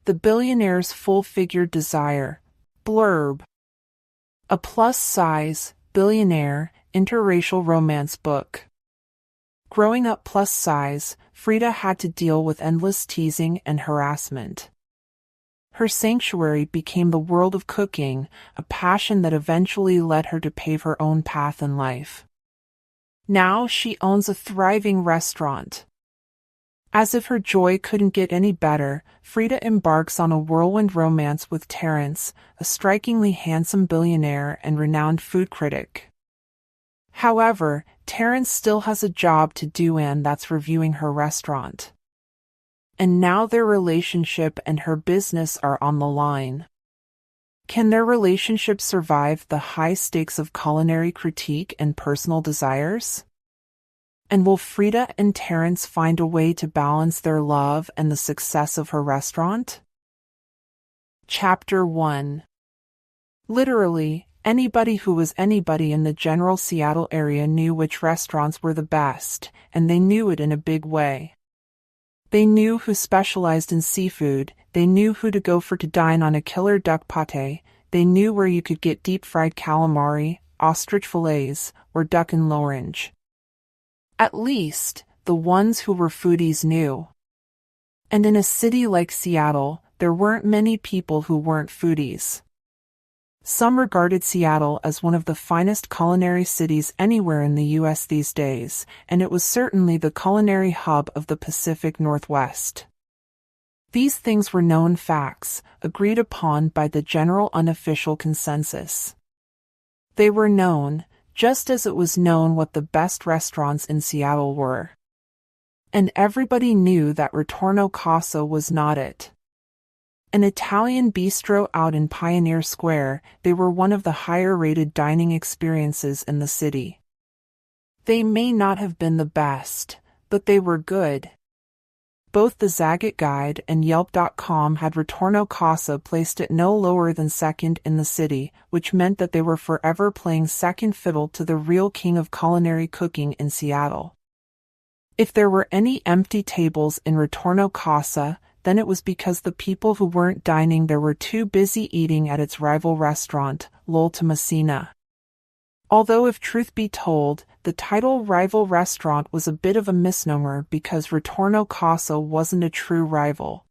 The Billionaire's Full-Figured Desire. Blurb. A plus-size, billionaire, interracial romance book. Growing up plus-size, Frida had to deal with endless teasing and harassment. Her sanctuary became the world of cooking, a passion that eventually led her to pave her own path in life. Now she owns a thriving restaurant. As if her joy couldn't get any better, Frida embarks on a whirlwind romance with Terrence, a strikingly handsome billionaire and renowned food critic. However, Terrence still has a job to do, and that's reviewing her restaurant. And now their relationship and her business are on the line. Can their relationship survive the high stakes of culinary critique and personal desires? And will Frida and Terrence find a way to balance their love and the success of her restaurant? Chapter 1. Literally, anybody who was anybody in the general Seattle area knew which restaurants were the best, and they knew it in a big way. They knew who specialized in seafood, they knew who to go for to dine on a killer duck pate, they knew where you could get deep-fried calamari, ostrich fillets, or duck and l'orange. At least, the ones who were foodies knew. And in a city like Seattle, there weren't many people who weren't foodies. Some regarded Seattle as one of the finest culinary cities anywhere in the U.S. these days, and it was certainly the culinary hub of the Pacific Northwest. These things were known facts, agreed upon by the general unofficial consensus. They were known, just as it was known what the best restaurants in Seattle were. And everybody knew that Ritorno Casa was not it. An Italian bistro out in Pioneer Square, they were one of the higher-rated dining experiences in the city. They may not have been the best, but they were good. Both the Zagat Guide and Yelp.com had Ritorno Casa placed it no lower than second in the city, which meant that they were forever playing second fiddle to the real king of culinary cooking in Seattle. If there were any empty tables in Ritorno Casa, then it was because the people who weren't dining there were too busy eating at its rival restaurant, L'Ultima Messina. Although if truth be told, the title rival restaurant was a bit of a misnomer because Ritorno Casa wasn't a true rival.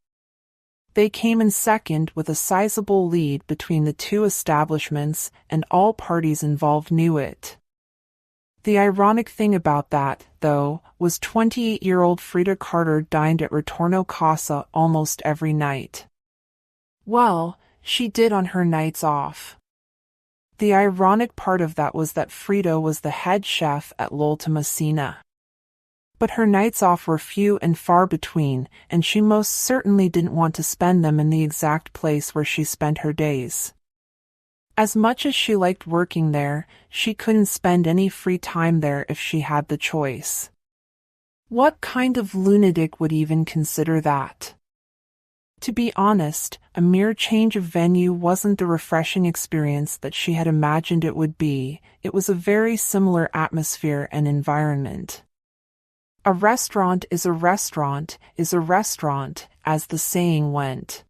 They came in second with a sizable lead between the two establishments, and all parties involved knew it. The ironic thing about that, though, was 28-year-old Frida Carter dined at Ritorno Casa almost every night. Well, she did on her nights off. The ironic part of that was that Frida was the head chef at L'Ultima Messina. But her nights off were few and far between, and she most certainly didn't want to spend them in the exact place where she spent her days. As much as she liked working there, she couldn't spend any free time there if she had the choice. What kind of lunatic would even consider that? To be honest, a mere change of venue wasn't the refreshing experience that she had imagined it would be. It was a very similar atmosphere and environment. A restaurant, as the saying went.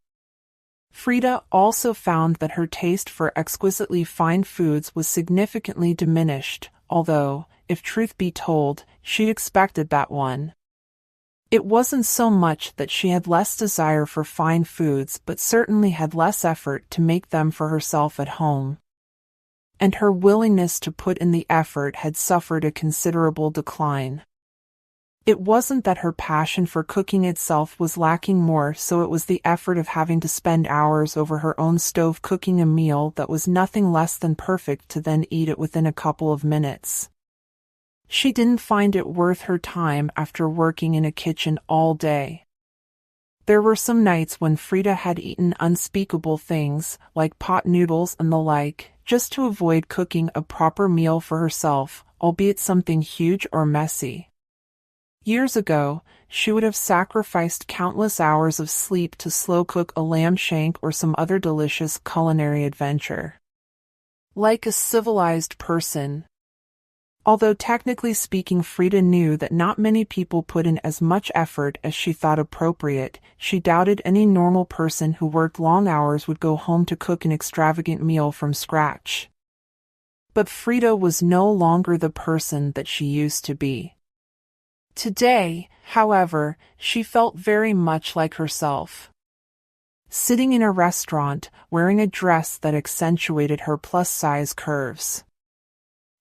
Frida also found that her taste for exquisitely fine foods was significantly diminished, although, if truth be told, she'd expected that one. It wasn't so much that she had less desire for fine foods but certainly had less effort to make them for herself at home. And her willingness to put in the effort had suffered a considerable decline. It wasn't that her passion for cooking itself was lacking more, so it was the effort of having to spend hours over her own stove cooking a meal that was nothing less than perfect to then eat it within a couple of minutes. She didn't find it worth her time after working in a kitchen all day. There were some nights when Frida had eaten unspeakable things, like pot noodles and the like, just to avoid cooking a proper meal for herself, albeit something huge or messy. Years ago, she would have sacrificed countless hours of sleep to slow-cook a lamb shank or some other delicious culinary adventure. Like a civilized person. Although technically speaking, Frida knew that not many people put in as much effort as she thought appropriate. She doubted any normal person who worked long hours would go home to cook an extravagant meal from scratch. But Frida was no longer the person that she used to be. Today, however, she felt very much like herself. Sitting in a restaurant, wearing a dress that accentuated her plus-size curves.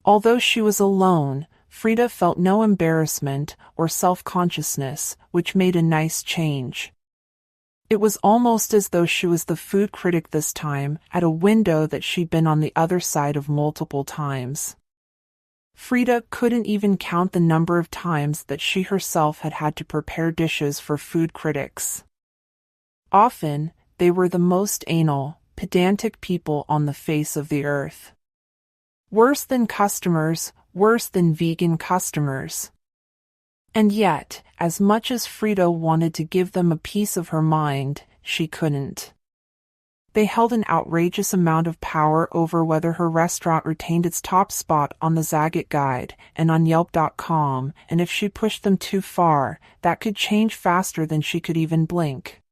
Although she was alone, Frida felt no embarrassment or self-consciousness, which made a nice change. It was almost as though she was the food critic this time, at a window that she'd been on the other side of multiple times. Frida couldn't even count the number of times that she herself had had to prepare dishes for food critics. Often, they were the most anal, pedantic people on the face of the earth. Worse than customers, worse than vegan customers. And yet, as much as Frida wanted to give them a piece of her mind, she couldn't. They held an outrageous amount of power over whether her restaurant retained its top spot on the Zagat Guide and on Yelp.com, and if she pushed them too far, that could change faster than she could even blink.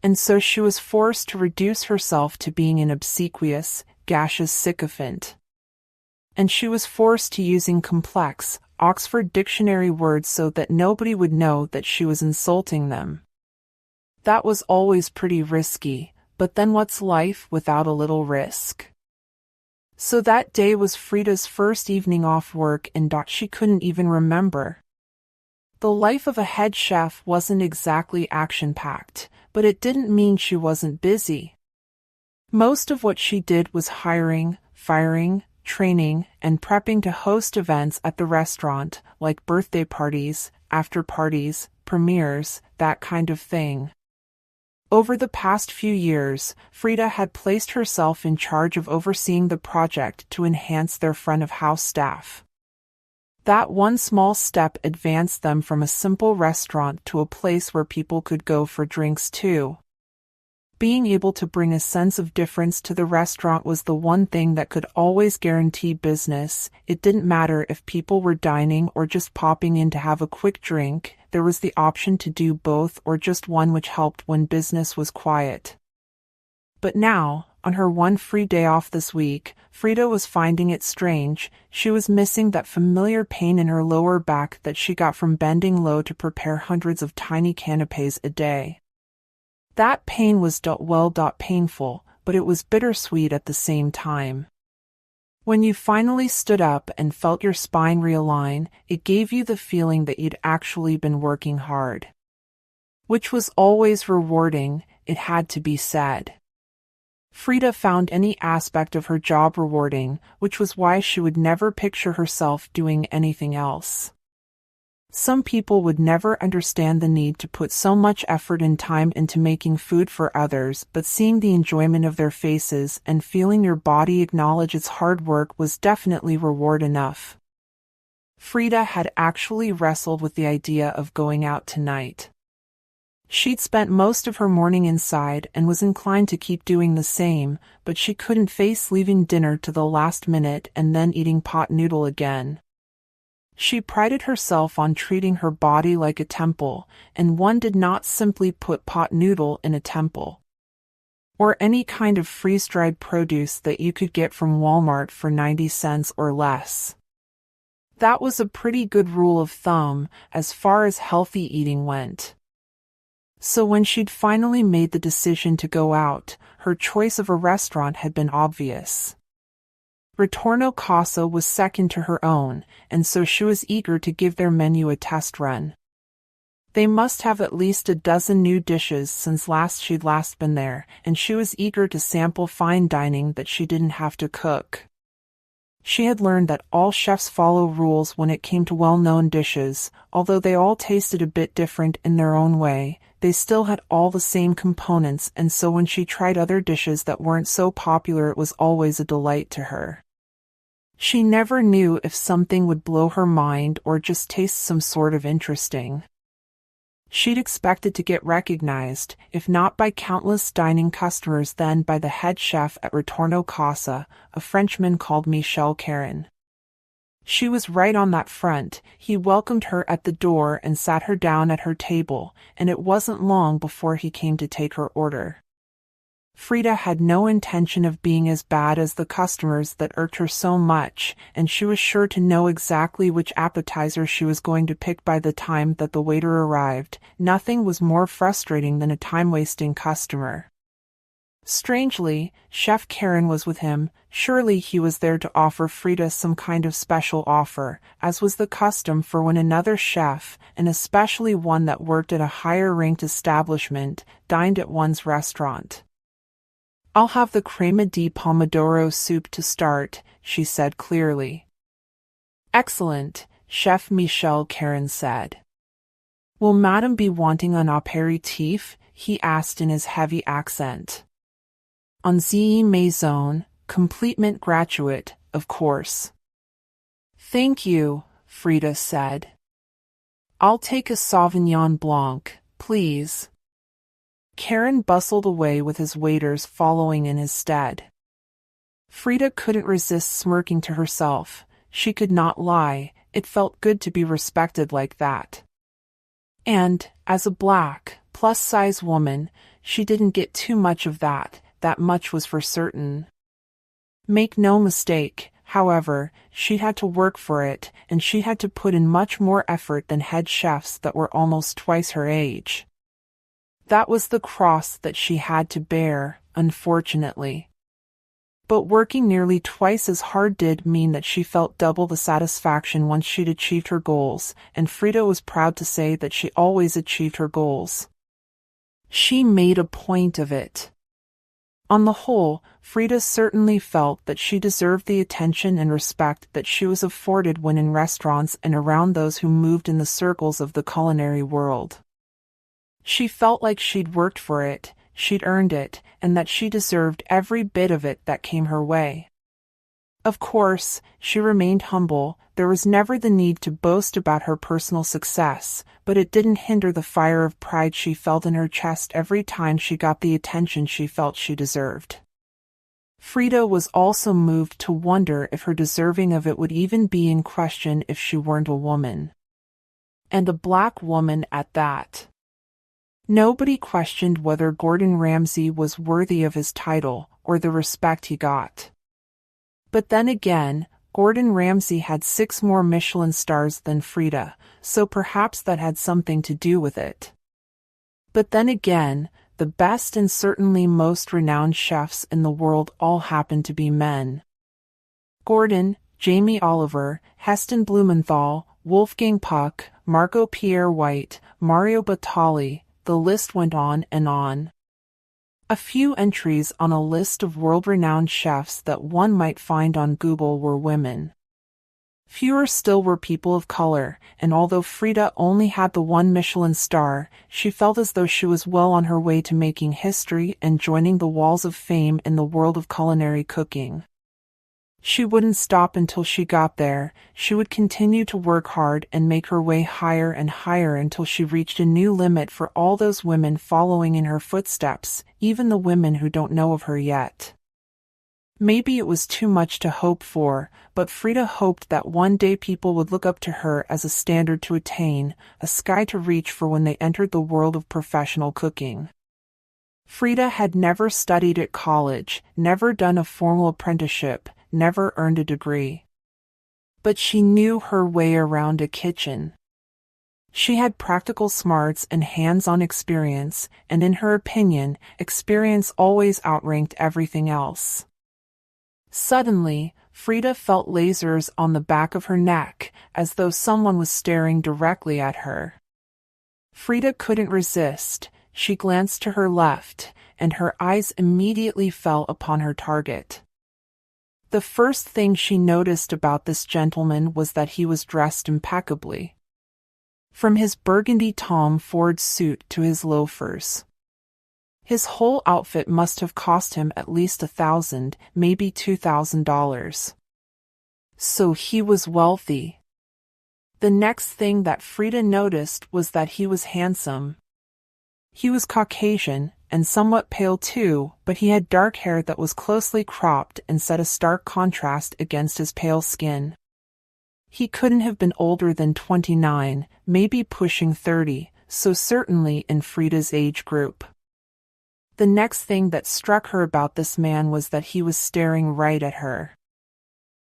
And so she was forced to reduce herself to being an obsequious, gaseous sycophant. And she was forced to using complex, Oxford Dictionary words so that nobody would know that she was insulting them. That was always pretty risky, but then what's life without a little risk? So that day was Frida's first evening off work, and she couldn't even remember. The life of a head chef wasn't exactly action-packed, but it didn't mean she wasn't busy. Most of what she did was hiring, firing, training, and prepping to host events at the restaurant, like birthday parties, after parties, premieres, that kind of thing. Over the past few years, Frida had placed herself in charge of overseeing the project to enhance their front-of-house staff. That one small step advanced them from a simple restaurant to a place where people could go for drinks too. Being able to bring a sense of difference to the restaurant was the one thing that could always guarantee business. It didn't matter if people were dining or just popping in to have a quick drink, there was the option to do both or just one, which helped when business was quiet. But now, on her one free day off this week, Frida was finding it strange. She was missing that familiar pain in her lower back that she got from bending low to prepare hundreds of tiny canapes a day. That pain was painful, but it was bittersweet at the same time. When you finally stood up and felt your spine realign, it gave you the feeling that you'd actually been working hard. Which was always rewarding, it had to be said. Frida found any aspect of her job rewarding, which was why she would never picture herself doing anything else. Some people would never understand the need to put so much effort and time into making food for others, but seeing the enjoyment of their faces and feeling your body acknowledge its hard work was definitely reward enough. Frida had actually wrestled with the idea of going out tonight. She'd spent most of her morning inside and was inclined to keep doing the same, but she couldn't face leaving dinner to the last minute and then eating pot noodle again. She prided herself on treating her body like a temple, and one did not simply put pot noodle in a temple. Or any kind of freeze-dried produce that you could get from Walmart for 90 cents or less. That was a pretty good rule of thumb as far as healthy eating went. So when she'd finally made the decision to go out, her choice of a restaurant had been obvious. Ritorno Casa was second to her own, and so she was eager to give their menu a test run. They must have at least a dozen new dishes since she'd last been there, and she was eager to sample fine dining that she didn't have to cook. She had learned that all chefs follow rules when it came to well-known dishes. Although they all tasted a bit different in their own way, they still had all the same components, and so when she tried other dishes that weren't so popular, it was always a delight to her. She never knew if something would blow her mind or just taste some sort of interesting. She'd expected to get recognized, if not by countless dining customers, then by the head chef at Ritorno Casa, a Frenchman called Michel Caron. She was right on that front. He welcomed her at the door and sat her down at her table, and it wasn't long before he came to take her order. Frida had no intention of being as bad as the customers that irked her so much, and she was sure to know exactly which appetizer she was going to pick by the time that the waiter arrived. Nothing was more frustrating than a time-wasting customer. Strangely, Chef Karen was with him. Surely he was there to offer Frida some kind of special offer, as was the custom for when another chef, and especially one that worked at a higher-ranked establishment, dined at one's restaurant. "I'll have the crema di pomodoro soup to start," she said clearly. "Excellent," Chef Michel Karen said. "Will Madame be wanting an apéritif?" he asked in his heavy accent. "Onze maison, completement gratuit, of course." "Thank you," Frida said. "I'll take a Sauvignon Blanc, please." Karen bustled away with his waiters following in his stead. Frida couldn't resist smirking to herself. She could not lie, it felt good to be respected like that. And, as a black, plus-size woman, she didn't get too much of that much was for certain. Make no mistake, however, she had to work for it, and she had to put in much more effort than head chefs that were almost twice her age. That was the cross that she had to bear, unfortunately. But working nearly twice as hard did mean that she felt double the satisfaction once she'd achieved her goals, and Frida was proud to say that she always achieved her goals. She made a point of it. On the whole, Frida certainly felt that she deserved the attention and respect that she was afforded when in restaurants and around those who moved in the circles of the culinary world. She felt like she'd worked for it, she'd earned it, and that she deserved every bit of it that came her way. Of course, she remained humble. There was never the need to boast about her personal success, but it didn't hinder the fire of pride she felt in her chest every time she got the attention she felt she deserved. Frida was also moved to wonder if her deserving of it would even be in question if she weren't a woman. And a black woman at that. Nobody questioned whether Gordon Ramsay was worthy of his title or the respect he got. But then again, Gordon Ramsay had 6 more Michelin stars than Frida, so perhaps that had something to do with it. But then again, the best and certainly most renowned chefs in the world all happened to be men. Gordon, Jamie Oliver, Heston Blumenthal, Wolfgang Puck, Marco Pierre White, Mario Batali, the list went on and on. A few entries on a list of world-renowned chefs that one might find on Google were women. Fewer still were people of color, and although Frida only had the 1 Michelin star, she felt as though she was well on her way to making history and joining the walls of fame in the world of culinary cooking. She wouldn't stop until she got there. She would continue to work hard and make her way higher and higher until she reached a new limit for all those women following in her footsteps, even the women who don't know of her yet. Maybe it was too much to hope for, but Frida hoped that one day people would look up to her as a standard to attain, a sky to reach for when they entered the world of professional cooking. Frida had never studied at college, never done a formal apprenticeship, never earned a degree. But she knew her way around a kitchen. She had practical smarts and hands-on experience, and in her opinion, experience always outranked everything else. Suddenly, Frida felt lasers on the back of her neck, as though someone was staring directly at her. Frida couldn't resist. She glanced to her left, and her eyes immediately fell upon her target. The first thing she noticed about this gentleman was that he was dressed impeccably. From his burgundy Tom Ford suit to his loafers. His whole outfit must have cost him at least $1,000, maybe $2,000. So he was wealthy. The next thing that Frida noticed was that he was handsome. He was Caucasian, and somewhat pale too, but he had dark hair that was closely cropped and set a stark contrast against his pale skin. He couldn't have been older than 29, maybe pushing 30, so certainly in Frida's age group. The next thing that struck her about this man was that he was staring right at her.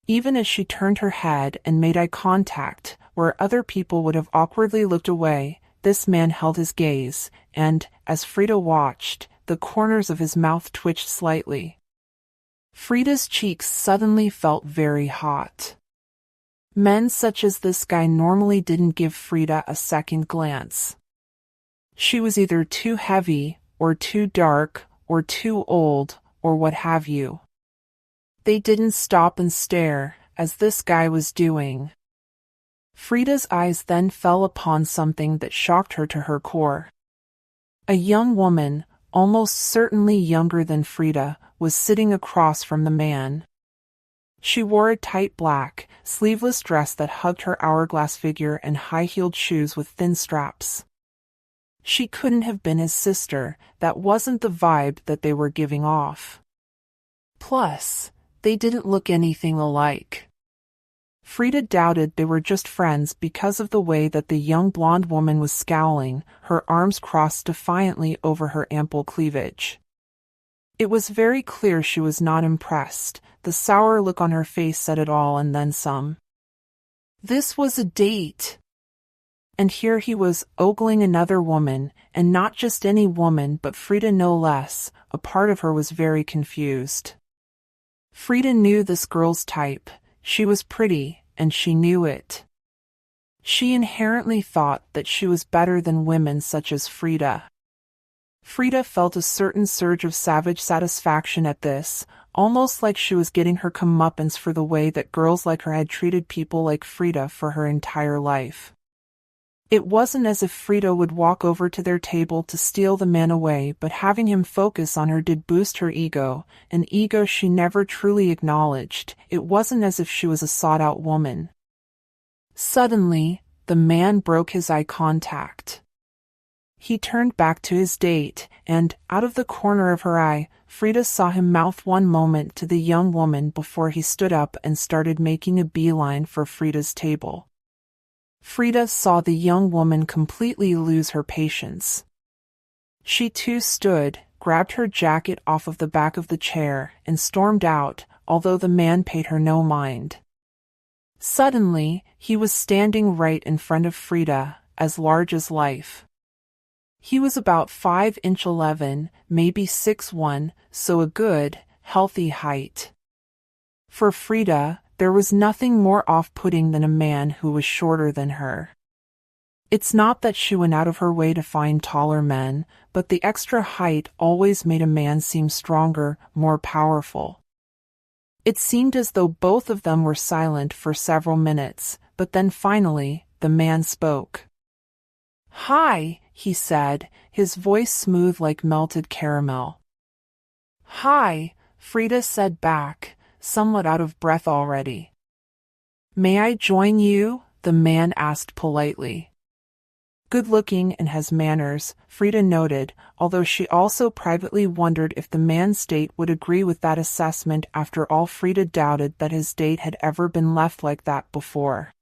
Even as she turned her head and made eye contact, where other people would have awkwardly looked away, this man held his gaze, and, as Frida watched, the corners of his mouth twitched slightly. Frida's cheeks suddenly felt very hot. Men such as this guy normally didn't give Frida a second glance. She was either too heavy, or too dark, or too old, or what have you. They didn't stop and stare, as this guy was doing. Frida's eyes then fell upon something that shocked her to her core. A young woman, almost certainly younger than Frida, was sitting across from the man. She wore a tight black, sleeveless dress that hugged her hourglass figure and high-heeled shoes with thin straps. She couldn't have been his sister, that wasn't the vibe that they were giving off. Plus, they didn't look anything alike. Frida doubted they were just friends because of the way that the young blonde woman was scowling, her arms crossed defiantly over her ample cleavage. It was very clear she was not impressed. The sour look on her face said it all and then some. This was a date. And here he was ogling another woman, and not just any woman but Frida no less. A part of her was very confused. Frida knew this girl's type. She was pretty, and she knew it. She inherently thought that she was better than women such as Frida. Frida felt a certain surge of savage satisfaction at this, almost like she was getting her comeuppance for the way that girls like her had treated people like Frida for her entire life. It wasn't as if Frida would walk over to their table to steal the man away, but having him focus on her did boost her ego, an ego she never truly acknowledged. It wasn't as if she was a sought-out woman. Suddenly, the man broke his eye contact. He turned back to his date, and, out of the corner of her eye, Frida saw him mouth one moment to the young woman before he stood up and started making a beeline for Frida's table. Frida saw the young woman completely lose her patience. She too stood, grabbed her jacket off of the back of the chair, and stormed out, although the man paid her no mind. Suddenly, he was standing right in front of Frida, as large as life. He was about 5'11", maybe 6'1", so a good, healthy height. For Frida, there was nothing more off-putting than a man who was shorter than her. It's not that she went out of her way to find taller men, but the extra height always made a man seem stronger, more powerful. It seemed as though both of them were silent for several minutes, but then finally, the man spoke. "Hi," he said, his voice smooth like melted caramel. "Hi," Frida said back, somewhat out of breath already. "May I join you?" the man asked politely. Good-looking and has manners, Frida noted, although she also privately wondered if the man's date would agree with that assessment. After all, Frida doubted that his date had ever been left like that before.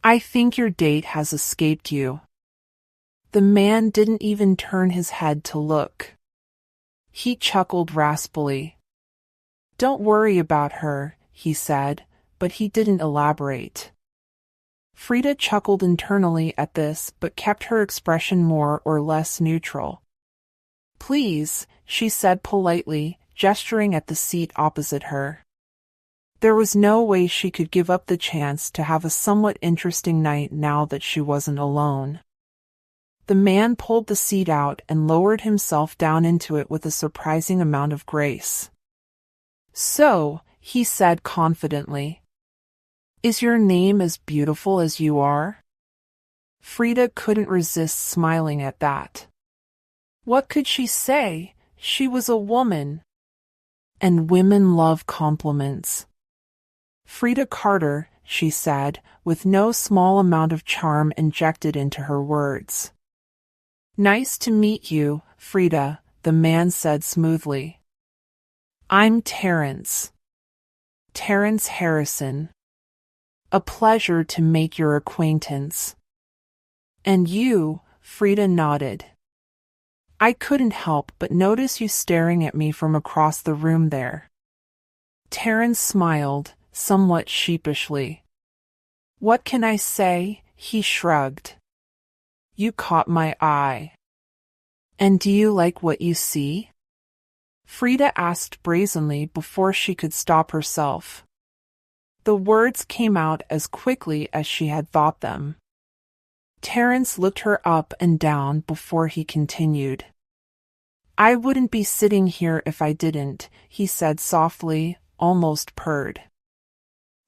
"I think your date has escaped you." The man didn't even turn his head to look. He chuckled raspily. "Don't worry about her," he said, but he didn't elaborate. Frida chuckled internally at this, but kept her expression more or less neutral. "Please," she said politely, gesturing at the seat opposite her. There was no way she could give up the chance to have a somewhat interesting night now that she wasn't alone. The man pulled the seat out and lowered himself down into it with a surprising amount of grace. "So," he said confidently, "is your name as beautiful as you are?" Frida couldn't resist smiling at that. What could she say? She was a woman. And women love compliments. "Frida Carter," she said, with no small amount of charm injected into her words. "Nice to meet you, Frida," the man said smoothly. "I'm Terrence. Terrence Harrison." A pleasure to make your acquaintance. And you, Frida nodded. I couldn't help but notice you staring at me from across the room there. Terence smiled, somewhat sheepishly. What can I say? He shrugged. You caught my eye. And do you like what you see? Frida asked brazenly before she could stop herself. The words came out as quickly as she had thought them. Terence looked her up and down before he continued. I wouldn't be sitting here if I didn't, he said softly, almost purred.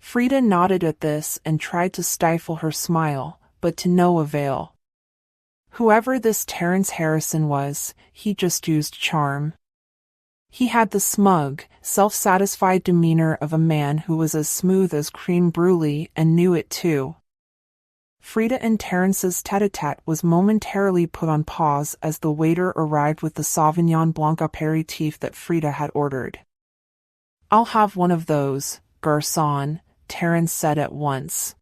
Frida nodded at this and tried to stifle her smile, but to no avail. Whoever this Terence Harrison was, he just used charm. He had the smug, self-satisfied demeanor of a man who was as smooth as creme brulee and knew it too. Frida and Terence's tete-a-tete was momentarily put on pause as the waiter arrived with the Sauvignon Blanc aperitif that Frida had ordered. I'll have one of those, garçon, Terence said at once.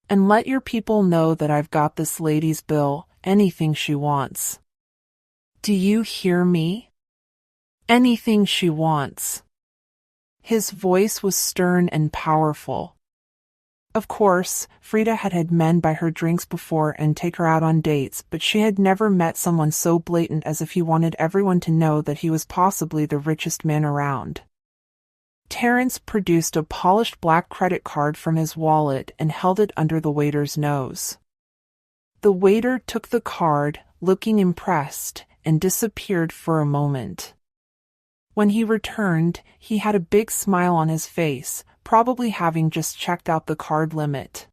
And let your people know that I've got this lady's bill, anything she wants. Do you hear me? Anything she wants. His voice was stern and powerful. Of course, Frida had had men buy her drinks before and take her out on dates, but she had never met someone so blatant as if he wanted everyone to know that he was possibly the richest man around. Terence produced a polished black credit card from his wallet and held it under the waiter's nose. The waiter took the card, looking impressed, and disappeared for a moment. When he returned, he had a big smile on his face, probably having just checked out the card limit.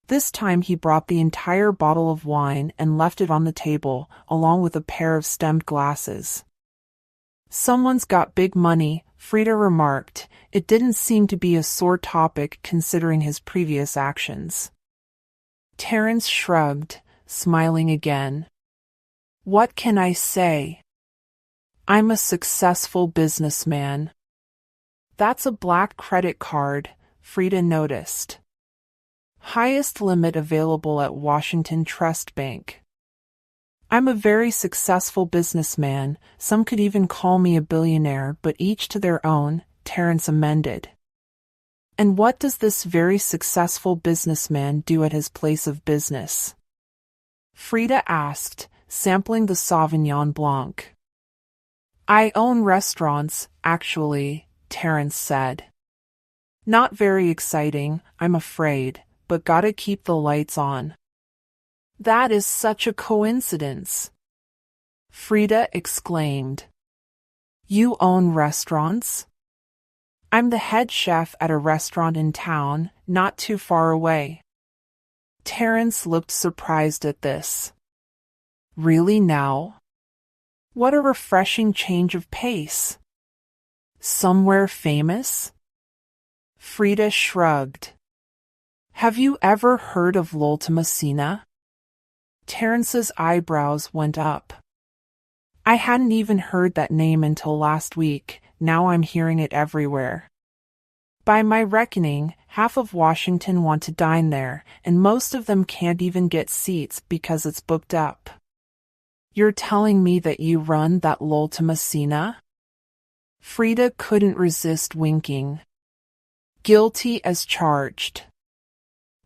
This time he brought the entire bottle of wine and left it on the table, along with a pair of stemmed glasses. Someone's got big money, Frida remarked. It didn't seem to be a sore topic considering his previous actions. Terence shrugged, smiling again. What can I say? I'm a successful businessman. That's a black credit card, Frida noticed. Highest limit available at Washington Trust Bank. I'm a very successful businessman, some could even call me a billionaire, but each to their own, Terence amended. And what does this very successful businessman do at his place of business? Frida asked, sampling the Sauvignon Blanc. I own restaurants, actually, Terence said. Not very exciting, I'm afraid, but gotta keep the lights on. That is such a coincidence, Frida exclaimed. You own restaurants? I'm the head chef at a restaurant in town, not too far away. Terence looked surprised at this. Really now? What a refreshing change of pace. Somewhere famous? Frida shrugged. Have you ever heard of Lolta? Terence's eyebrows went up. I hadn't even heard that name until last week, now I'm hearing it everywhere. By my reckoning, half of Washington want to dine there, and most of them can't even get seats because it's booked up. You're telling me that you run that Lolta? Frida couldn't resist winking. Guilty as charged.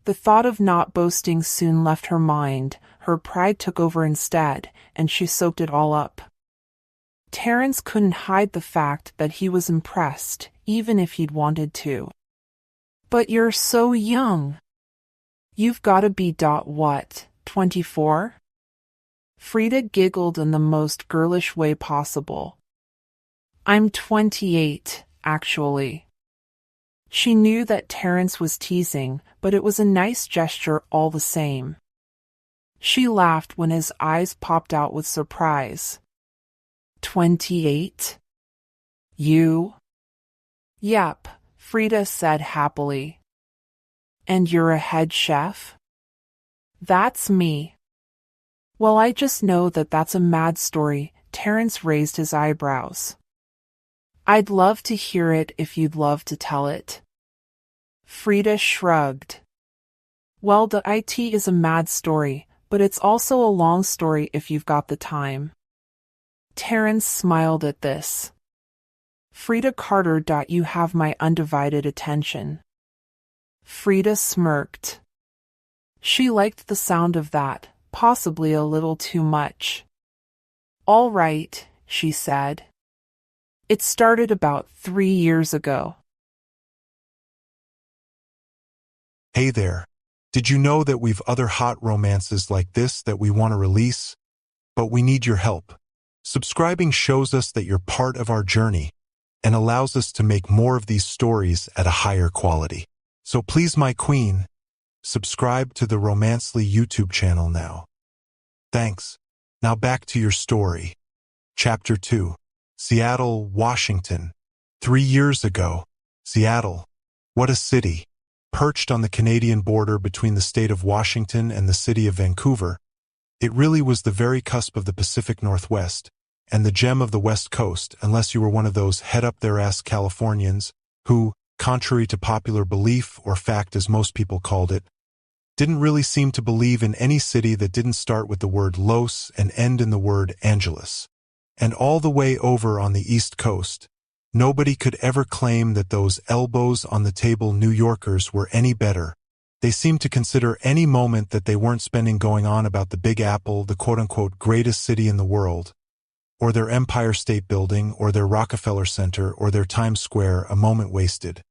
The thought of not boasting soon left her mind, her pride took over instead, and she soaked it all up. Terence couldn't hide the fact that he was impressed, even if he'd wanted to. But you're so young. You've gotta be what, 24? Frida giggled in the most girlish way possible. I'm 28, actually. She knew that Terence was teasing, but it was a nice gesture all the same. She laughed when his eyes popped out with surprise. 28? You? Yep, Frida said happily. And you're a head chef? That's me. Well, I just know that that's a mad story, Terence raised his eyebrows. I'd love to hear it if you'd love to tell it. Frida shrugged. Well, the IT is a mad story, but it's also a long story if you've got the time. Terrence smiled at this. Frida Carter. You have my undivided attention. Frida smirked. She liked the sound of that, possibly a little too much. All right, she said. It started about 3 years ago. Hey there. Did you know that we've other hot romances like this that we want to release? But we need your help. Subscribing shows us that you're part of our journey and allows us to make more of these stories at a higher quality. So please, my queen, subscribe to the Romancely YouTube channel now. Thanks. Now back to your story. Chapter 2. Seattle, Washington. 3 years ago. Seattle. What a city. Perched on the Canadian border between the state of Washington and the city of Vancouver, it really was the very cusp of the Pacific Northwest and the gem of the West Coast, unless you were one of those head-up-their-ass Californians who, contrary to popular belief or fact as most people called it, didn't really seem to believe in any city that didn't start with the word Los and end in the word Angeles. And all the way over on the East Coast, nobody could ever claim that those elbows-on-the-table New Yorkers were any better. They seemed to consider any moment that they weren't spending going on about the Big Apple, the quote-unquote greatest city in the world, or their Empire State Building, or their Rockefeller Center, or their Times Square, a moment wasted.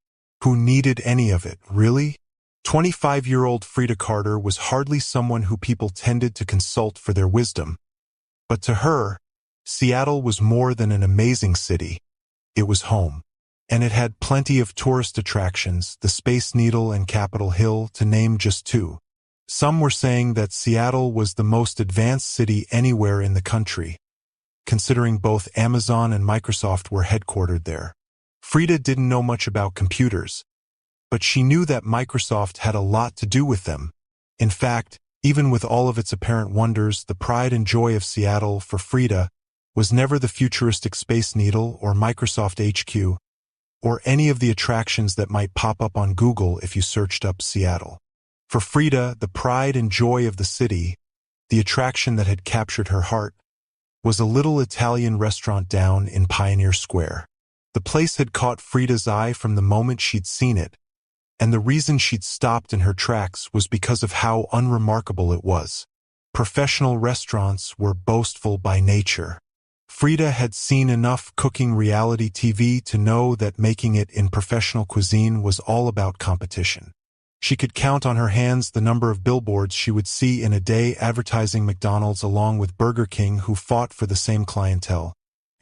Who needed any of it, really? 25-year-old Frida Carter was hardly someone who people tended to consult for their wisdom. But to her, Seattle was more than an amazing city. It was home. And it had plenty of tourist attractions, the Space Needle and Capitol Hill, to name just two. Some were saying that Seattle was the most advanced city anywhere in the country, considering both Amazon and Microsoft were headquartered there. Frida didn't know much about computers, but she knew that Microsoft had a lot to do with them. In fact, even with all of its apparent wonders, the pride and joy of Seattle for Frida was never the futuristic Space Needle or Microsoft HQ, or any of the attractions that might pop up on Google if you searched up Seattle. For Frida, the pride and joy of the city, the attraction that had captured her heart, was a little Italian restaurant down in Pioneer Square. The place had caught Frida's eye from the moment she'd seen it, and the reason she'd stopped in her tracks was because of how unremarkable it was. Professional restaurants were boastful by nature. Frida had seen enough cooking reality TV to know that making it in professional cuisine was all about competition. She could count on her hands the number of billboards she would see in a day advertising McDonald's along with Burger King, who fought for the same clientele.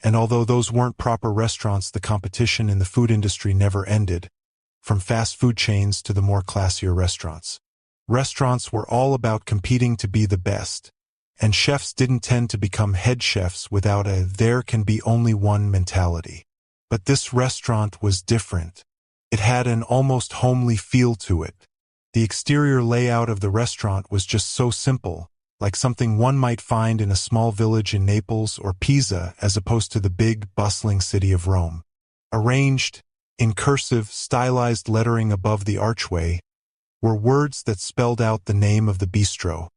And although those weren't proper restaurants, the competition in the food industry never ended, from fast food chains to the more classier restaurants. Restaurants were all about competing to be the best. And chefs didn't tend to become head chefs without a there can be only one mentality. But this restaurant was different. It had an almost homely feel to it. The exterior layout of the restaurant was just so simple, like something one might find in a small village in Naples or Pisa as opposed to the big, bustling city of Rome. Arranged, in cursive, stylized lettering above the archway, were words that spelled out the name of the bistro.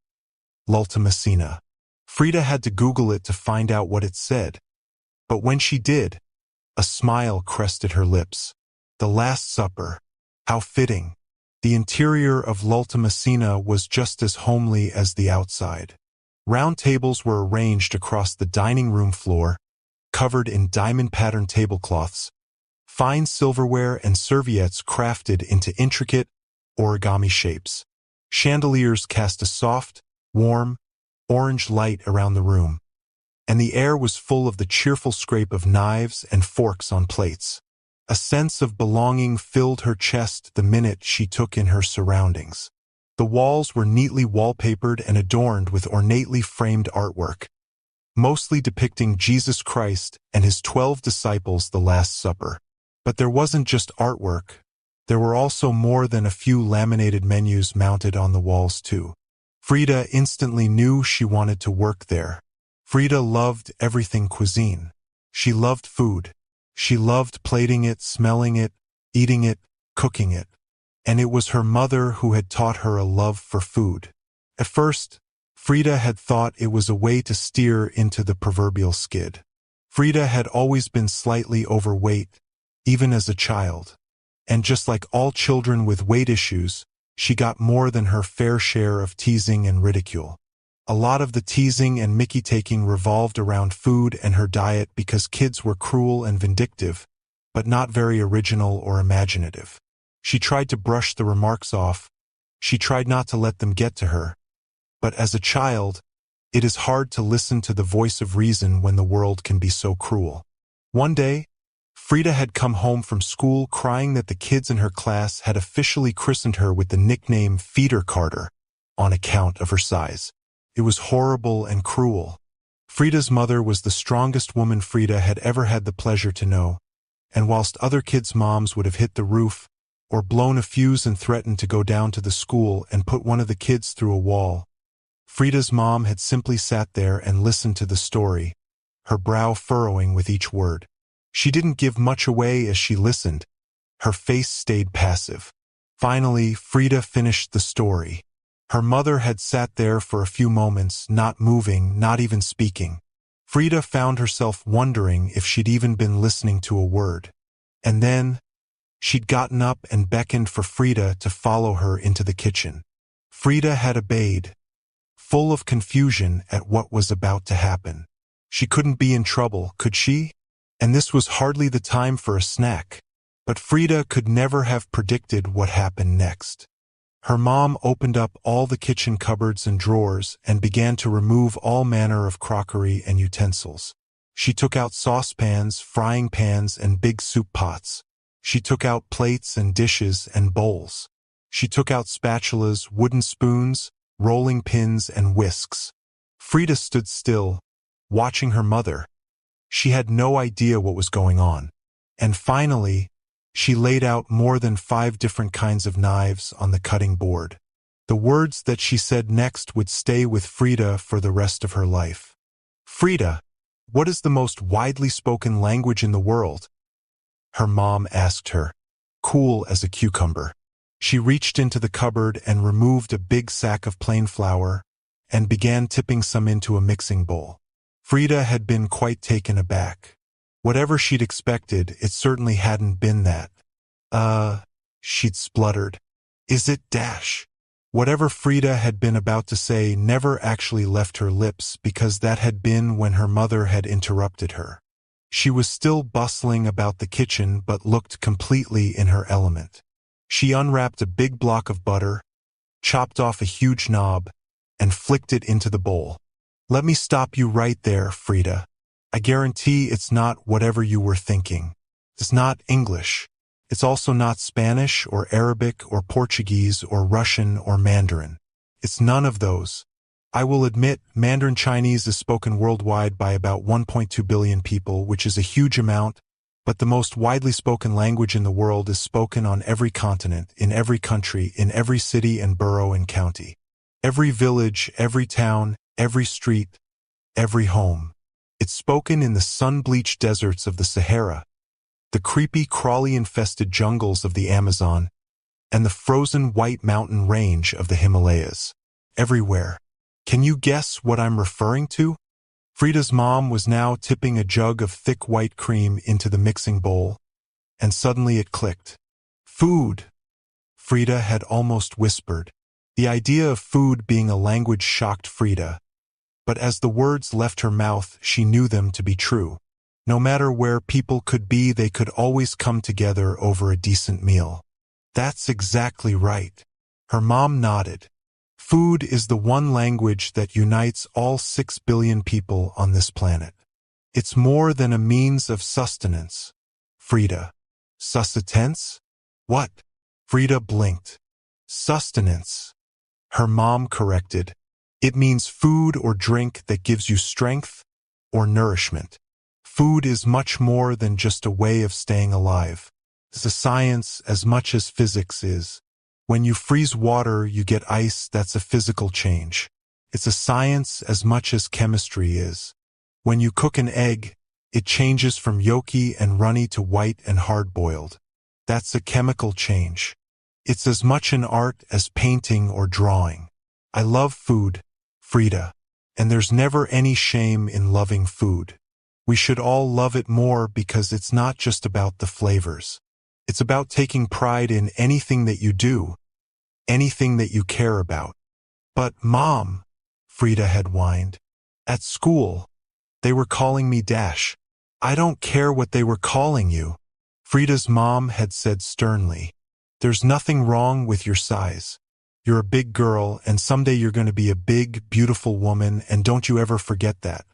L'Ultimacena. Frida had to Google it to find out what it said. But when she did, a smile crested her lips. The Last Supper. How fitting. The interior of L'Ultimacena was just as homely as the outside. Round tables were arranged across the dining room floor, covered in diamond-patterned tablecloths, fine silverware and serviettes crafted into intricate, origami shapes. Chandeliers cast a soft, warm, orange light around the room, and the air was full of the cheerful scrape of knives and forks on plates. A sense of belonging filled her chest the minute she took in her surroundings. The walls were neatly wallpapered and adorned with ornately framed artwork, mostly depicting Jesus Christ and his 12 disciples, the Last Supper. But there wasn't just artwork. There were also more than a few laminated menus mounted on the walls too. Frida instantly knew she wanted to work there. Frida loved everything cuisine. She loved food. She loved plating it, smelling it, eating it, cooking it. and it was her mother who had taught her a love for food. At first, Frida had thought it was a way to steer into the proverbial skid. Frida had always been slightly overweight, even as a child. And just like all children with weight issues, she got more than her fair share of teasing and ridicule. A lot of the teasing and mickey-taking revolved around food and her diet because kids were cruel and vindictive, but not very original or imaginative. She tried to brush the remarks off. She tried not to let them get to her. But as a child, it is hard to listen to the voice of reason when the world can be so cruel. One day, Frida had come home from school crying that the kids in her class had officially christened her with the nickname Feeder Carter on account of her size. It was horrible and cruel. Frida's mother was the strongest woman Frida had ever had the pleasure to know, and whilst other kids' moms would have hit the roof or blown a fuse and threatened to go down to the school and put one of the kids through a wall, Frida's mom had simply sat there and listened to the story, her brow furrowing with each word. She didn't give much away as she listened. Her face stayed passive. Finally, Frida finished the story. Her mother had sat there for a few moments, not moving, not even speaking. Frida found herself wondering if she'd even been listening to a word. And then, she'd gotten up and beckoned for Frida to follow her into the kitchen. Frida had obeyed, full of confusion at what was about to happen. She couldn't be in trouble, could she? And this was hardly the time for a snack. But Frida could never have predicted what happened next. Her mom opened up all the kitchen cupboards and drawers and began to remove all manner of crockery and utensils. She took out saucepans, frying pans, and big soup pots. She took out plates and dishes and bowls. She took out spatulas, wooden spoons, rolling pins, and whisks. Frida stood still, watching her mother. She had no idea what was going on. And finally, she laid out more than 5 different kinds of knives on the cutting board. The words that she said next would stay with Frida for the rest of her life. "Frida, what is the most widely spoken language in the world?" her mom asked her, cool as a cucumber. She reached into the cupboard and removed a big sack of plain flour and began tipping some into a mixing bowl. Frida had been quite taken aback. Whatever she'd expected, it certainly hadn't been that. She'd spluttered. "Is it dash?" Whatever Frida had been about to say never actually left her lips because that had been when her mother had interrupted her. She was still bustling about the kitchen but looked completely in her element. She unwrapped a big block of butter, chopped off a huge knob, and flicked it into the bowl. "Let me stop you right there, Frida. I guarantee it's not whatever you were thinking. It's not English. It's also not Spanish or Arabic or Portuguese or Russian or Mandarin. It's none of those. I will admit Mandarin Chinese is spoken worldwide by about 1.2 billion people, which is a huge amount, but the most widely spoken language in the world is spoken on every continent, in every country, in every city and borough and county. Every village, every town, every street, every home. It's spoken in the sun-bleached deserts of the Sahara, the creepy, crawly-infested jungles of the Amazon, and the frozen white mountain range of the Himalayas. Everywhere. Can you guess what I'm referring to? Frida's mom was now tipping a jug of thick white cream into the mixing bowl, and suddenly it clicked. Food! Frida had almost whispered. The idea of food being a language shocked Frida, but as the words left her mouth, she knew them to be true. No matter where people could be, they could always come together over a decent meal. That's exactly right. Her mom nodded. Food is the one language that unites all 6 billion people on this planet. It's more than a means of sustenance. Frida. Sustenance? What? Frida blinked. Sustenance. Her mom corrected. It means food or drink that gives you strength or nourishment. Food is much more than just a way of staying alive. It's a science as much as physics is. When you freeze water, you get ice. That's a physical change. It's a science as much as chemistry is. When you cook an egg, it changes from yolky and runny to white and hard-boiled. That's a chemical change. It's as much an art as painting or drawing. I love food, Frida, and there's never any shame in loving food. We should all love it more because it's not just about the flavors. It's about taking pride in anything that you do, anything that you care about. But, Mom, Frida had whined, at school, they were calling me Dash. I don't care what they were calling you. Frida's mom had said sternly, there's nothing wrong with your size. You're a big girl, and someday you're going to be a big, beautiful woman, and don't you ever forget that.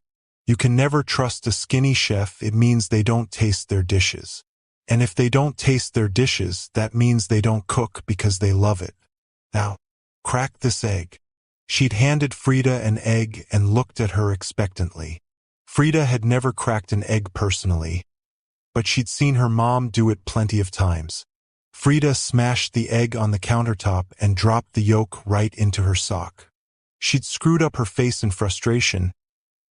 You can never trust a skinny chef. It means they don't taste their dishes. And if they don't taste their dishes, that means they don't cook because they love it. Now, crack this egg. She'd handed Frida an egg and looked at her expectantly. Frida had never cracked an egg personally, but she'd seen her mom do it plenty of times. Frida smashed the egg on the countertop and dropped the yolk right into her sock. She'd screwed up her face in frustration,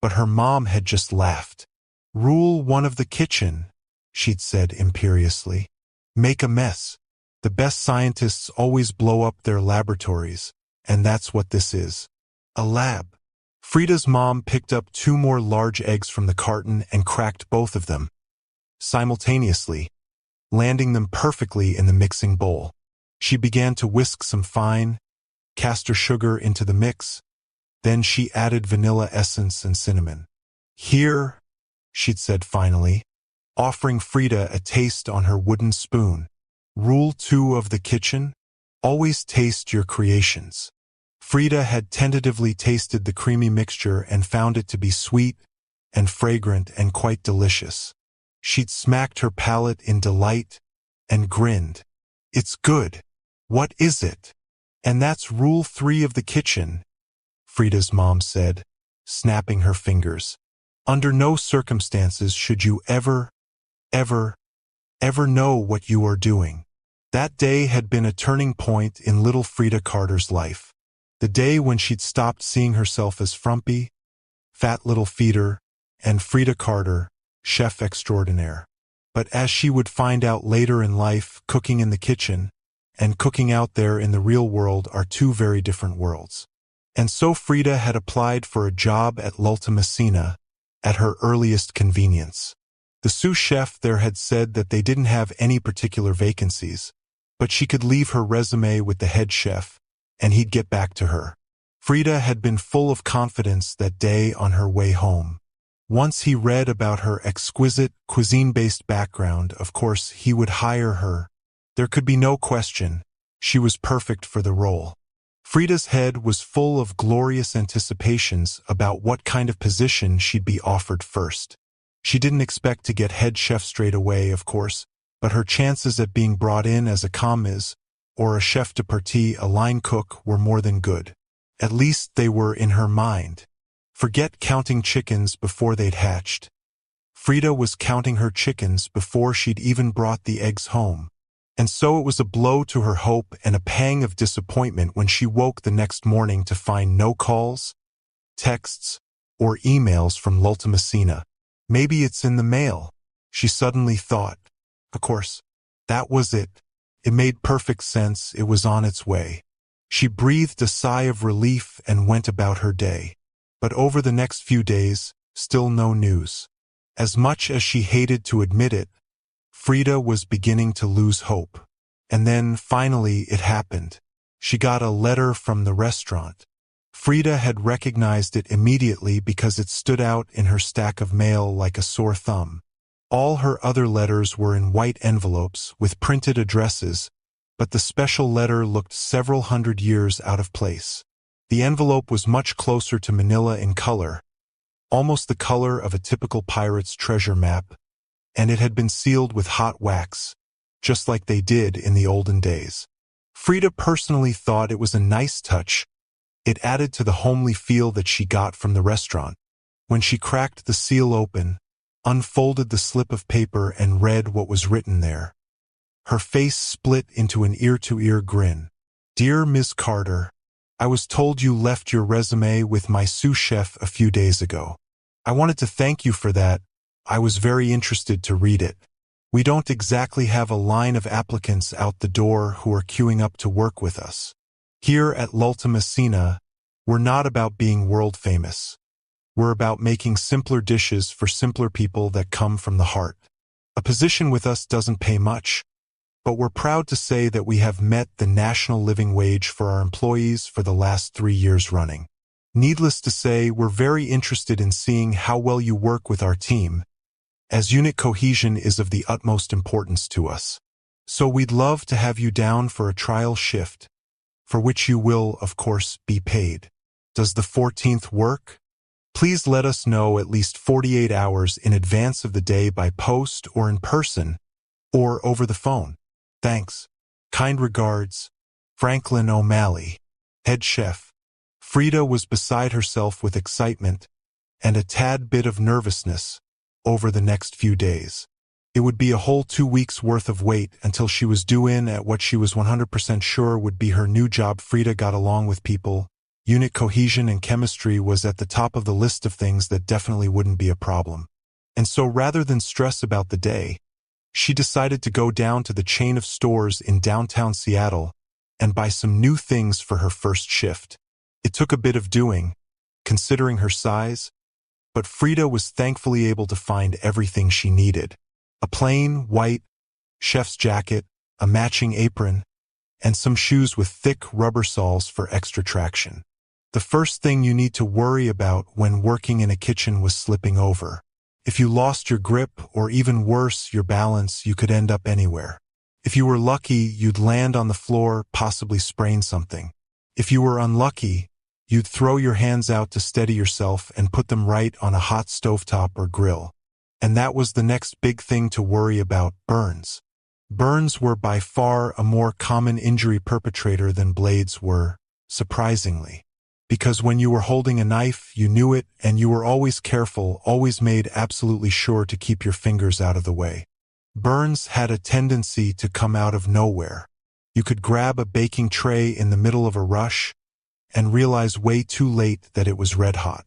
but her mom had just laughed. Rule 1 of the kitchen, she'd said imperiously. Make a mess. The best scientists always blow up their laboratories, and that's what this is. A lab. Frida's mom picked up 2 more large eggs from the carton and cracked both of them simultaneously, landing them perfectly in the mixing bowl. She began to whisk some fine, castor sugar into the mix. Then she added vanilla essence and cinnamon. Here, she'd said finally, offering Frida a taste on her wooden spoon. Rule 2 of the kitchen, always taste your creations. Frida had tentatively tasted the creamy mixture and found it to be sweet and fragrant and quite delicious. She'd smacked her palate in delight and grinned. It's good. What is it? And that's rule 3 of the kitchen, Frida's mom said, snapping her fingers. Under no circumstances should you ever know what you are doing. That day had been a turning point in little Frida Carter's life. The day when she'd stopped seeing herself as frumpy, fat little feeder, and Frida Carter, chef extraordinaire. But as she would find out later in life, cooking in the kitchen and cooking out there in the real world are 2 very different worlds. And so Frida had applied for a job at l'Alta Messina at her earliest convenience. The sous chef there had said that they didn't have any particular vacancies, but she could leave her resume with the head chef, and he'd get back to her. Frida had been full of confidence that day on her way home. Once he read about her exquisite, cuisine-based background, of course, he would hire her. There could be no question. She was perfect for the role. Frida's head was full of glorious anticipations about what kind of position she'd be offered first. She didn't expect to get head chef straight away, of course, but her chances at being brought in as a commis or a chef de partie, a line cook, were more than good. At least they were in her mind. Forget counting chickens before they'd hatched. Frida was counting her chickens before she'd even brought the eggs home. And so it was a blow to her hope and a pang of disappointment when she woke the next morning to find no calls, texts, or emails from l'Alta Messina. Maybe it's in the mail, she suddenly thought. Of course, that was it. It made perfect sense. It was on its way. She breathed a sigh of relief and went about her day. But over the next few days, still no news. As much as she hated to admit it, Frida was beginning to lose hope. And then, finally, it happened. She got a letter from the restaurant. Frida had recognized it immediately because it stood out in her stack of mail like a sore thumb. All her other letters were in white envelopes with printed addresses, but the special letter looked several hundred years out of place. The envelope was much closer to Manila in color, almost the color of a typical pirate's treasure map, and it had been sealed with hot wax, just like they did in the olden days. Frida personally thought it was a nice touch. It added to the homely feel that she got from the restaurant. When she cracked the seal open, unfolded the slip of paper and read what was written there, her face split into an ear-to-ear grin. Dear Ms. Carter, I was told you left your resume with my sous chef a few days ago. I wanted to thank you for that. I was very interested to read it. We don't exactly have a line of applicants out the door who are queuing up to work with us. Here at L'Ultimacina, we're not about being world famous. We're about making simpler dishes for simpler people that come from the heart. A position with us doesn't pay much, but we're proud to say that we have met the national living wage for our employees for the last 3 years running. Needless to say, we're very interested in seeing how well you work with our team, as unit cohesion is of the utmost importance to us. So we'd love to have you down for a trial shift, for which you will, of course, be paid. Does the 14th work? Please let us know at least 48 hours in advance of the day by post or in person, or over the phone. Thanks. Kind regards, Franklin O'Malley, head chef. Frida was beside herself with excitement and a tad bit of nervousness over the next few days. It would be a whole 2 weeks' worth of wait until she was due in at what she was 100% sure would be her new job. Frida got along with people. Unit cohesion and chemistry was at the top of the list of things that definitely wouldn't be a problem. And so rather than stress about the day, she decided to go down to the chain of stores in downtown Seattle and buy some new things for her first shift. It took a bit of doing, considering her size, but Frida was thankfully able to find everything she needed. A plain, white, chef's jacket, a matching apron, and some shoes with thick rubber soles for extra traction. The first thing you need to worry about when working in a kitchen was slipping over. If you lost your grip, or even worse, your balance, you could end up anywhere. If you were lucky, you'd land on the floor, possibly sprain something. If you were unlucky, you'd throw your hands out to steady yourself and put them right on a hot stovetop or grill. And that was the next big thing to worry about: burns. Burns were by far a more common injury perpetrator than blades were, surprisingly. Because when you were holding a knife, you knew it, and you were always careful, always made absolutely sure to keep your fingers out of the way. Burns had a tendency to come out of nowhere. You could grab a baking tray in the middle of a rush and realize way too late that it was red hot.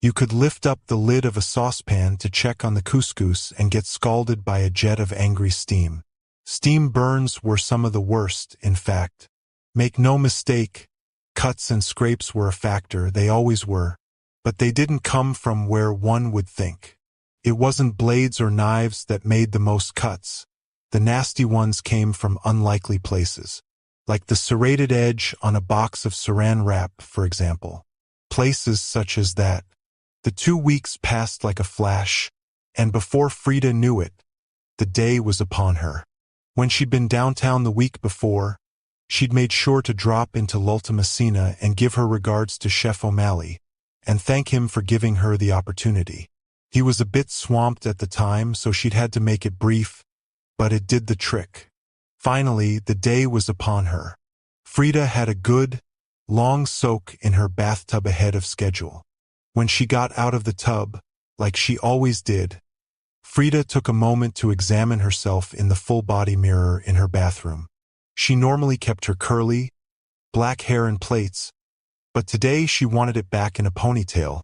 You could lift up the lid of a saucepan to check on the couscous and get scalded by a jet of angry steam. Steam burns were some of the worst, in fact. Make no mistake, cuts and scrapes were a factor, they always were, but they didn't come from where one would think. It wasn't blades or knives that made the most cuts. The nasty ones came from unlikely places, like the serrated edge on a box of saran wrap, for example. Places such as that. The 2 weeks passed like a flash, and before Frida knew it, the day was upon her. When she'd been downtown the week before, she'd made sure to drop into L'Ultimacina and give her regards to Chef O'Malley, and thank him for giving her the opportunity. He was a bit swamped at the time, so she'd had to make it brief, but it did the trick. Finally, the day was upon her. Frida had a good, long soak in her bathtub ahead of schedule. When she got out of the tub, like she always did, Frida took a moment to examine herself in the full-body mirror in her bathroom. She normally kept her curly, black hair in plaits, but today she wanted it back in a ponytail,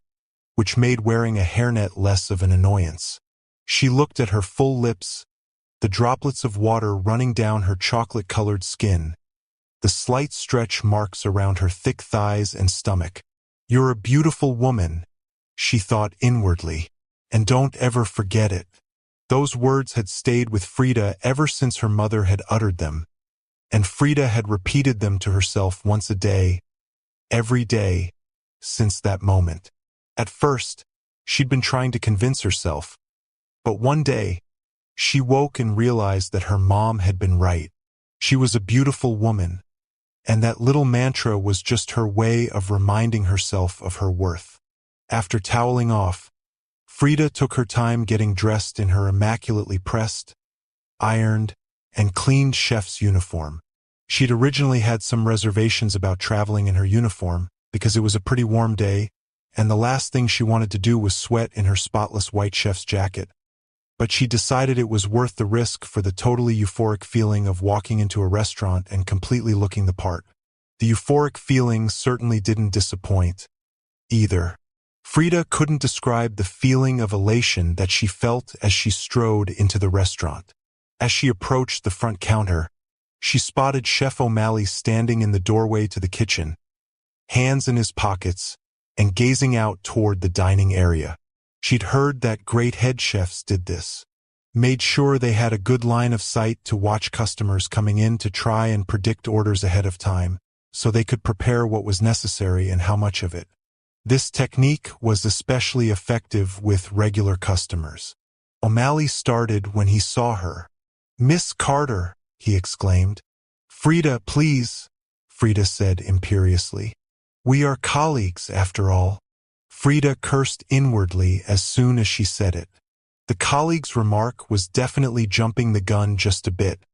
which made wearing a hairnet less of an annoyance. She looked at her full lips, the droplets of water running down her chocolate-colored skin, the slight stretch marks around her thick thighs and stomach. "You're a beautiful woman," she thought inwardly, "and don't ever forget it." Those words had stayed with Frida ever since her mother had uttered them, and Frida had repeated them to herself once a day, every day, since that moment. At first, she'd been trying to convince herself, but one day, she woke and realized that her mom had been right. She was a beautiful woman, and that little mantra was just her way of reminding herself of her worth. After toweling off, Frida took her time getting dressed in her immaculately pressed, ironed, and cleaned chef's uniform. She'd originally had some reservations about traveling in her uniform because it was a pretty warm day, and the last thing she wanted to do was sweat in her spotless white chef's jacket. But she decided it was worth the risk for the totally euphoric feeling of walking into a restaurant and completely looking the part. The euphoric feeling certainly didn't disappoint, either. Frida couldn't describe the feeling of elation that she felt as she strode into the restaurant. As she approached the front counter, she spotted Chef O'Malley standing in the doorway to the kitchen, hands in his pockets, and gazing out toward the dining area. She'd heard that great head chefs did this, made sure they had a good line of sight to watch customers coming in to try and predict orders ahead of time, so they could prepare what was necessary and how much of it. This technique was especially effective with regular customers. O'Malley started when he saw her. "Miss Carter," he exclaimed. "Frida, please," Frida said imperiously. "We are colleagues, after all." Frida cursed inwardly as soon as she said it. The colleague's remark was definitely jumping the gun just a bit,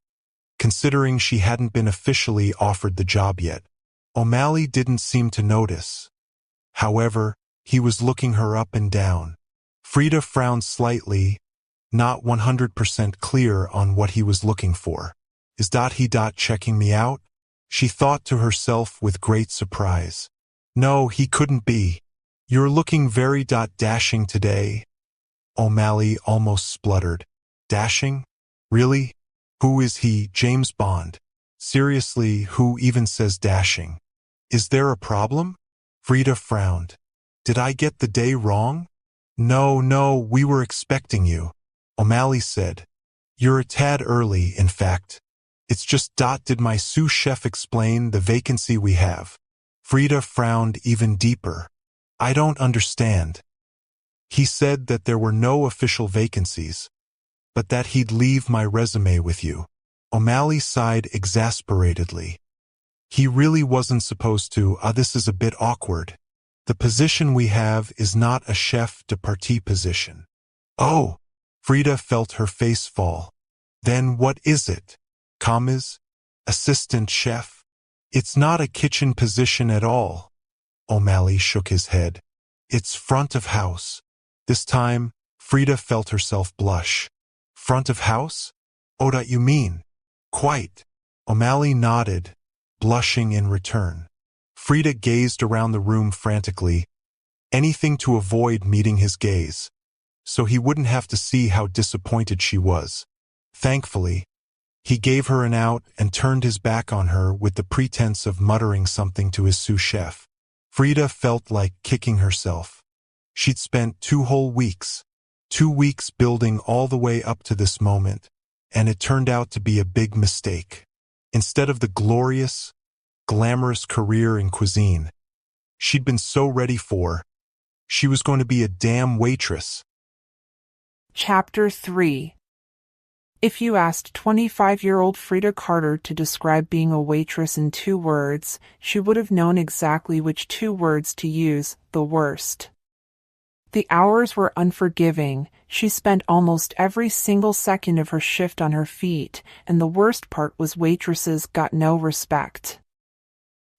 considering she hadn't been officially offered the job yet. O'Malley didn't seem to notice. However, he was looking her up and down. Frida frowned slightly, not 100% clear on what he was looking for. "Is he checking me out?" she thought to herself with great surprise. "No, he couldn't be. You're looking very dashing today." O'Malley almost spluttered. "Dashing? Really? Who is he, James Bond? Seriously, who even says dashing? Is there a problem?" Frida frowned. "Did I get the day wrong?" No, we were expecting you," O'Malley said. "You're a tad early, in fact. It's just did my sous chef explain the vacancy we have?" Frida frowned even deeper. "I don't understand." "He said that there were no official vacancies, but that he'd leave my resume with you." O'Malley sighed exasperatedly. "He really wasn't supposed to. This is a bit awkward. The position we have is not a chef de partie position." "Oh!" Frida felt her face fall. "Then what is it? Commas? Assistant chef? It's not a kitchen position at all." O'Malley shook his head. "It's front of house." This time, Frida felt herself blush. "Front of house? Oh, that you mean?" "Quite." O'Malley nodded, blushing in return. Frida gazed around the room frantically, anything to avoid meeting his gaze, so he wouldn't have to see how disappointed she was. Thankfully, he gave her an out and turned his back on her with the pretense of muttering something to his sous chef. Frida felt like kicking herself. She'd spent 2 whole weeks, 2 weeks building all the way up to this moment, and it turned out to be a big mistake. Instead of the glorious, glamorous career in cuisine she'd been so ready for, she was going to be a damn waitress. Chapter 3. If you asked 25-year-old Frida Carter to describe being a waitress in 2 words, she would have known exactly which 2 words to use: the worst. The hours were unforgiving. She spent almost every single second of her shift on her feet, and the worst part was waitresses got no respect.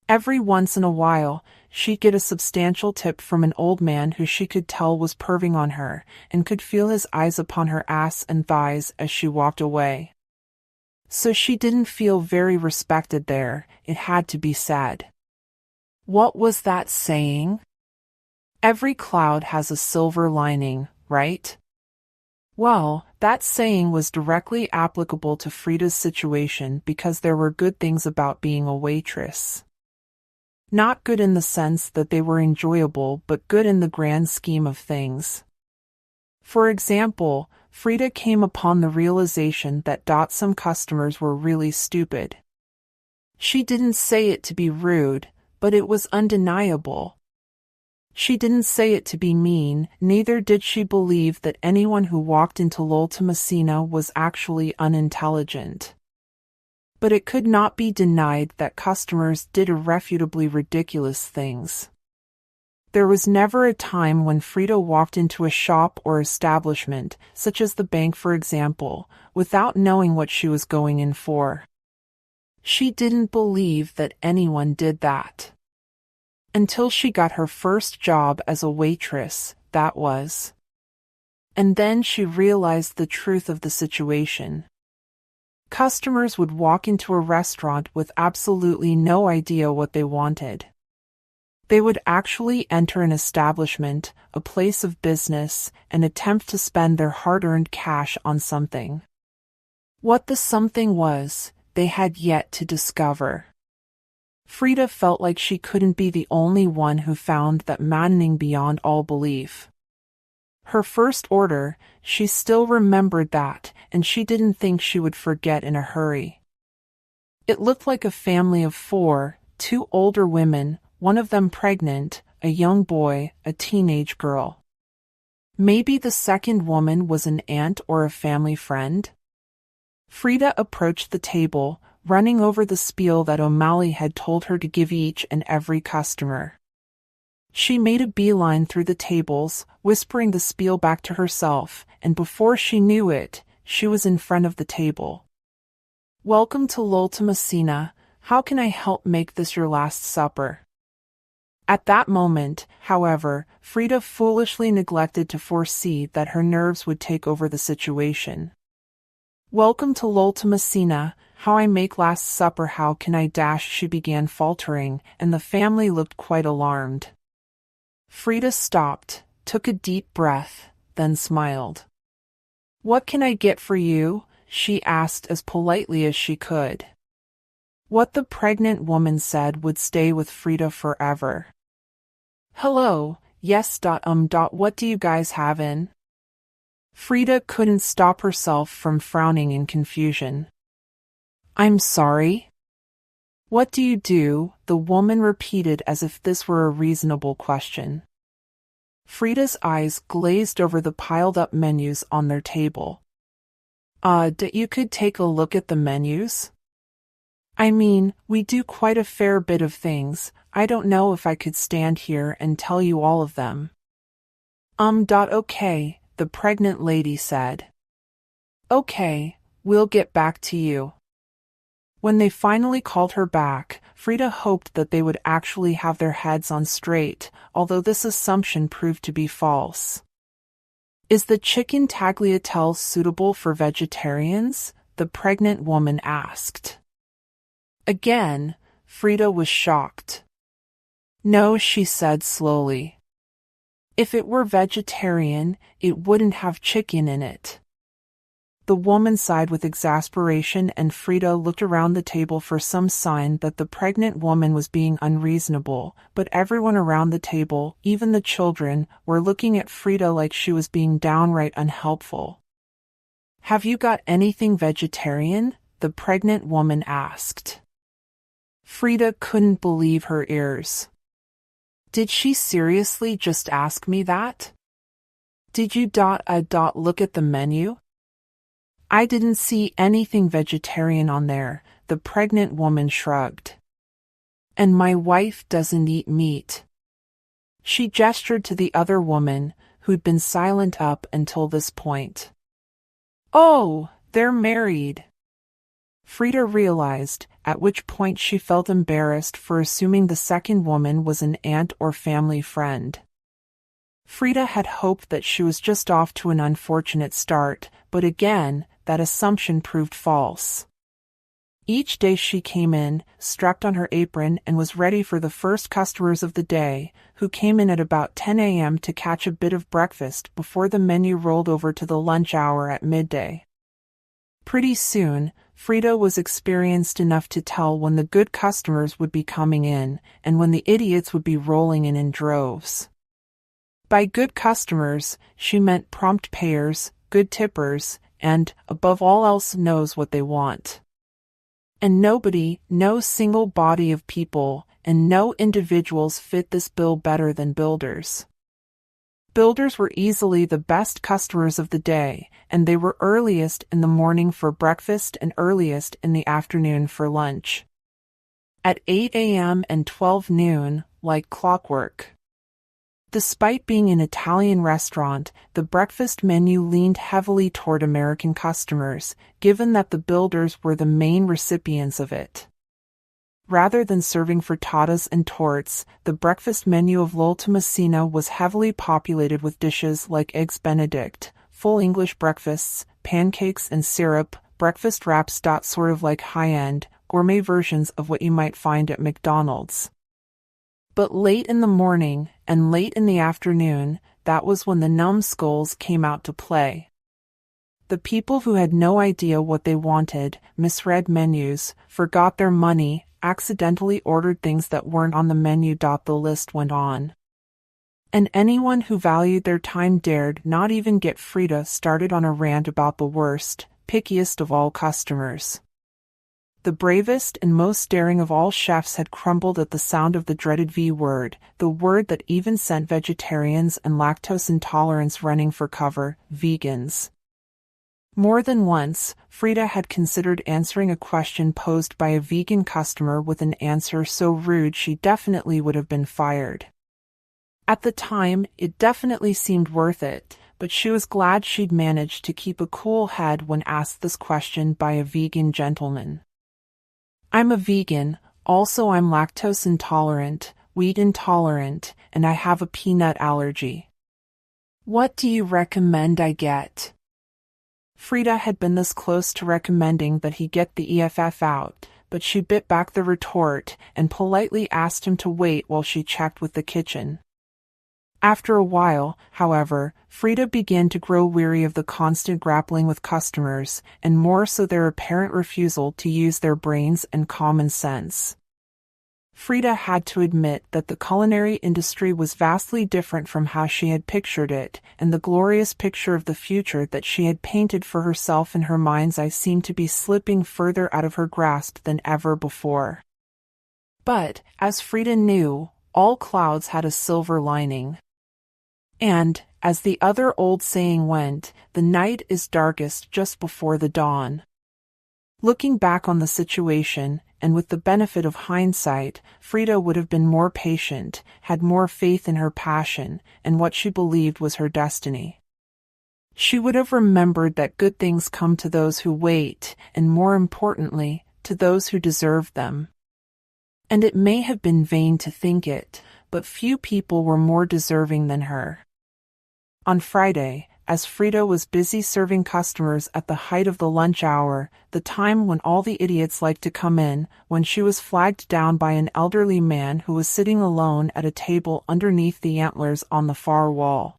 Every once in a while, she'd get a substantial tip from an old man who she could tell was perving on her, and could feel his eyes upon her ass and thighs as she walked away. So she didn't feel very respected there, it had to be said. What was that saying? Every cloud has a silver lining, right? Well, that saying was directly applicable to Frida's situation because there were good things about being a waitress. Not good in the sense that they were enjoyable, but good in the grand scheme of things. For example, Frida came upon the realization that some customers were really stupid. She didn't say it to be rude, but it was undeniable. She didn't say it to be mean, neither did she believe that anyone who walked into L'Olta Messina was actually unintelligent. But it could not be denied that customers did irrefutably ridiculous things. There was never a time when Frida walked into a shop or establishment, such as the bank for example, without knowing what she was going in for. She didn't believe that anyone did that. Until she got her first job as a waitress, that was. And then she realized the truth of the situation. Customers would walk into a restaurant with absolutely no idea what they wanted. They would actually enter an establishment, a place of business, and attempt to spend their hard-earned cash on something. What the something was, they had yet to discover. Frida felt like she couldn't be the only one who found that maddening beyond all belief. Her first order, she still remembered that, and she didn't think she would forget in a hurry. It looked like a family of 4, 2 older women, one of them pregnant, a young boy, a teenage girl. Maybe the second woman was an aunt or a family friend? Frida approached the table, running over the spiel that O'Malley had told her to give each and every customer. She made a beeline through the tables, whispering the spiel back to herself, and before she knew it, she was in front of the table. "Welcome to l'ultima cena. How can I help make this your last supper?" At that moment, however, Frida foolishly neglected to foresee that her nerves would take over the situation. "Welcome to l'ultima cena. How I make last supper, how can I dash," she began faltering, and the family looked quite alarmed. Frida stopped, took a deep breath, then smiled. "What can I get for you?" she asked as politely as she could. What the pregnant woman said would stay with Frida forever. "Hello, yes. What do you guys have in?" Frida couldn't stop herself from frowning in confusion. "I'm sorry?" "What do you do?" the woman repeated as if this were a reasonable question. Frida's eyes glazed over the piled-up menus on their table. You could take a look at the menus?" "I mean, we do quite a fair bit of things. I don't know if I could stand here and tell you all of them." Okay, the pregnant lady said. "Okay, we'll get back to you." When they finally called her back, Frida hoped that they would actually have their heads on straight, although this assumption proved to be false. "Is the chicken tagliatelle suitable for vegetarians?" the pregnant woman asked. Again, Frida was shocked. "No," she said slowly. "If it were vegetarian, it wouldn't have chicken in it." The woman sighed with exasperation, and Frida looked around the table for some sign that the pregnant woman was being unreasonable, but everyone around the table, even the children, were looking at Frida like she was being downright unhelpful. "Have you got anything vegetarian?" the pregnant woman asked. Frida couldn't believe her ears. Did she seriously just ask me that? "Did you look at the menu?" "I didn't see anything vegetarian on there," the pregnant woman shrugged. "And my wife doesn't eat meat." She gestured to the other woman, who'd been silent up until this point. "Oh, they're married." Frida realized, at which point she felt embarrassed for assuming the second woman was an aunt or family friend. Frida had hoped that she was just off to an unfortunate start, but again, that assumption proved false. Each day she came in, strapped on her apron, and was ready for the first customers of the day, who came in at about 10 a.m. to catch a bit of breakfast before the menu rolled over to the lunch hour at midday. Pretty soon, Frida was experienced enough to tell when the good customers would be coming in, and when the idiots would be rolling in droves. By good customers, she meant prompt payers, good tippers, and, above all else, knows what they want. And nobody, no single body of people, and no individuals fit this bill better than builders. Builders were easily the best customers of the day, and they were earliest in the morning for breakfast and earliest in the afternoon for lunch. At 8 a.m. and 12 noon, like clockwork. Despite being an Italian restaurant, the breakfast menu leaned heavily toward American customers, given that the builders were the main recipients of it. Rather than serving frittatas and torts, the breakfast menu of l'ultima cena was heavily populated with dishes like eggs Benedict, full English breakfasts, pancakes and syrup, breakfast wraps. Sort of like high-end, gourmet versions of what you might find at McDonald's. But late in the morning, and late in the afternoon, that was when the numbskulls came out to play. The people who had no idea what they wanted, misread menus, forgot their money, accidentally ordered things that weren't on the menu. The list went on. And anyone who valued their time dared not even get Frida started on a rant about the worst, pickiest of all customers. The bravest and most daring of all chefs had crumbled at the sound of the dreaded V word, the word that even sent vegetarians and lactose intolerants running for cover, vegans. More than once, Frida had considered answering a question posed by a vegan customer with an answer so rude she definitely would have been fired. At the time, it definitely seemed worth it, but she was glad she'd managed to keep a cool head when asked this question by a vegan gentleman. "I'm a vegan, also I'm lactose intolerant, wheat intolerant, and I have a peanut allergy. What do you recommend I get?" Frida had been this close to recommending that he get the EFF out, but she bit back the retort and politely asked him to wait while she checked with the kitchen. After a while, however, Frida began to grow weary of the constant grappling with customers, and more so their apparent refusal to use their brains and common sense. Frida had to admit that the culinary industry was vastly different from how she had pictured it, and the glorious picture of the future that she had painted for herself in her mind's eye seemed to be slipping further out of her grasp than ever before. But, as Frida knew, all clouds had a silver lining. And, as the other old saying went, the night is darkest just before the dawn. Looking back on the situation, and with the benefit of hindsight, Frida would have been more patient, had more faith in her passion, and what she believed was her destiny. She would have remembered that good things come to those who wait, and more importantly, to those who deserve them. And it may have been vain to think it, but few people were more deserving than her. On Friday, as Frida was busy serving customers at the height of the lunch hour, the time when all the idiots like to come in, when she was flagged down by an elderly man who was sitting alone at a table underneath the antlers on the far wall.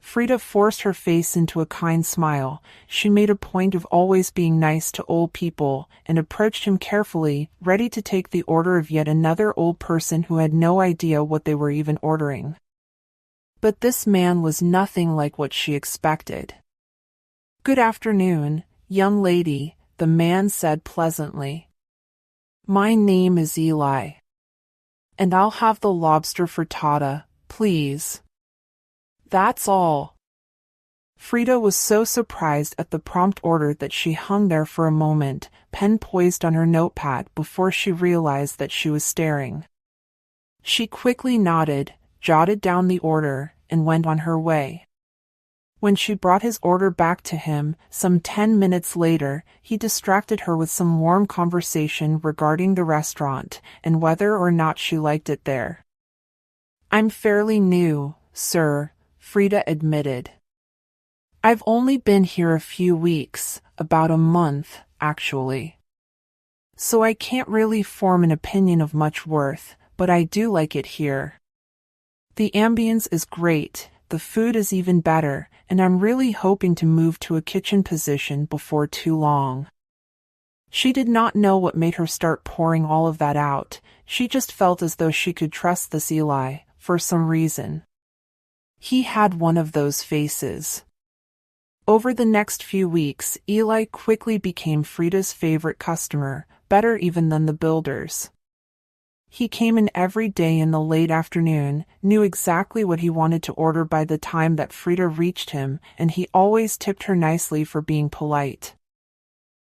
Frida forced her face into a kind smile. She made a point of always being nice to old people, and approached him carefully, ready to take the order of yet another old person who had no idea what they were even ordering. But this man was nothing like what she expected. "Good afternoon, young lady," the man said pleasantly. "My name is Eli. And I'll have the lobster frittata, please." That's all. Frida was so surprised at the prompt order that she hung there for a moment, pen poised on her notepad, before she realized that she was staring. She quickly nodded, jotted down the order, and went on her way. When she brought his order back to him, some 10 minutes later, he distracted her with some warm conversation regarding the restaurant, and whether or not she liked it there. "I'm fairly new, sir," Frida admitted. "I've only been here a few weeks, about a month, actually. So I can't really form an opinion of much worth, but I do like it here. The ambience is great, the food is even better, and I'm really hoping to move to a kitchen position before too long." She did not know what made her start pouring all of that out. She just felt as though she could trust this Eli, for some reason. He had one of those faces. Over the next few weeks, Eli quickly became Frida's favorite customer, better even than the builders. He came in every day in the late afternoon, knew exactly what he wanted to order by the time that Frida reached him, and he always tipped her nicely for being polite.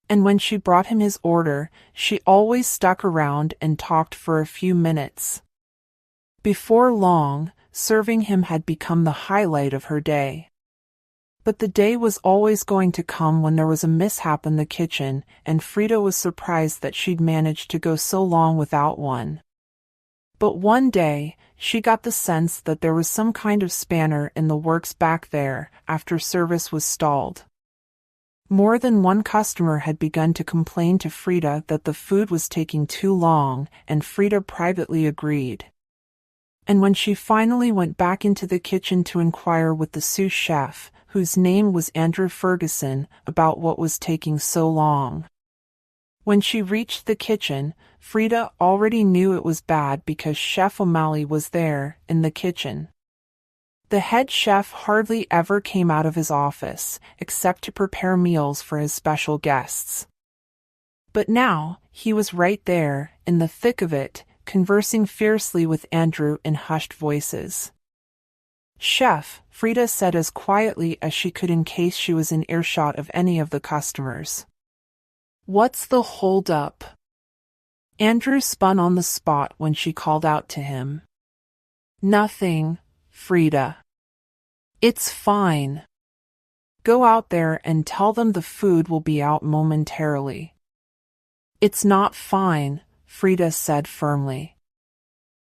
And when she brought him his order, she always stuck around and talked for a few minutes. Before long, serving him had become the highlight of her day. But the day was always going to come when there was a mishap in the kitchen, and Frida was surprised that she'd managed to go so long without one. But one day, she got the sense that there was some kind of spanner in the works back there, after service was stalled. More than one customer had begun to complain to Frida that the food was taking too long, and Frida privately agreed. And when she finally went back into the kitchen to inquire with the sous chef, whose name was Andrew Ferguson, about what was taking so long. When she reached the kitchen, Frida already knew it was bad because Chef O'Malley was there, in the kitchen. The head chef hardly ever came out of his office, except to prepare meals for his special guests. But now, he was right there, in the thick of it, conversing fiercely with Andrew in hushed voices. "Chef," Frida said as quietly as she could in case she was in earshot of any of the customers. "What's the hold-up?" Andrew spun on the spot when she called out to him. "Nothing, Frida. It's fine. Go out there and tell them the food will be out momentarily." "It's not fine," Frida said firmly.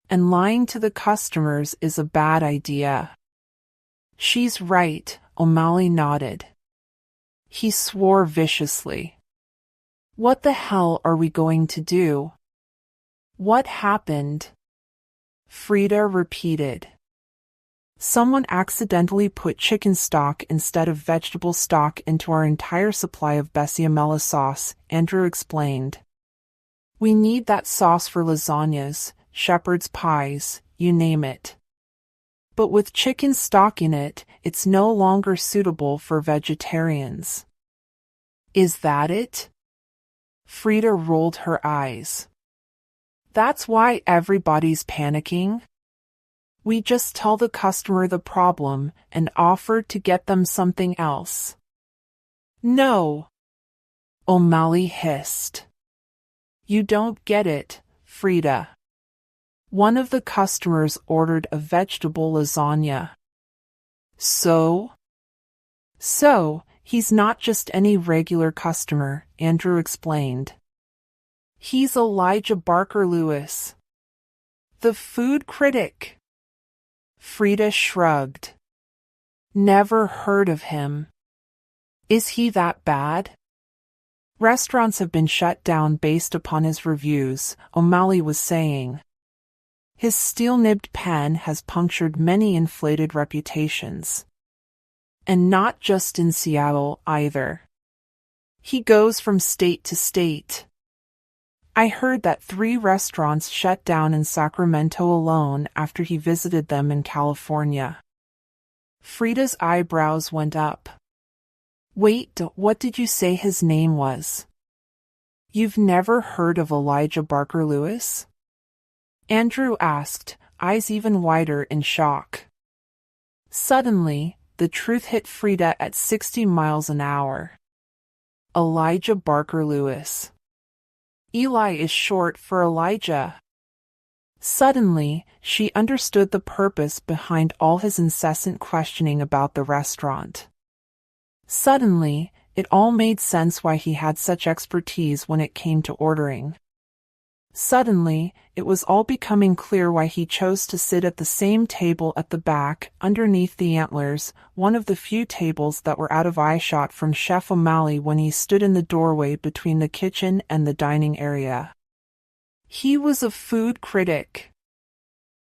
"And lying to the customers is a bad idea." "She's right," O'Malley nodded. He swore viciously. "What the hell are we going to do?" "What happened?" Frida repeated. "Someone accidentally put chicken stock instead of vegetable stock into our entire supply of bechamel sauce," Andrew explained. "We need that sauce for lasagnas, shepherd's pies, you name it. But with chicken stock in it, it's no longer suitable for vegetarians." "Is that it?" Frida rolled her eyes. "That's why everybody's panicking? We just tell the customer the problem and offer to get them something else." "No," O'Malley hissed. "You don't get it, Frida. One of the customers ordered a vegetable lasagna." So, he's not just any regular customer," Andrew explained. "He's Elijah Barker Lewis, the food critic." Frida shrugged. "Never heard of him. Is he that bad?" "Restaurants have been shut down based upon his reviews," O'Malley was saying. "His steel-nibbed pen has punctured many inflated reputations. And not just in Seattle, either. He goes from state to state. I heard that 3 restaurants shut down in Sacramento alone after he visited them in California." Frida's eyebrows went up. "Wait, what did you say his name was?" "You've never heard of Elijah Barker Lewis?" Andrew asked, eyes even wider in shock. Suddenly, the truth hit Frida at 60 miles an hour. Elijah Barker Lewis. Eli is short for Elijah. Suddenly, she understood the purpose behind all his incessant questioning about the restaurant. Suddenly, it all made sense why he had such expertise when it came to ordering. Suddenly, it was all becoming clear why he chose to sit at the same table at the back, underneath the antlers, one of the few tables that were out of eyeshot from Chef O'Malley when he stood in the doorway between the kitchen and the dining area. He was a food critic.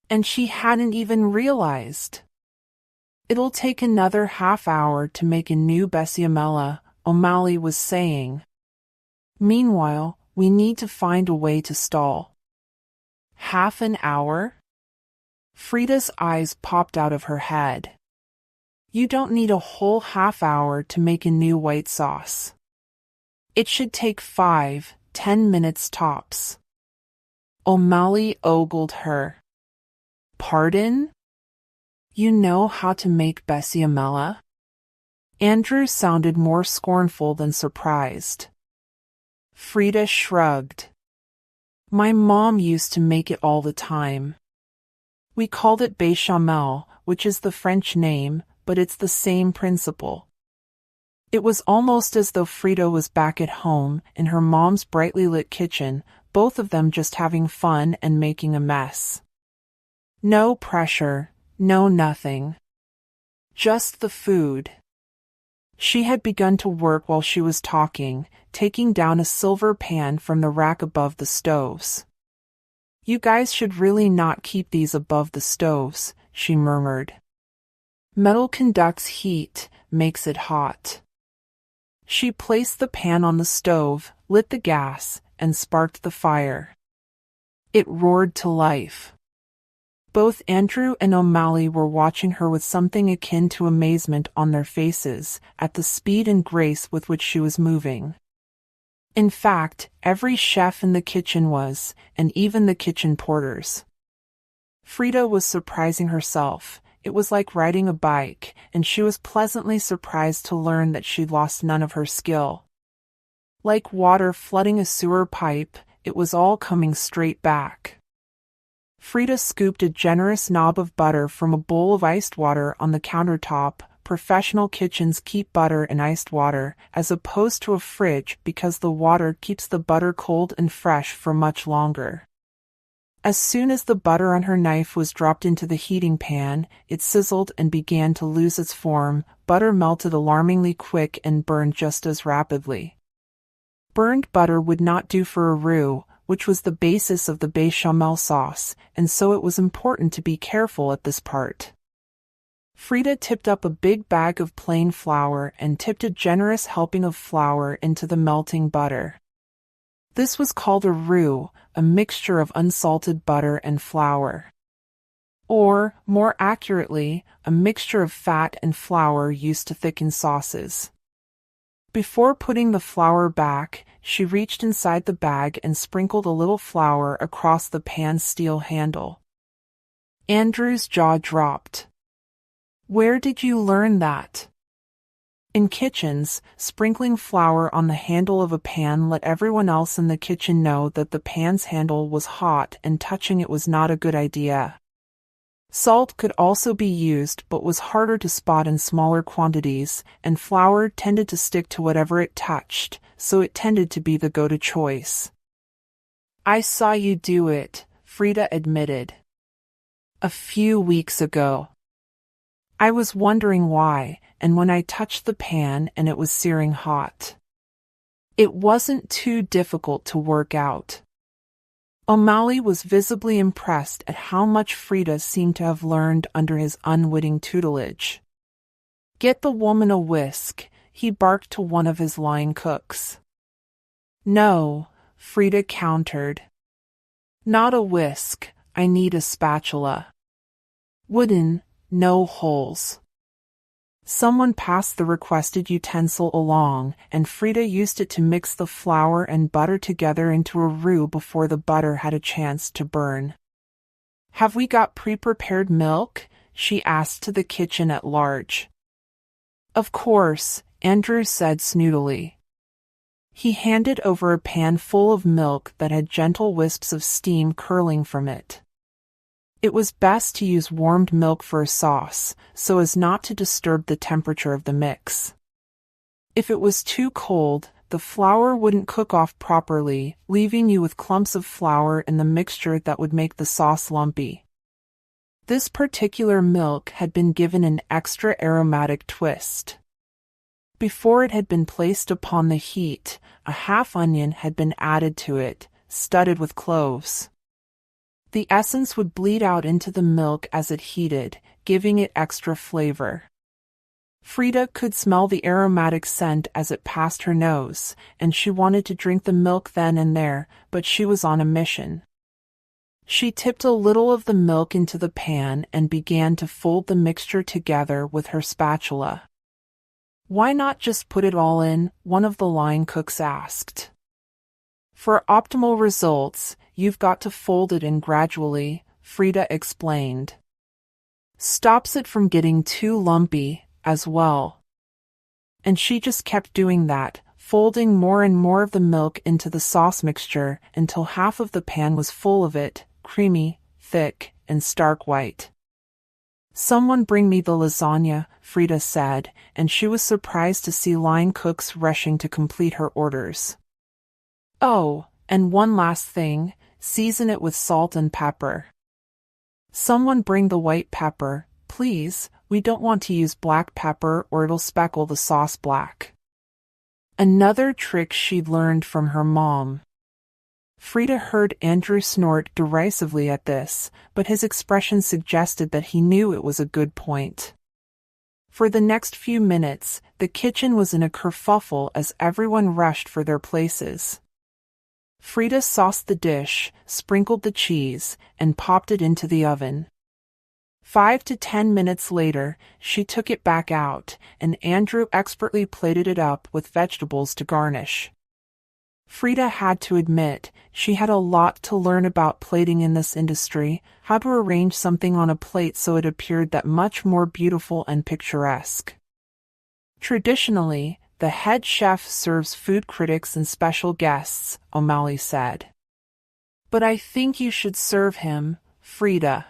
And she hadn't even realized. "It'll take another half hour to make a new bechamel," O'Malley was saying. "Meanwhile, we need to find a way to stall." "Half an hour?" Frida's eyes popped out of her head. "You don't need a whole half hour to make a new white sauce. It should take 5-10 minutes tops." O'Malley ogled her. "Pardon? You know how to make bechamel?" Andrew sounded more scornful than surprised. Frida shrugged. "My mom used to make it all the time. We called it bechamel, which is the French name, but it's the same principle." It was almost as though Frida was back at home, in her mom's brightly lit kitchen, both of them just having fun and making a mess. No pressure, no nothing. Just the food. She had begun to work while she was talking, taking down a silver pan from the rack above the stoves. You guys should really not keep these above the stoves, she murmured. Metal conducts heat, makes it hot. She placed the pan on the stove, lit the gas, and sparked the fire. It roared to life. Both Andrew and O'Malley were watching her with something akin to amazement on their faces at the speed and grace with which she was moving. In fact, every chef in the kitchen was, and even the kitchen porters. Frida was surprising herself. It was like riding a bike, and she was pleasantly surprised to learn that she'd lost none of her skill. Like water flooding a sewer pipe, it was all coming straight back. Frida scooped a generous knob of butter from a bowl of iced water on the countertop. Professional kitchens keep butter in iced water, as opposed to a fridge, because the water keeps the butter cold and fresh for much longer. As soon as the butter on her knife was dropped into the heating pan, it sizzled and began to lose its form. Butter melted alarmingly quick and burned just as rapidly. Burned butter would not do for a roux, which was the basis of the bechamel sauce, and so it was important to be careful at this part. Frida tipped up a big bag of plain flour and tipped a generous helping of flour into the melting butter. This was called a roux, a mixture of unsalted butter and flour. Or, more accurately, a mixture of fat and flour used to thicken sauces. Before putting the flour back, she reached inside the bag and sprinkled a little flour across the pan's steel handle. Andrew's jaw dropped. Where did you learn that? In kitchens, sprinkling flour on the handle of a pan let everyone else in the kitchen know that the pan's handle was hot and touching it was not a good idea. Salt could also be used but was harder to spot in smaller quantities, and flour tended to stick to whatever it touched, so it tended to be the go-to choice. I saw you do it, Frida admitted. A few weeks ago. I was wondering why, and when I touched the pan and it was searing hot. It wasn't too difficult to work out. O'Malley was visibly impressed at how much Frida seemed to have learned under his unwitting tutelage. Get the woman a whisk, he barked to one of his line cooks. No, Frida countered. Not a whisk, I need a spatula. Wooden, no holes. Someone passed the requested utensil along, and Frida used it to mix the flour and butter together into a roux before the butter had a chance to burn. Have we got pre-prepared milk? She asked to the kitchen at large. Of course, Andrew said snootily. He handed over a pan full of milk that had gentle wisps of steam curling from it. It was best to use warmed milk for a sauce, so as not to disturb the temperature of the mix. If it was too cold, the flour wouldn't cook off properly, leaving you with clumps of flour in the mixture that would make the sauce lumpy. This particular milk had been given an extra aromatic twist. Before it had been placed upon the heat, a half onion had been added to it, studded with cloves. The essence would bleed out into the milk as it heated, giving it extra flavor. Frida could smell the aromatic scent as it passed her nose, and she wanted to drink the milk then and there, but she was on a mission. She tipped a little of the milk into the pan and began to fold the mixture together with her spatula. Why not just put it all in? One of the line cooks asked. For optimal results, you've got to fold it in gradually, Frida explained. Stops it from getting too lumpy, as well. And she just kept doing that, folding more and more of the milk into the sauce mixture until half of the pan was full of it, creamy, thick, and stark white. Someone bring me the lasagna, Frida said, and she was surprised to see line cooks rushing to complete her orders. Oh, and one last thing, season it with salt and pepper. Someone bring the white pepper, please, we don't want to use black pepper or it'll speckle the sauce black. Another trick she'd learned from her mom. Frida heard Andrew snort derisively at this, but his expression suggested that he knew it was a good point. For the next few minutes, the kitchen was in a kerfuffle as everyone rushed for their places. Frida sauced the dish, sprinkled the cheese, and popped it into the oven. 5 to 10 minutes later, she took it back out, and Andrew expertly plated it up with vegetables to garnish. Frida had to admit, she had a lot to learn about plating in this industry, how to arrange something on a plate so it appeared that much more beautiful and picturesque. Traditionally, the head chef serves food critics and special guests, O'Malley said. But I think you should serve him, Frida.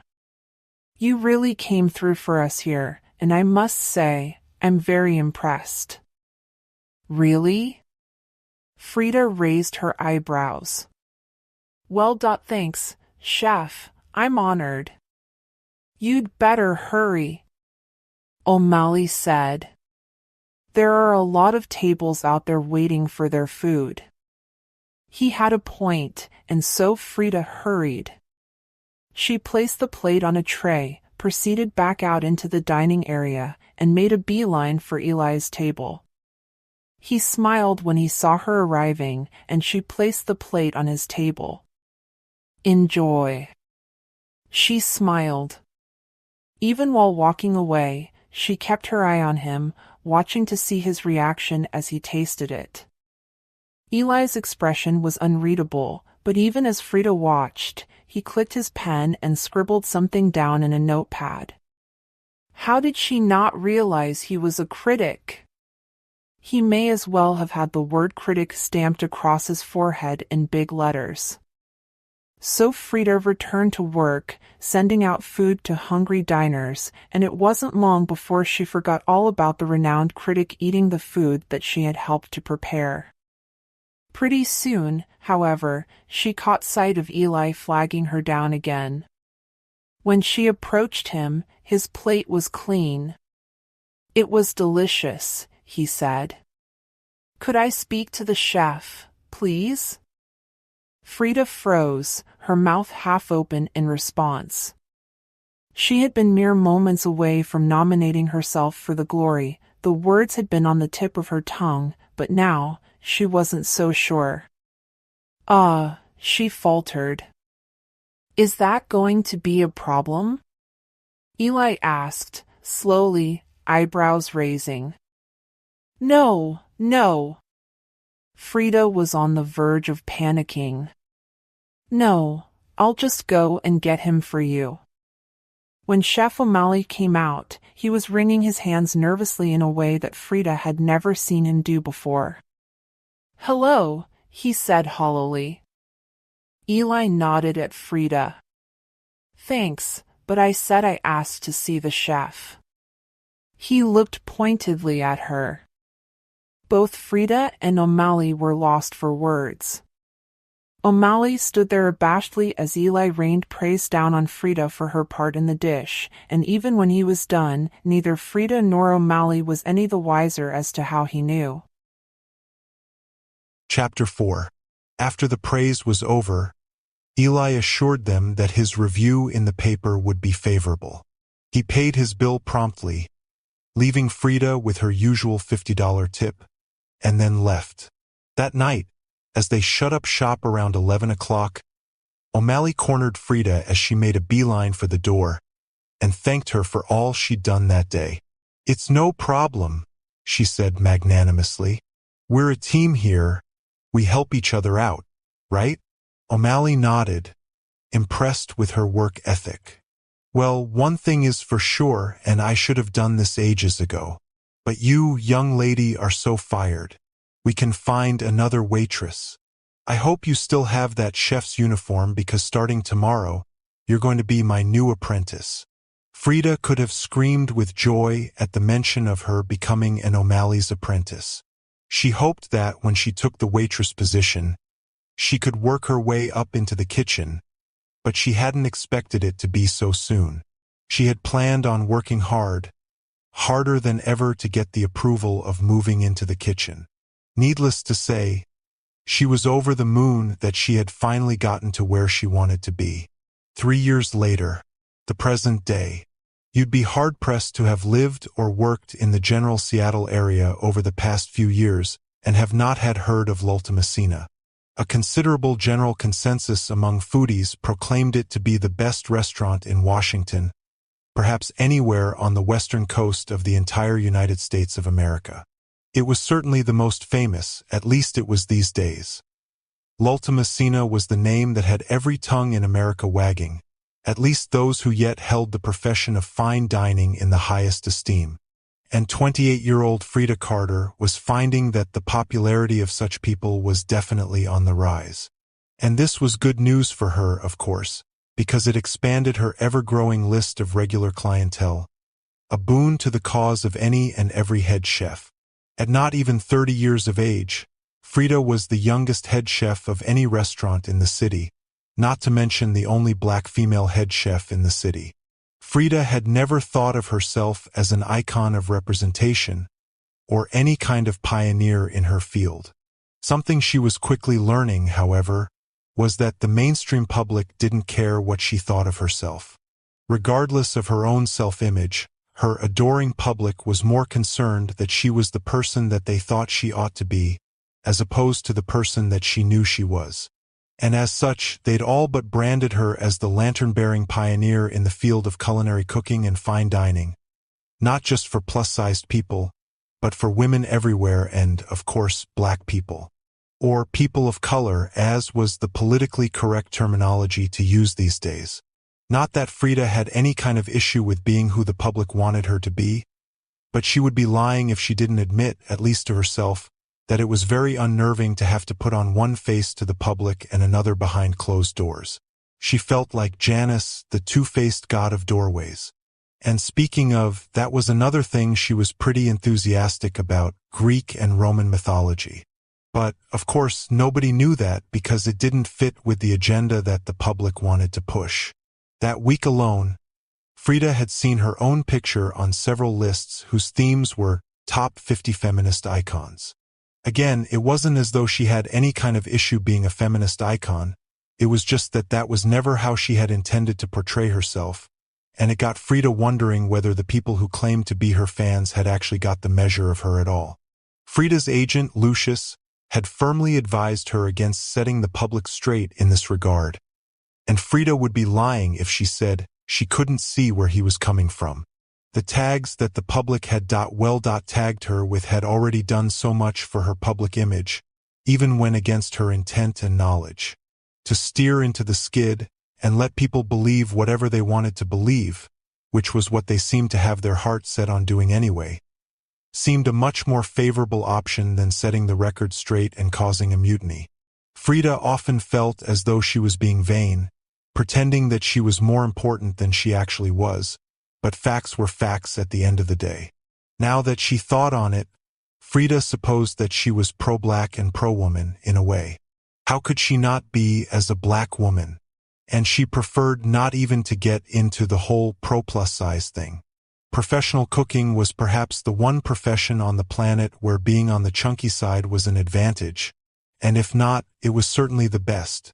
You really came through for us here, and I must say, I'm very impressed. Really? Frida raised her eyebrows. Well, thanks, chef, I'm honored. You'd better hurry, O'Malley said. There are a lot of tables out there waiting for their food. He had a point, and so Frida hurried. She placed the plate on a tray, proceeded back out into the dining area, and made a beeline for Eli's table. He smiled when he saw her arriving, and she placed the plate on his table. Enjoy. She smiled. Even while walking away, she kept her eye on him, watching to see his reaction as he tasted it. Eli's expression was unreadable, but even as Frida watched, he clicked his pen and scribbled something down in a notepad. How did she not realize he was a critic? He may as well have had the word critic stamped across his forehead in big letters. So Frida returned to work, sending out food to hungry diners, and it wasn't long before she forgot all about the renowned critic eating the food that she had helped to prepare. Pretty soon, however, she caught sight of Eli flagging her down again. When she approached him, his plate was clean. It was delicious, he said. Could I speak to the chef, please? Frida froze, her mouth half open in response. She had been mere moments away from nominating herself for the glory. The words had been on the tip of her tongue, but now, she wasn't so sure. She faltered. Is that going to be a problem? Eli asked, slowly, eyebrows raising. No. Frida was on the verge of panicking. No, I'll just go and get him for you. When Chef O'Malley came out, he was wringing his hands nervously in a way that Frida had never seen him do before. Hello, he said hollowly. Eli nodded at Frida. Thanks, but I said I asked to see the chef. He looked pointedly at her. Both Frida and O'Malley were lost for words. O'Malley stood there abashedly as Eli rained praise down on Frida for her part in the dish, and even when he was done, neither Frida nor O'Malley was any the wiser as to how he knew. Chapter 4. After the praise was over, Eli assured them that his review in the paper would be favorable. He paid his bill promptly, leaving Frida with her usual $50 tip, and then left. That night, as they shut up shop around 11 o'clock, O'Malley cornered Frida as she made a beeline for the door and thanked her for all she'd done that day. It's no problem, she said magnanimously. We're a team here. We help each other out, right? O'Malley nodded, impressed with her work ethic. Well, one thing is for sure, and I should have done this ages ago. But you, young lady, are so fired. We can find another waitress. I hope you still have that chef's uniform because starting tomorrow, you're going to be my new apprentice. Frida could have screamed with joy at the mention of her becoming an O'Malley's apprentice. She hoped that when she took the waitress position, she could work her way up into the kitchen, but she hadn't expected it to be so soon. She had planned on working hard, harder than ever to get the approval of moving into the kitchen. Needless to say, She was over the moon that she had finally gotten to where she wanted to be. 3 years later, the present day, you'd be hard-pressed to have lived or worked in the general Seattle area over the past few years and have not had heard of L'Ultimacina. A considerable general consensus among foodies proclaimed it to be the best restaurant in Washington, perhaps anywhere on the western coast of the entire United States of America. It was certainly the most famous, at least it was these days. L'Ultimacina was the name that had every tongue in America wagging, at least those who yet held the profession of fine dining in the highest esteem. And 28-year-old Frida Carter was finding that the popularity of such people was definitely on the rise. And this was good news for her, of course, because it expanded her ever-growing list of regular clientele, a boon to the cause of any and every head chef. At not even 30 years of age, Frida was the youngest head chef of any restaurant in the city, not to mention the only black female head chef in the city. Frida had never thought of herself as an icon of representation or any kind of pioneer in her field. Something she was quickly learning, however, was that the mainstream public didn't care what she thought of herself. Regardless of her own self-image, her adoring public was more concerned that she was the person that they thought she ought to be, as opposed to the person that she knew she was. And as such, they'd all but branded her as the lantern-bearing pioneer in the field of culinary cooking and fine dining, not just for plus-sized people, but for women everywhere and, of course, black people. Or people of color, as was the politically correct terminology to use these days. Not that Frida had any kind of issue with being who the public wanted her to be, but she would be lying if she didn't admit, at least to herself, that it was very unnerving to have to put on one face to the public and another behind closed doors. She felt like Janus, the two-faced god of doorways. And speaking of, that was another thing she was pretty enthusiastic about, Greek and Roman mythology. But, of course, nobody knew that because it didn't fit with the agenda that the public wanted to push. That week alone, Frida had seen her own picture on several lists whose themes were top 50 feminist icons. Again, it wasn't as though she had any kind of issue being a feminist icon, it was just that that was never how she had intended to portray herself, and it got Frida wondering whether the people who claimed to be her fans had actually got the measure of her at all. Frida's agent, Lucius, had firmly advised her against setting the public straight in this regard, and Frida would be lying if she said she couldn't see where he was coming from. The tags that the public had tagged her with had already done so much for her public image, even when against her intent and knowledge. To steer into the skid and let people believe whatever they wanted to believe, which was what they seemed to have their hearts set on doing anyway, seemed a much more favorable option than setting the record straight and causing a mutiny. Frida often felt as though she was being vain, pretending that she was more important than she actually was, but facts were facts at the end of the day. Now that she thought on it, Frida supposed that she was pro-black and pro-woman in a way. How could she not be as a black woman? And she preferred not even to get into the whole pro-plus-size thing. Professional cooking was perhaps the one profession on the planet where being on the chunky side was an advantage, and if not, it was certainly the best.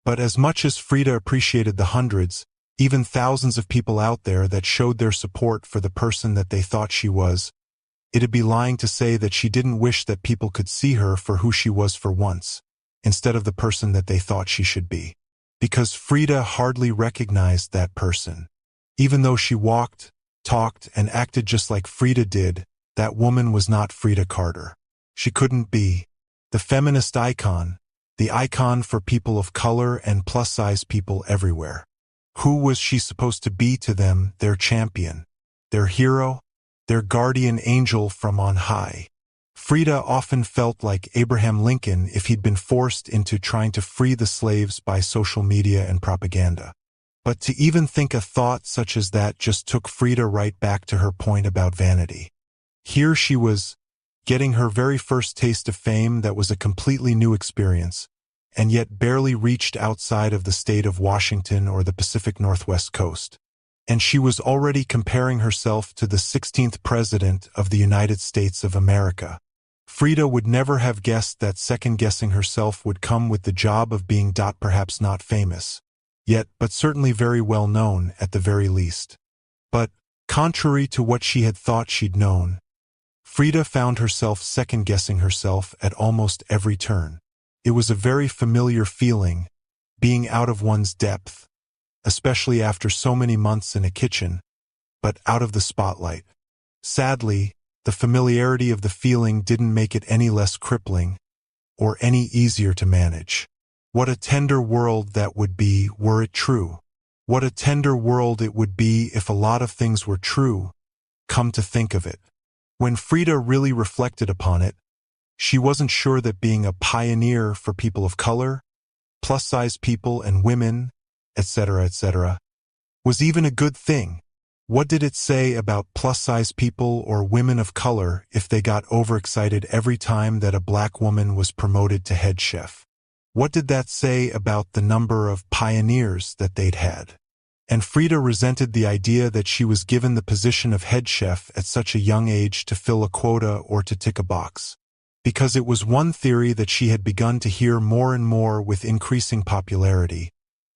But as much as Frida appreciated the hundreds, even thousands of people out there that showed their support for the person that they thought she was, it'd be lying to say that she didn't wish that people could see her for who she was for once, instead of the person that they thought she should be. Because Frida hardly recognized that person. Even though she walked, talked, and acted just like Frida did, that woman was not Frida Carter. She couldn't be the feminist icon, the icon for people of color and plus-size people everywhere. Who was she supposed to be to them, their champion, their hero, their guardian angel from on high? Frida often felt like Abraham Lincoln if he'd been forced into trying to free the slaves by social media and propaganda. But to even think a thought such as that just took Frida right back to her point about vanity. Here she was, getting her very first taste of fame that was a completely new experience, and yet barely reached outside of the state of Washington or the Pacific Northwest coast. And she was already comparing herself to the 16th President of the United States of America. Frida would never have guessed that second-guessing herself would come with the job of being perhaps not famous, yet but certainly very well known at the very least. But, contrary to what she had thought she'd known, Frida found herself second-guessing herself at almost every turn. It was a very familiar feeling, being out of one's depth, especially after so many months in a kitchen, but out of the spotlight. Sadly, the familiarity of the feeling didn't make it any less crippling, or any easier to manage. What a tender world that would be were it true. What a tender world it would be if a lot of things were true, come to think of it. When Frida really reflected upon it, she wasn't sure that being a pioneer for people of color, plus-size people and women, etc., was even a good thing. What did it say about plus-size people or women of color if they got overexcited every time that a black woman was promoted to head chef? What did that say about the number of pioneers that they'd had? And Frida resented the idea that she was given the position of head chef at such a young age to fill a quota or to tick a box. Because it was one theory that she had begun to hear more and more with increasing popularity,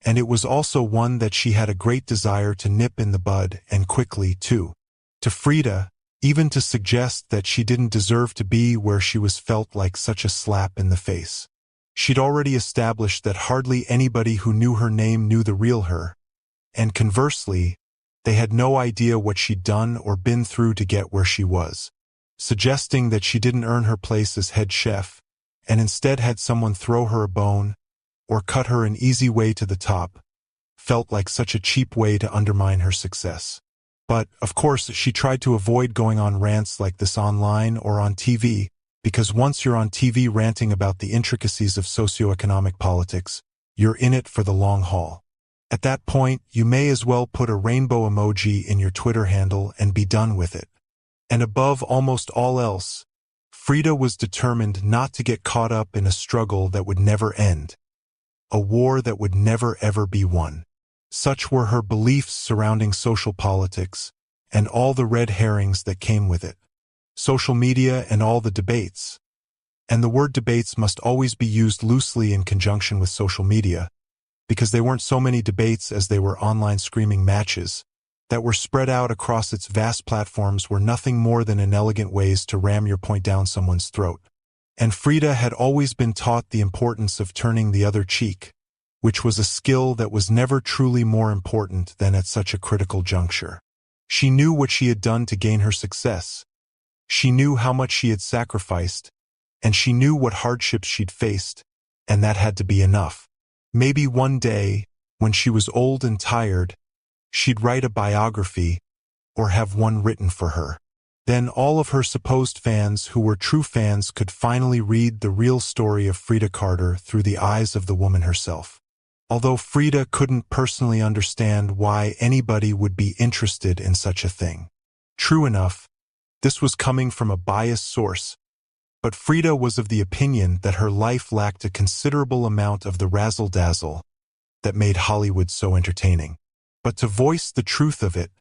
and it was also one that she had a great desire to nip in the bud, and quickly, too. To Frida, even to suggest that she didn't deserve to be where she was felt like such a slap in the face. She'd already established that hardly anybody who knew her name knew the real her, and conversely, they had no idea what she'd done or been through to get where she was, suggesting that she didn't earn her place as head chef, and instead had someone throw her a bone, or cut her an easy way to the top, felt like such a cheap way to undermine her success. But, of course, she tried to avoid going on rants like this online or on TV, because once you're on TV ranting about the intricacies of socioeconomic politics, you're in it for the long haul. At that point, you may as well put a rainbow emoji in your Twitter handle and be done with it. And above almost all else, Frida was determined not to get caught up in a struggle that would never end, a war that would never ever be won. Such were her beliefs surrounding social politics, and all the red herrings that came with it. Social media and all the debates. And the word debates must always be used loosely in conjunction with social media, because they weren't so many debates as they were online screaming matches, that were spread out across its vast platforms were nothing more than inelegant ways to ram your point down someone's throat. And Frida had always been taught the importance of turning the other cheek, which was a skill that was never truly more important than at such a critical juncture. She knew what she had done to gain her success. She knew how much she had sacrificed, and she knew what hardships she'd faced, and that had to be enough. Maybe one day, when she was old and tired, she'd write a biography, or have one written for her. Then all of her supposed fans who were true fans could finally read the real story of Frida Carter through the eyes of the woman herself. Although Frida couldn't personally understand why anybody would be interested in such a thing. True enough, this was coming from a biased source, but Frida was of the opinion that her life lacked a considerable amount of the razzle-dazzle that made Hollywood so entertaining. But to voice the truth of it,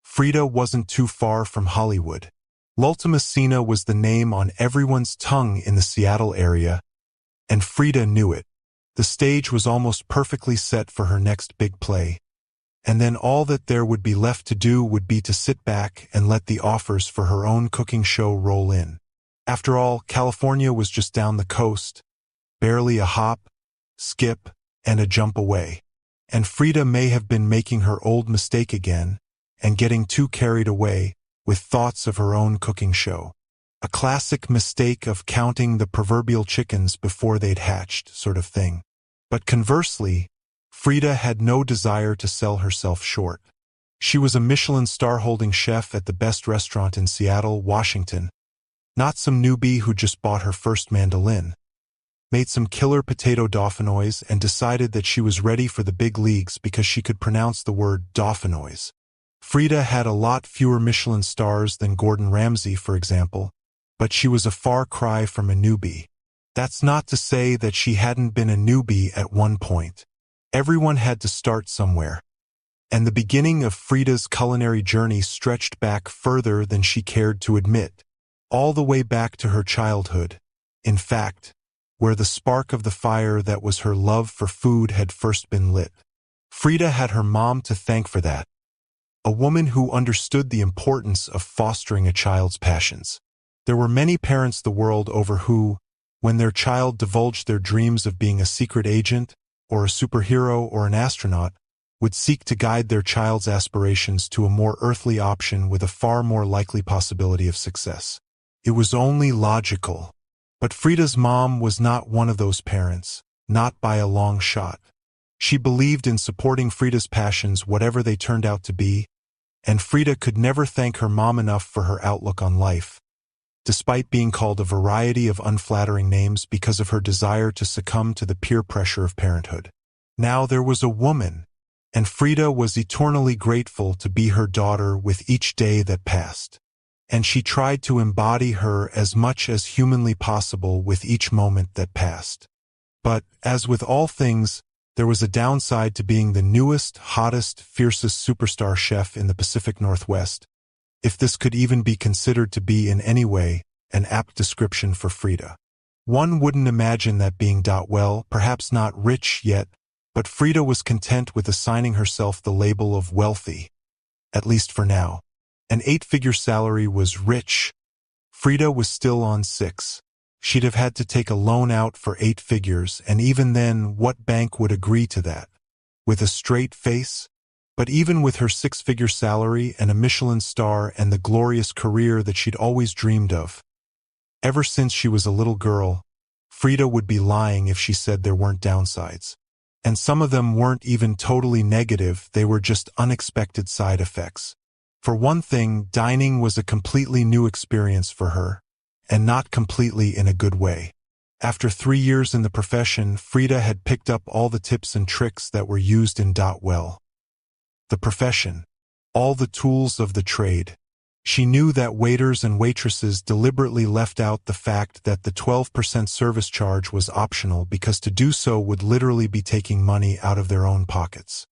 Frida wasn't too far from Hollywood. L'Ultima was the name on everyone's tongue in the Seattle area, and Frida knew it. The stage was almost perfectly set for her next big play, and then all that there would be left to do would be to sit back and let the offers for her own cooking show roll in. After all, California was just down the coast, barely a hop, skip, and a jump away. And Frida may have been making her old mistake again, and getting too carried away with thoughts of her own cooking show. A classic mistake of counting the proverbial chickens before they'd hatched, sort of thing. But conversely, Frida had no desire to sell herself short. She was a Michelin star-holding chef at the best restaurant in Seattle, Washington. Not some newbie who just bought her first mandolin, made some killer potato dauphinoise, and decided that she was ready for the big leagues because she could pronounce the word dauphinoise. Frida had a lot fewer Michelin stars than Gordon Ramsay, for example, but she was a far cry from a newbie. That's not to say that she hadn't been a newbie at one point. Everyone had to start somewhere. And the beginning of Frida's culinary journey stretched back further than she cared to admit, all the way back to her childhood. In fact, where the spark of the fire that was her love for food had first been lit. Frida had her mom to thank for that, a woman who understood the importance of fostering a child's passions. There were many parents the world over who, when their child divulged their dreams of being a secret agent, or a superhero or an astronaut, would seek to guide their child's aspirations to a more earthly option with a far more likely possibility of success. It was only logical. But Frida's mom was not one of those parents, not by a long shot. She believed in supporting Frida's passions whatever they turned out to be, and Frida could never thank her mom enough for her outlook on life, despite being called a variety of unflattering names because of her desire to succumb to the peer pressure of parenthood. Now there was a woman, and Frida was eternally grateful to be her daughter with each day that passed. And she tried to embody her as much as humanly possible with each moment that passed. But, as with all things, there was a downside to being the newest, hottest, fiercest superstar chef in the Pacific Northwest, if this could even be considered to be in any way an apt description for Frida. One wouldn't imagine that being well, perhaps not rich yet, but Frida was content with assigning herself the label of wealthy, at least for now. An 8-figure salary was rich. Frida was still on 6. She'd have had to take a loan out for 8 figures, and even then, what bank would agree to that? With a straight face? But even with her 6-figure salary and a Michelin star and the glorious career that she'd always dreamed of, ever since she was a little girl, Frida would be lying if she said there weren't downsides. And some of them weren't even totally negative, they were just unexpected side effects. For one thing, dining was a completely new experience for her, and not completely in a good way. After 3 years in the profession, Frida had picked up all the tips and tricks that were used in well. The profession, all the tools of the trade. She knew that waiters and waitresses deliberately left out the fact that the 12% service charge was optional because to do so would literally be taking money out of their own pockets.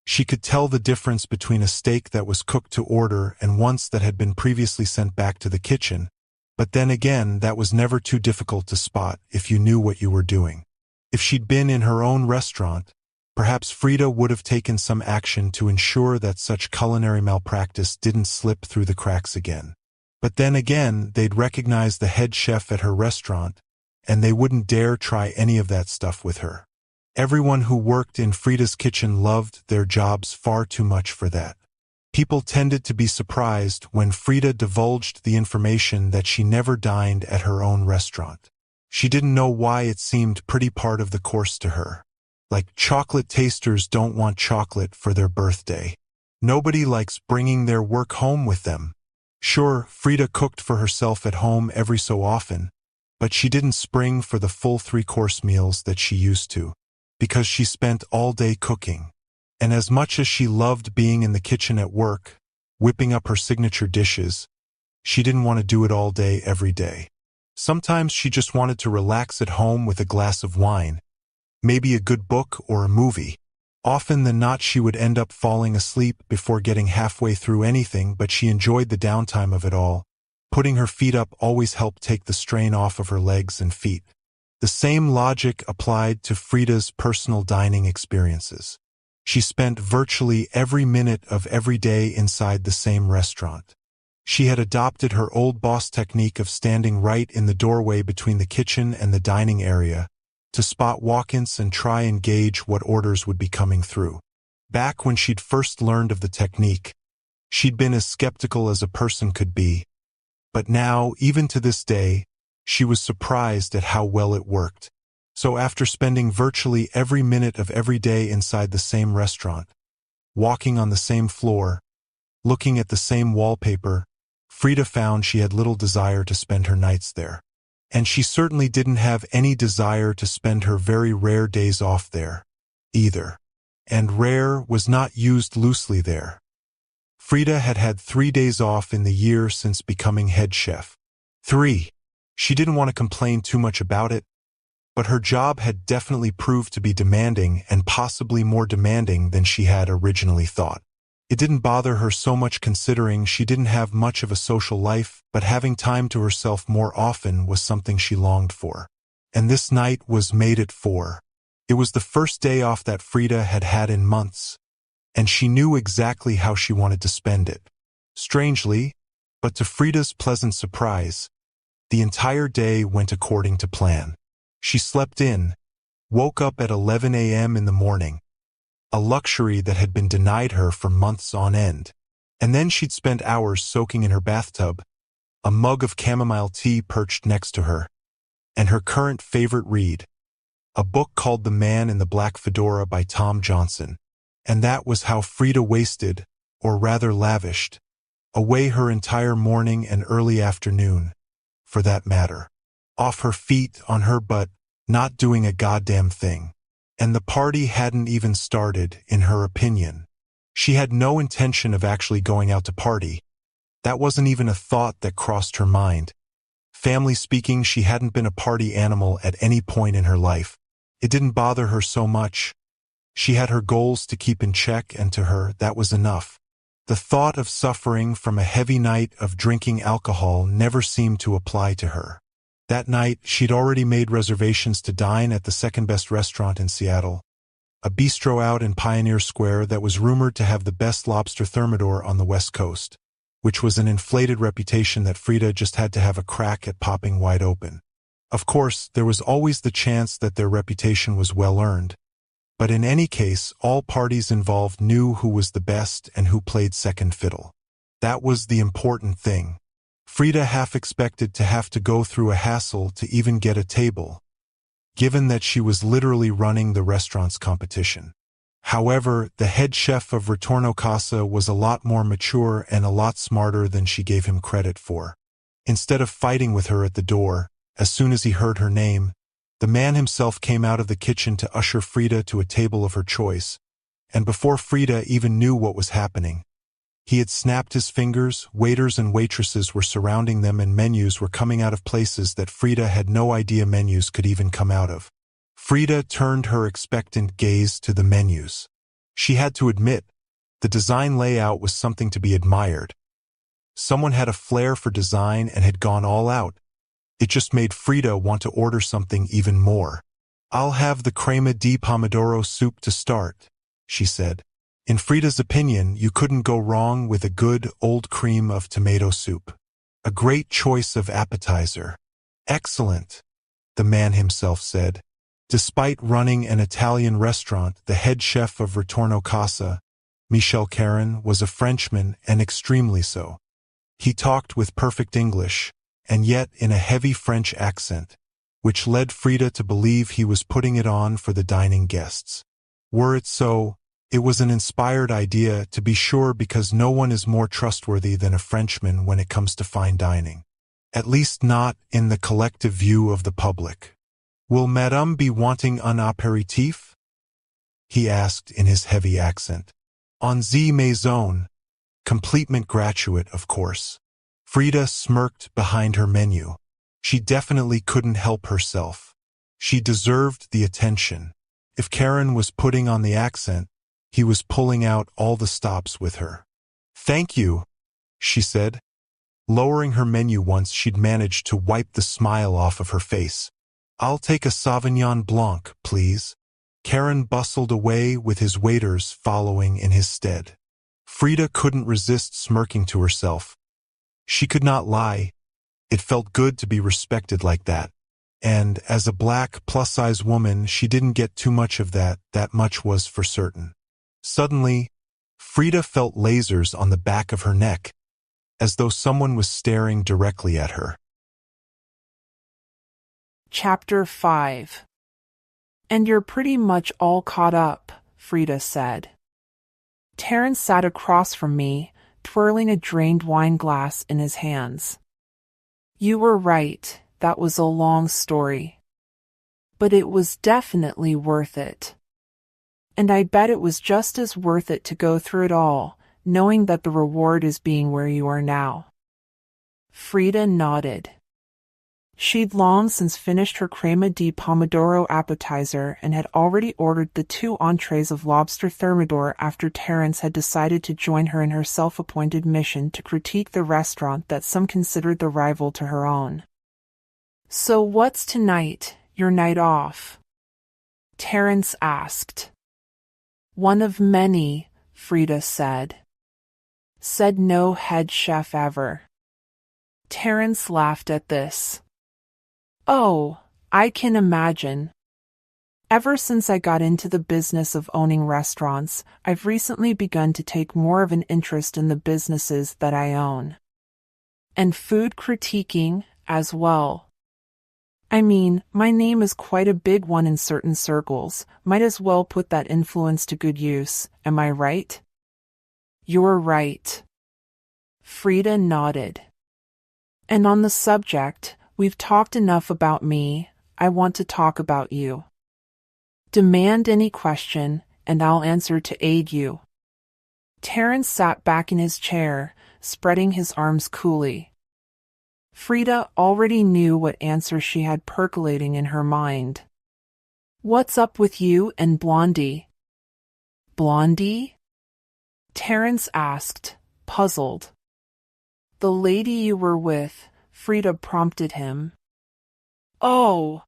She could tell the difference between a steak that was cooked to order and one that had been previously sent back to the kitchen, but then again that was never too difficult to spot if you knew what you were doing. If she'd been in her own restaurant, perhaps Frida would have taken some action to ensure that such culinary malpractice didn't slip through the cracks again. But then again, they'd recognize the head chef at her restaurant, and they wouldn't dare try any of that stuff with her. Everyone who worked in Frida's kitchen loved their jobs far too much for that. People tended to be surprised when Frida divulged the information that she never dined at her own restaurant. She didn't know why it seemed pretty part of the course to her. Like chocolate tasters don't want chocolate for their birthday. Nobody likes bringing their work home with them. Sure, Frida cooked for herself at home every so often, but she didn't spring for the full 3-course meals that she used to, because she spent all day cooking. And as much as she loved being in the kitchen at work, whipping up her signature dishes, she didn't want to do it all day every day. Sometimes she just wanted to relax at home with a glass of wine, maybe a good book or a movie. Often than not she would end up falling asleep before getting halfway through anything, but she enjoyed the downtime of it all. Putting her feet up always helped take the strain off of her legs and feet. The same logic applied to Frida's personal dining experiences. She spent virtually every minute of every day inside the same restaurant. She had adopted her old boss technique of standing right in the doorway between the kitchen and the dining area to spot walk-ins and try and gauge what orders would be coming through. Back when she'd first learned of the technique, she'd been as skeptical as a person could be. But now, even to this day, she was surprised at how well it worked. So after spending virtually every minute of every day inside the same restaurant, walking on the same floor, looking at the same wallpaper, Frida found she had little desire to spend her nights there. And she certainly didn't have any desire to spend her very rare days off there, either. And rare was not used loosely there. Frida had had 3 days off in the year since becoming head chef. 3. She didn't want to complain too much about it, but her job had definitely proved to be demanding and possibly more demanding than she had originally thought. It didn't bother her so much considering she didn't have much of a social life, but having time to herself more often was something she longed for. And this night was made it for. It was the first day off that Frida had had in months, and she knew exactly how she wanted to spend it. Strangely, but to Frida's pleasant surprise, the entire day went according to plan. She slept in, woke up at 11 a.m. in the morning, a luxury that had been denied her for months on end. And then she'd spent hours soaking in her bathtub, a mug of chamomile tea perched next to her, and her current favorite read, a book called The Man in the Black Fedora by Tom Johnson. And that was how Frida wasted, or rather lavished, away her entire morning and early afternoon, for that matter. Off her feet, on her butt, not doing a goddamn thing. And the party hadn't even started, in her opinion. She had no intention of actually going out to party. That wasn't even a thought that crossed her mind. Family speaking, she hadn't been a party animal at any point in her life. It didn't bother her so much. She had her goals to keep in check, and to her, that was enough. The thought of suffering from a heavy night of drinking alcohol never seemed to apply to her. That night, she'd already made reservations to dine at the second-best restaurant in Seattle, a bistro out in Pioneer Square that was rumored to have the best lobster thermidor on the West Coast, which was an inflated reputation that Frida just had to have a crack at popping wide open. Of course, there was always the chance that their reputation was well-earned, but in any case, all parties involved knew who was the best and who played second fiddle. That was the important thing. Frida half expected to have to go through a hassle to even get a table, given that she was literally running the restaurant's competition. However, the head chef of Ritorno Casa was a lot more mature and a lot smarter than she gave him credit for. Instead of fighting with her at the door, as soon as he heard her name, the man himself came out of the kitchen to usher Frida to a table of her choice, and before Frida even knew what was happening, he had snapped his fingers, waiters and waitresses were surrounding them, and menus were coming out of places that Frida had no idea menus could even come out of. Frida turned her expectant gaze to the menus. She had to admit, the design layout was something to be admired. Someone had a flair for design and had gone all out. It just made Frida want to order something even more. "I'll have the crema di pomodoro soup to start," she said. In Frida's opinion, you couldn't go wrong with a good old cream of tomato soup. A great choice of appetizer. "Excellent," the man himself said. Despite running an Italian restaurant, the head chef of Ritorno Casa, Michel Caron, was a Frenchman, and extremely so. He talked with perfect English, and yet in a heavy French accent, which led Frida to believe he was putting it on for the dining guests. Were it so, it was an inspired idea, to be sure, because no one is more trustworthy than a Frenchman when it comes to fine dining. At least not in the collective view of the public. "Will Madame be wanting un apéritif?" he asked in his heavy accent. "En Z maison, completement gratuit, of course." Frida smirked behind her menu. She definitely couldn't help herself. She deserved the attention. If Karen was putting on the accent, he was pulling out all the stops with her. "Thank you," she said. Lowering her menu once she'd managed to wipe the smile off of her face. "I'll take a Sauvignon Blanc, please." Karen bustled away with his waiters following in his stead. Frida couldn't resist smirking to herself. She could not lie. It felt good to be respected like that. And as a black, plus-size woman, she didn't get too much of that much was for certain. Suddenly, Frida felt lasers on the back of her neck, as though someone was staring directly at her. Chapter 5. "And you're pretty much all caught up," Frida said. Terrence sat across from me, twirling a drained wine glass in his hands. "You were right, that was a long story. But it was definitely worth it. And I bet it was just as worth it to go through it all, knowing that the reward is being where you are now." Frida nodded. She'd long since finished her crema di pomodoro appetizer and had already ordered the 2 entrees of lobster thermidor after Terence had decided to join her in her self-appointed mission to critique the restaurant that some considered the rival to her own. "So what's tonight, your night off?" Terence asked. "One of many," Frida said. Said no head chef ever. Terence laughed at this. "Oh, I can imagine. Ever since I got into the business of owning restaurants, I've recently begun to take more of an interest in the businesses that I own. And food critiquing, as well. I mean, my name is quite a big one in certain circles, might as well put that influence to good use, am I right?" "You're right." Frida nodded. "And on the subject, we've talked enough about me, I want to talk about you. Demand any question, and I'll answer to aid you." Terence sat back in his chair, spreading his arms coolly. Frida already knew what answer she had percolating in her mind. "What's up with you and Blondie?" "Blondie?" Terence asked, puzzled. "The lady you were with," Frida prompted him. "Oh!"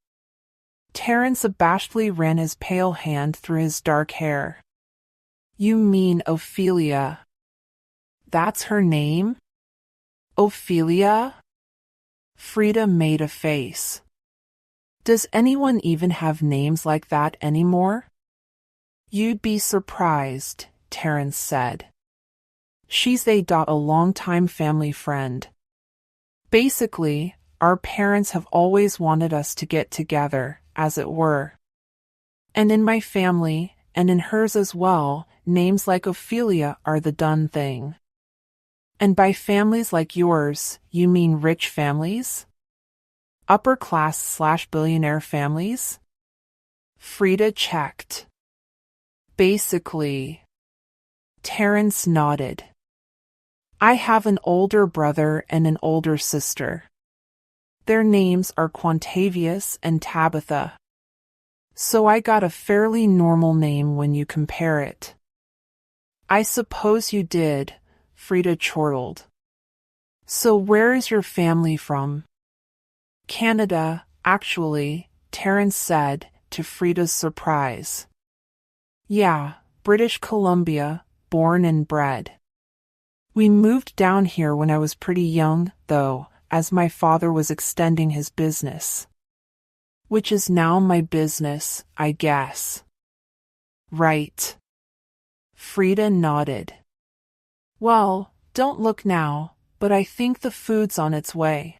Terence abashedly ran his pale hand through his dark hair. "You mean Ophelia?" "That's her name? Ophelia?" Frida made a face. "Does anyone even have names like that anymore?" "You'd be surprised," Terence said. "She's a longtime family friend. Basically, our parents have always wanted us to get together, as it were. And in my family, and in hers as well, names like Ophelia are the done thing." "And by families like yours, you mean rich families? Upper class/billionaire families?" Frida checked. "Basically." Terence nodded. "I have an older brother and an older sister. Their names are Quantavious and Tabitha. So I got a fairly normal name when you compare it." "I suppose you did," Frida chortled. "So where is your family from?" "Canada, actually," Terence said, to Frida's surprise. "Yeah, British Columbia, born and bred. We moved down here when I was pretty young, though, as my father was extending his business. Which is now my business, I guess." "Right." Frida nodded. "Well, don't look now, but I think the food's on its way."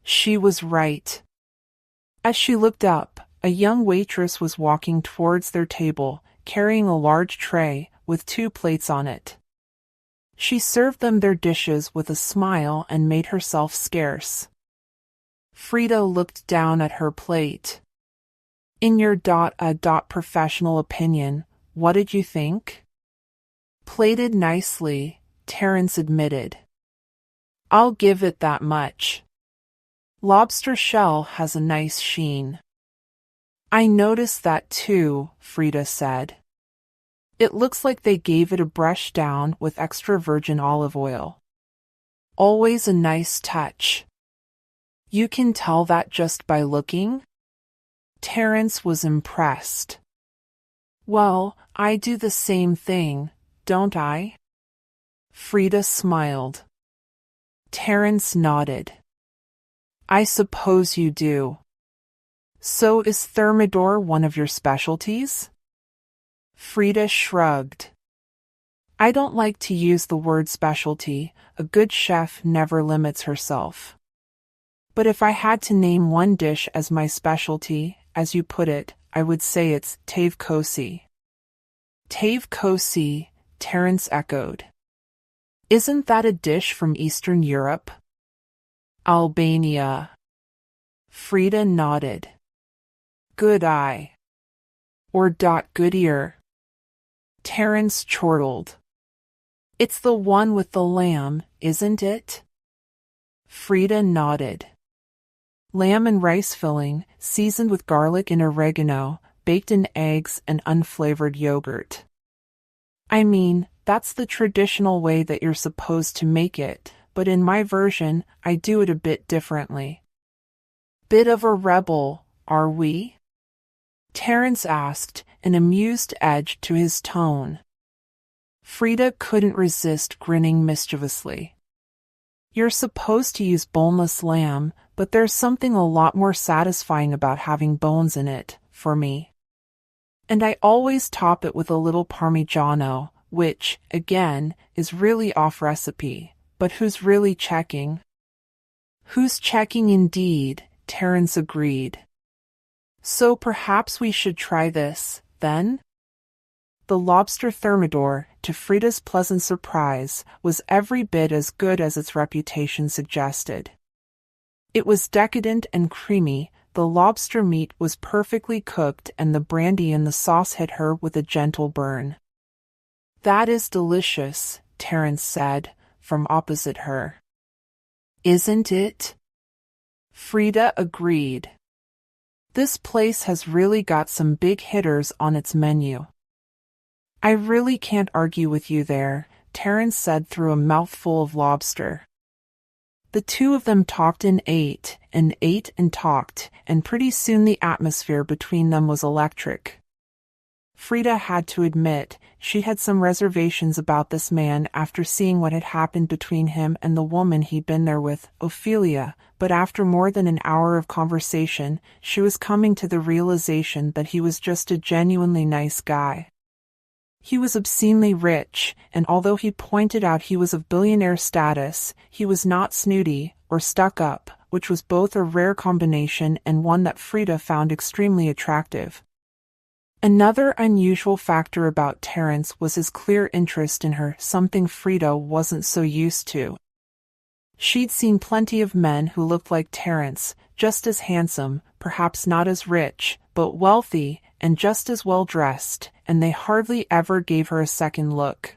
She was right. As she looked up, a young waitress was walking towards their table, carrying a large tray with 2 plates on it. She served them their dishes with a smile and made herself scarce. Frida looked down at her plate. "In your professional opinion, what did you think?" "Plated nicely," Terence admitted. "I'll give it that much. Lobster shell has a nice sheen." "I noticed that too," Frida said. "It looks like they gave it a brush down with extra virgin olive oil. Always a nice touch." "You can tell that just by looking?" Terence was impressed. "Well, I do the same thing, don't I?" Frida smiled. Terence nodded. "I suppose you do. So is thermidor one of your specialties?" Frida shrugged. "I don't like to use the word specialty. A good chef never limits herself. But if I had to name one dish as my specialty, as you put it, I would say it's tave kosi." "Tave kosi," Terence echoed. "Isn't that a dish from Eastern Europe?" "Albania." Frida nodded. "Good eye." Or good ear. Terence chortled. "It's the one with the lamb, isn't it?" Frida nodded. Lamb and rice filling, seasoned with garlic and oregano, baked in eggs and unflavored yogurt. I mean, that's the traditional way that you're supposed to make it, but in my version, I do it a bit differently. Bit of a rebel, are we? Terence asked, an amused edge to his tone. Frida couldn't resist grinning mischievously. You're supposed to use boneless lamb, but there's something a lot more satisfying about having bones in it, for me. And I always top it with a little Parmigiano, which, again, is really off recipe, but who's really checking? Who's checking indeed, Terence agreed. So perhaps we should try this, then? The lobster thermidor, to Frida's pleasant surprise, was every bit as good as its reputation suggested. It was decadent and creamy, the lobster meat was perfectly cooked and the brandy in the sauce hit her with a gentle burn. That is delicious, Terence said, from opposite her. Isn't it? Frida agreed. This place has really got some big hitters on its menu. I really can't argue with you there, Terence said through a mouthful of lobster. The two of them talked and ate and talked, and pretty soon the atmosphere between them was electric. Frida had to admit, she had some reservations about this man after seeing what had happened between him and the woman he'd been there with, Ophelia, but after more than an hour of conversation, she was coming to the realization that he was just a genuinely nice guy. He was obscenely rich, and although he pointed out he was of billionaire status, he was not snooty or stuck up, which was both a rare combination and one that Frida found extremely attractive. Another unusual factor about Terence was his clear interest in her, something Frida wasn't so used to. She'd seen plenty of men who looked like Terence, just as handsome, perhaps not as rich, but wealthy, and just as well dressed, and they hardly ever gave her a second look.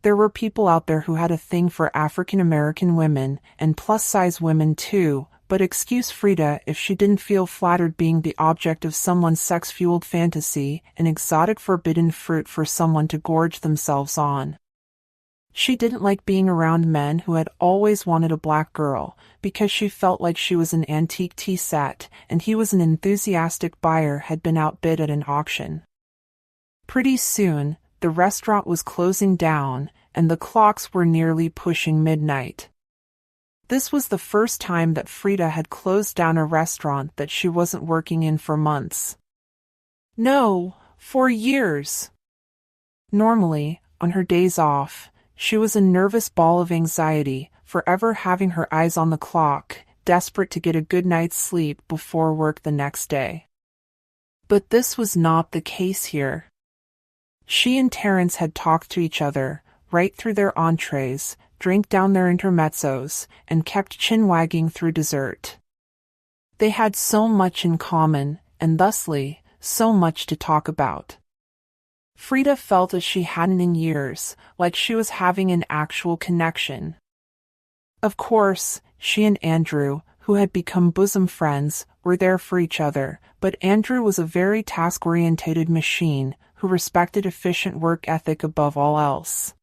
There were people out there who had a thing for African American women, and plus-size women too, but excuse Frida if she didn't feel flattered being the object of someone's sex-fueled fantasy, an exotic forbidden fruit for someone to gorge themselves on. She didn't like being around men who had always wanted a black girl, because she felt like she was an antique tea set, and he was an enthusiastic buyer had been outbid at an auction. Pretty soon, the restaurant was closing down, and the clocks were nearly pushing midnight. This was the first time that Frida had closed down a restaurant that she wasn't working in for months. No, for years. Normally, on her days off, she was a nervous ball of anxiety, forever having her eyes on the clock, desperate to get a good night's sleep before work the next day. But this was not the case here. She and Terence had talked to each other, right through their entrees, drank down their intermezzos, and kept chin-wagging through dessert. They had so much in common, and thusly, so much to talk about. Frida felt as she hadn't in years, like she was having an actual connection. Of course, she and Andrew, who had become bosom friends, were there for each other, but Andrew was a very task-orientated machine who respected efficient work ethic above all else.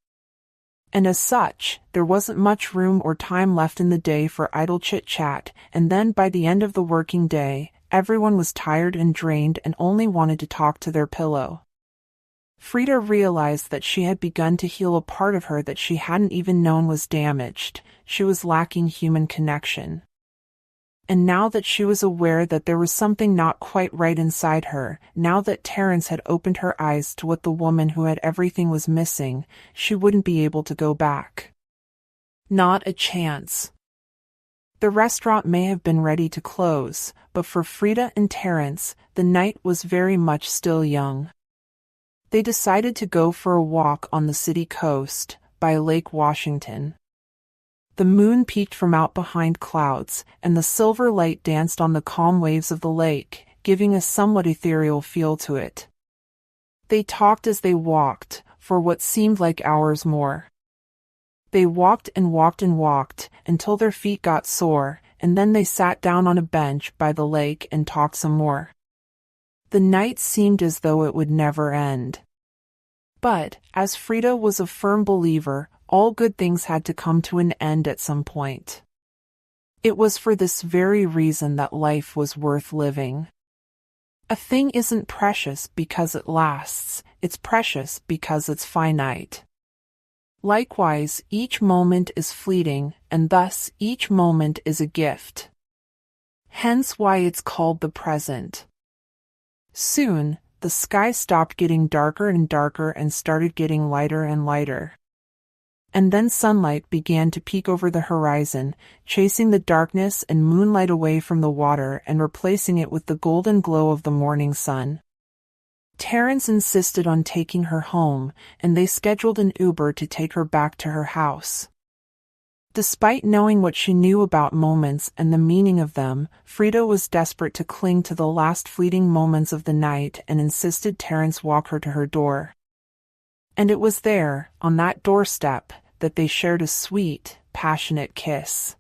And as such, there wasn't much room or time left in the day for idle chit-chat, and then by the end of the working day, everyone was tired and drained and only wanted to talk to their pillow. Frida realized that she had begun to heal a part of her that she hadn't even known was damaged. She was lacking human connection. And now that she was aware that there was something not quite right inside her, now that Terence had opened her eyes to what the woman who had everything was missing, she wouldn't be able to go back. Not a chance. The restaurant may have been ready to close, but for Frida and Terence, the night was very much still young. They decided to go for a walk on the city coast, by Lake Washington. The moon peeked from out behind clouds, and the silver light danced on the calm waves of the lake, giving a somewhat ethereal feel to it. They talked as they walked, for what seemed like hours more. They walked and walked and walked, until their feet got sore, and then they sat down on a bench by the lake and talked some more. The night seemed as though it would never end. But, as Frida was a firm believer, all good things had to come to an end at some point. It was for this very reason that life was worth living. A thing isn't precious because it lasts, it's precious because it's finite. Likewise, each moment is fleeting, and thus each moment is a gift. Hence why it's called the present. Soon, the sky stopped getting darker and darker and started getting lighter and lighter. And then sunlight began to peek over the horizon, chasing the darkness and moonlight away from the water and replacing it with the golden glow of the morning sun. Terence insisted on taking her home, and they scheduled an Uber to take her back to her house. Despite knowing what she knew about moments and the meaning of them, Frida was desperate to cling to the last fleeting moments of the night and insisted Terence walk her to her door. And it was there, on that doorstep, that they shared a sweet, passionate kiss.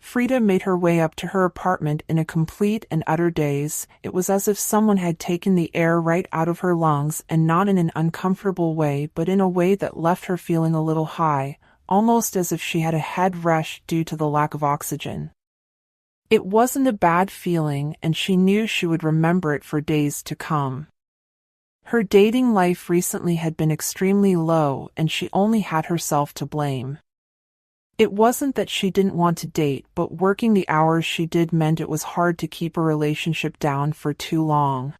Frida made her way up to her apartment in a complete and utter daze. It was as if someone had taken the air right out of her lungs, and not in an uncomfortable way but in a way that left her feeling a little high, almost as if she had a head rush due to the lack of oxygen. It wasn't a bad feeling, and she knew she would remember it for days to come. Her dating life recently had been extremely low, and she only had herself to blame. It wasn't that she didn't want to date, but working the hours she did meant it was hard to keep a relationship down for too long.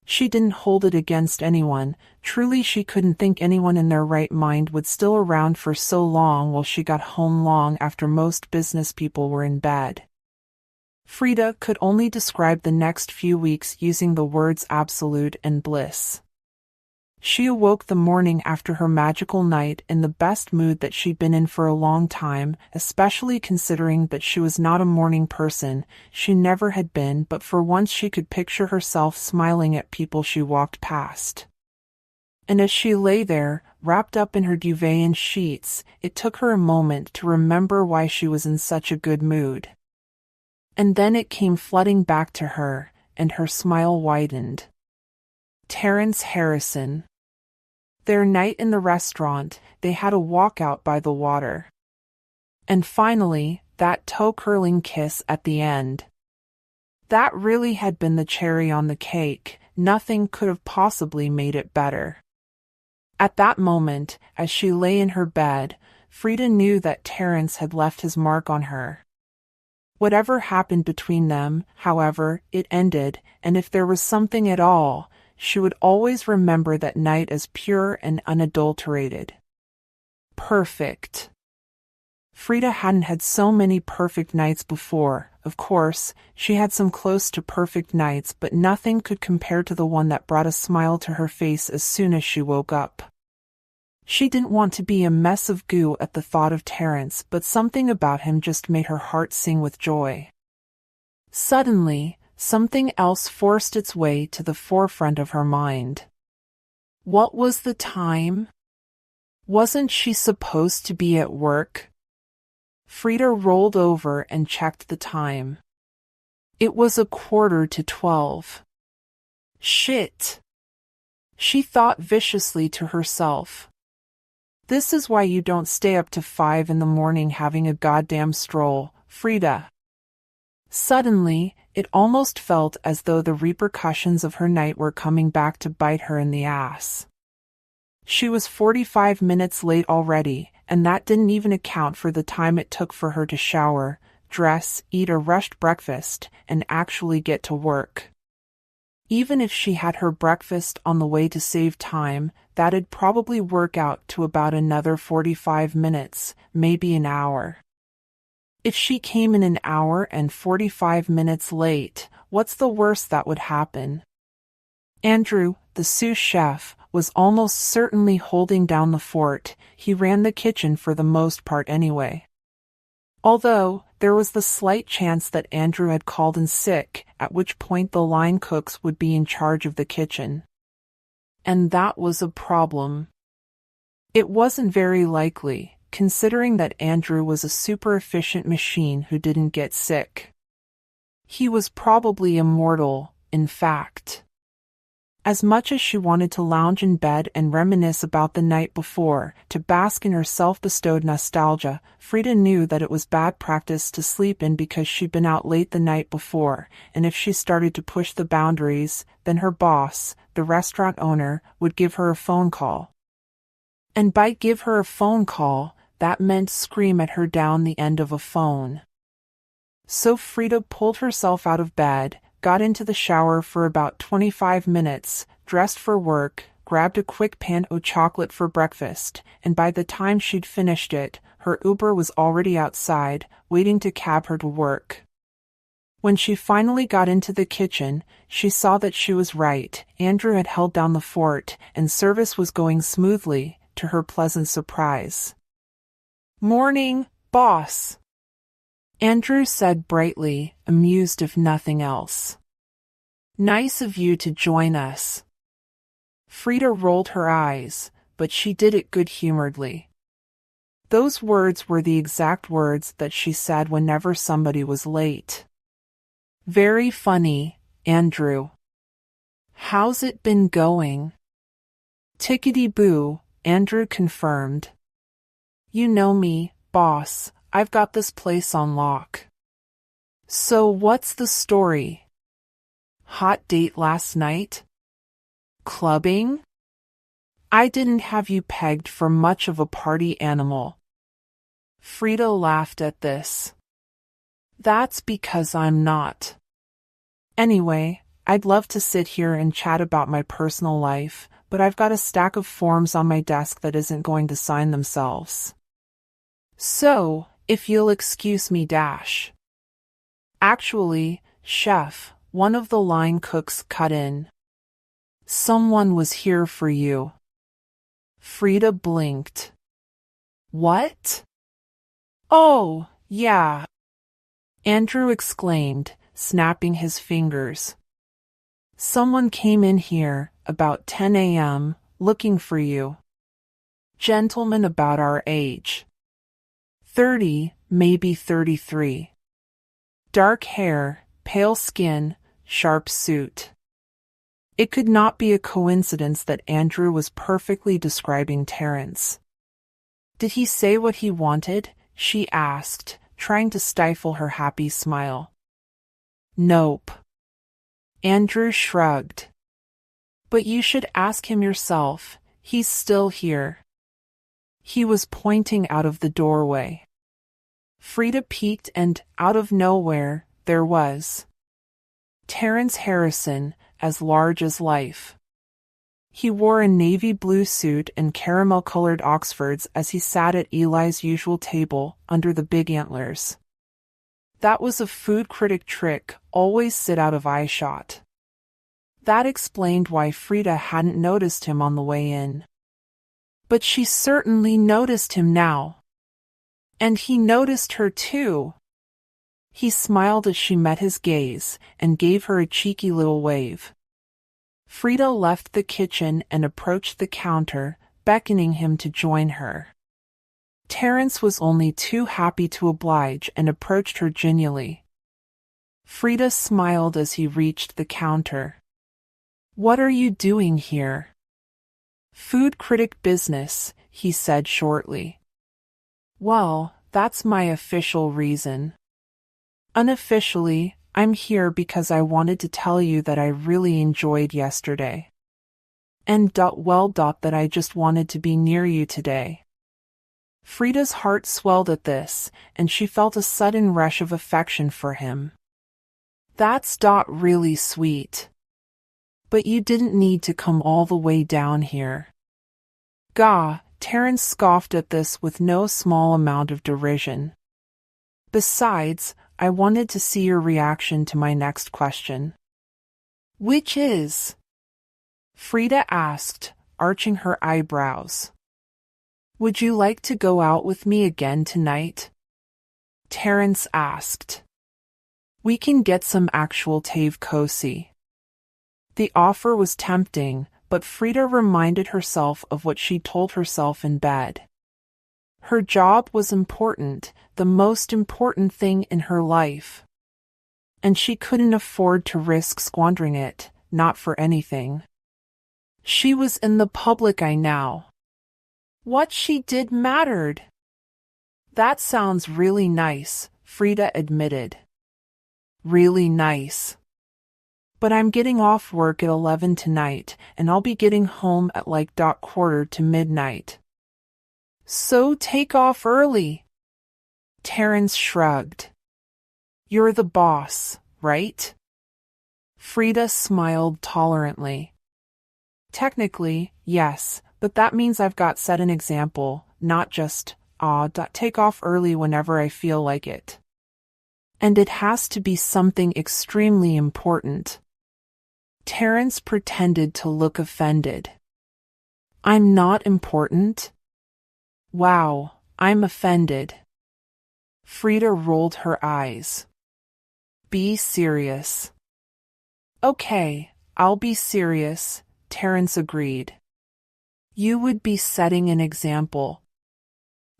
She didn't hold it against anyone. Truly, she couldn't think anyone in their right mind would still around for so long while she got home long after most business people were in bed. Frida could only describe the next few weeks using the words absolute and bliss. She awoke the morning after her magical night in the best mood that she'd been in for a long time, especially considering that she was not a morning person. She never had been, but for once she could picture herself smiling at people she walked past. And as she lay there, wrapped up in her duvet and sheets, it took her a moment to remember why she was in such a good mood. And then it came flooding back to her, and her smile widened. Terence Harrison. Their night in the restaurant, they had a walk out by the water. And finally, that toe-curling kiss at the end. That really had been the cherry on the cake. Nothing could have possibly made it better. At that moment, as she lay in her bed, Frida knew that Terence had left his mark on her. Whatever happened between them, however, it ended, and if there was something at all, she would always remember that night as pure and unadulterated. Perfect. Frida hadn't had so many perfect nights before. Of course, she had some close to perfect nights, but nothing could compare to the one that brought a smile to her face as soon as she woke up. She didn't want to be a mess of goo at the thought of Terence, but something about him just made her heart sing with joy. Suddenly, something else forced its way to the forefront of her mind. What was the time? Wasn't she supposed to be at work? Frida rolled over and checked the time. It was 11:45. Shit! She thought viciously to herself. This is why you don't stay up to 5 in the morning having a goddamn stroll, Frida. Suddenly, it almost felt as though the repercussions of her night were coming back to bite her in the ass. She was 45 minutes late already, and that didn't even account for the time it took for her to shower, dress, eat a rushed breakfast, and actually get to work. Even if she had her breakfast on the way to save time, that'd probably work out to about another 45 minutes, maybe an hour. If she came in an hour and 45 minutes late, what's the worst that would happen? Andrew, the sous chef, was almost certainly holding down the fort. He ran the kitchen for the most part anyway. Although, there was the slight chance that Andrew had called in sick, at which point the line cooks would be in charge of the kitchen. And that was a problem. It wasn't very likely, considering that Andrew was a super efficient machine who didn't get sick. He was probably immortal, in fact. As much as she wanted to lounge in bed and reminisce about the night before, to bask in her self-bestowed nostalgia, Frida knew that it was bad practice to sleep in because she'd been out late the night before, and if she started to push the boundaries, then her boss, the restaurant owner, would give her a phone call. And by give her a phone call, that meant scream at her down the end of a phone. So Frida pulled herself out of bed, got into the shower for about 25 minutes, dressed for work, grabbed a quick pan of chocolate for breakfast, and by the time she'd finished it, her Uber was already outside, waiting to cab her to work. When she finally got into the kitchen, she saw that she was right. Andrew had held down the fort, and service was going smoothly, to her pleasant surprise. "Morning, boss," Andrew said brightly, amused if nothing else. "Nice of you to join us." Frida rolled her eyes, but she did it good-humoredly. Those words were the exact words that she said whenever somebody was late. "Very funny, Andrew. How's it been going?" "Tickety-boo," Andrew confirmed. "You know me, boss. I've got this place on lock." "So what's the story? Hot date last night? Clubbing? I didn't have you pegged for much of a party animal." Frida laughed at this. "That's because I'm not. Anyway, I'd love to sit here and chat about my personal life, but I've got a stack of forms on my desk that isn't going to sign themselves. So, if you'll excuse me dash. Actually, chef, one of the line cooks cut in. Someone was here for you." Frida blinked. "What?" "Oh, yeah," Andrew exclaimed, snapping his fingers. "Someone came in here, about 10 a.m., looking for you. Gentleman about our age. 30, maybe 33. Dark hair, pale skin, sharp suit." It could not be a coincidence that Andrew was perfectly describing Terence. "Did he say what he wanted?" she asked, trying to stifle her happy smile. "Nope." Andrew shrugged. "But you should ask him yourself. He's still here." He was pointing out of the doorway. Frida peeked and, out of nowhere, there was Terence Harrison, as large as life. He wore a navy blue suit and caramel-colored Oxfords as he sat at Eli's usual table, under the big antlers. That was a food critic trick, always sit out of eyeshot. That explained why Frida hadn't noticed him on the way in. But she certainly noticed him now. And he noticed her too. He smiled as she met his gaze, and gave her a cheeky little wave. Frida left the kitchen and approached the counter, beckoning him to join her. Terence was only too happy to oblige and approached her genially. Frida smiled as he reached the counter. "What are you doing here?" "Food critic business," he said shortly. "Well, that's my official reason. Unofficially, I'm here because I wanted to tell you that I really enjoyed yesterday. And that I just wanted to be near you today." Frida's heart swelled at this, and she felt a sudden rush of affection for him. "That's really sweet. But you didn't need to come all the way down here." "Gah," Terence scoffed at this with no small amount of derision. "Besides, I wanted to see your reaction to my next question." "Which is?" Frida asked, arching her eyebrows. "Would you like to go out with me again tonight?" Terence asked. "We can get some actual Tave Kosi." The offer was tempting, but Frida reminded herself of what she told herself in bed. Her job was important, the most important thing in her life. And she couldn't afford to risk squandering it, not for anything. She was in the public eye now. What she did mattered. That sounds really nice, Frida admitted. Really nice. But I'm getting off work at 11 tonight, and I'll be getting home at like quarter to midnight. So take off early. Terence shrugged. You're the boss, right? Frida smiled tolerantly. Technically, yes, but that means I've got set an example, not just, take off early whenever I feel like it. And it has to be something extremely important. Terence pretended to look offended. I'm not important? Wow, I'm offended. Frida rolled her eyes. Be serious. Okay, I'll be serious, Terence agreed. You would be setting an example.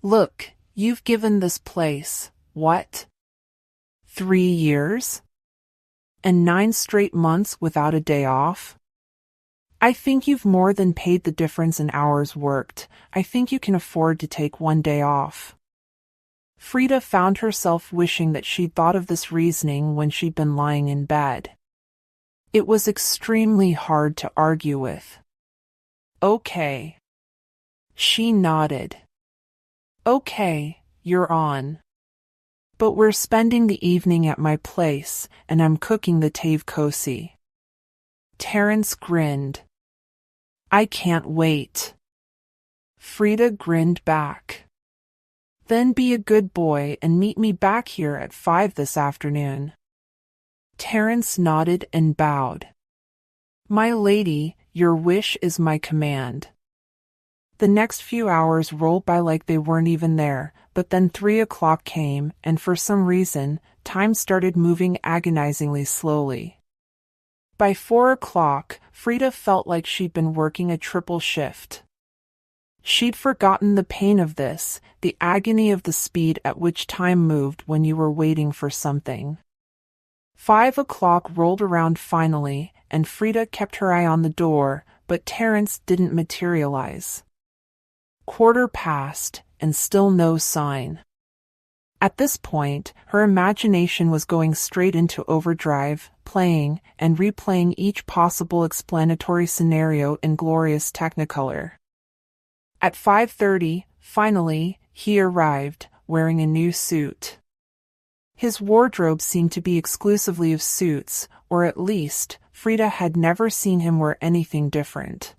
Look, you've given this place, what? 3 years? And 9 straight months without a day off? I think you've more than paid the difference in hours worked. I think you can afford to take 1 day off. Frida found herself wishing that she'd thought of this reasoning when she'd been lying in bed. It was extremely hard to argue with. Okay. She nodded. Okay, you're on. But we're spending the evening at my place, and I'm cooking the tave kosi. Terence grinned. I can't wait. Frida grinned back. Then be a good boy and meet me back here at 5 this afternoon. Terence nodded and bowed. My lady, your wish is my command. The next few hours rolled by like they weren't even there, but then 3 o'clock came, and for some reason, time started moving agonizingly slowly. By 4 o'clock, Frida felt like she'd been working a triple shift. She'd forgotten the pain of this, the agony of the speed at which time moved when you were waiting for something. 5 o'clock rolled around finally, and Frida kept her eye on the door, but Terence didn't materialize. Quarter passed, and still no sign. At this point, her imagination was going straight into overdrive, playing and replaying each possible explanatory scenario in glorious technicolor. At 5:30, finally, he arrived, wearing a new suit. His wardrobe seemed to be exclusively of suits, or at least, Frida had never seen him wear anything different.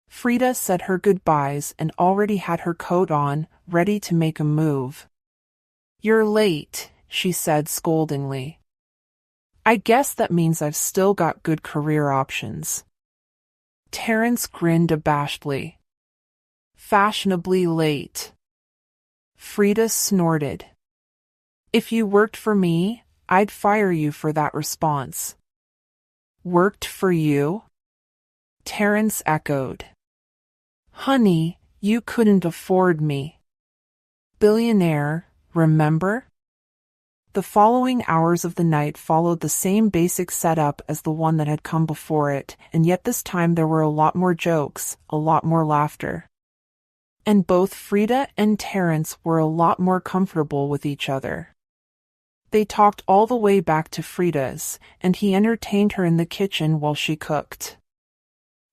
Frida said her goodbyes and already had her coat on, ready to make a move. You're late, she said scoldingly. I guess that means I've still got good career options. Terence grinned abashedly. Fashionably late. Frida snorted. If you worked for me, I'd fire you for that response. Worked for you? Terence echoed. Honey, you couldn't afford me. Billionaire, remember? The following hours of the night followed the same basic setup as the one that had come before it, and yet this time there were a lot more jokes, a lot more laughter. And both Frida and Terence were a lot more comfortable with each other. They talked all the way back to Frida's, and he entertained her in the kitchen while she cooked.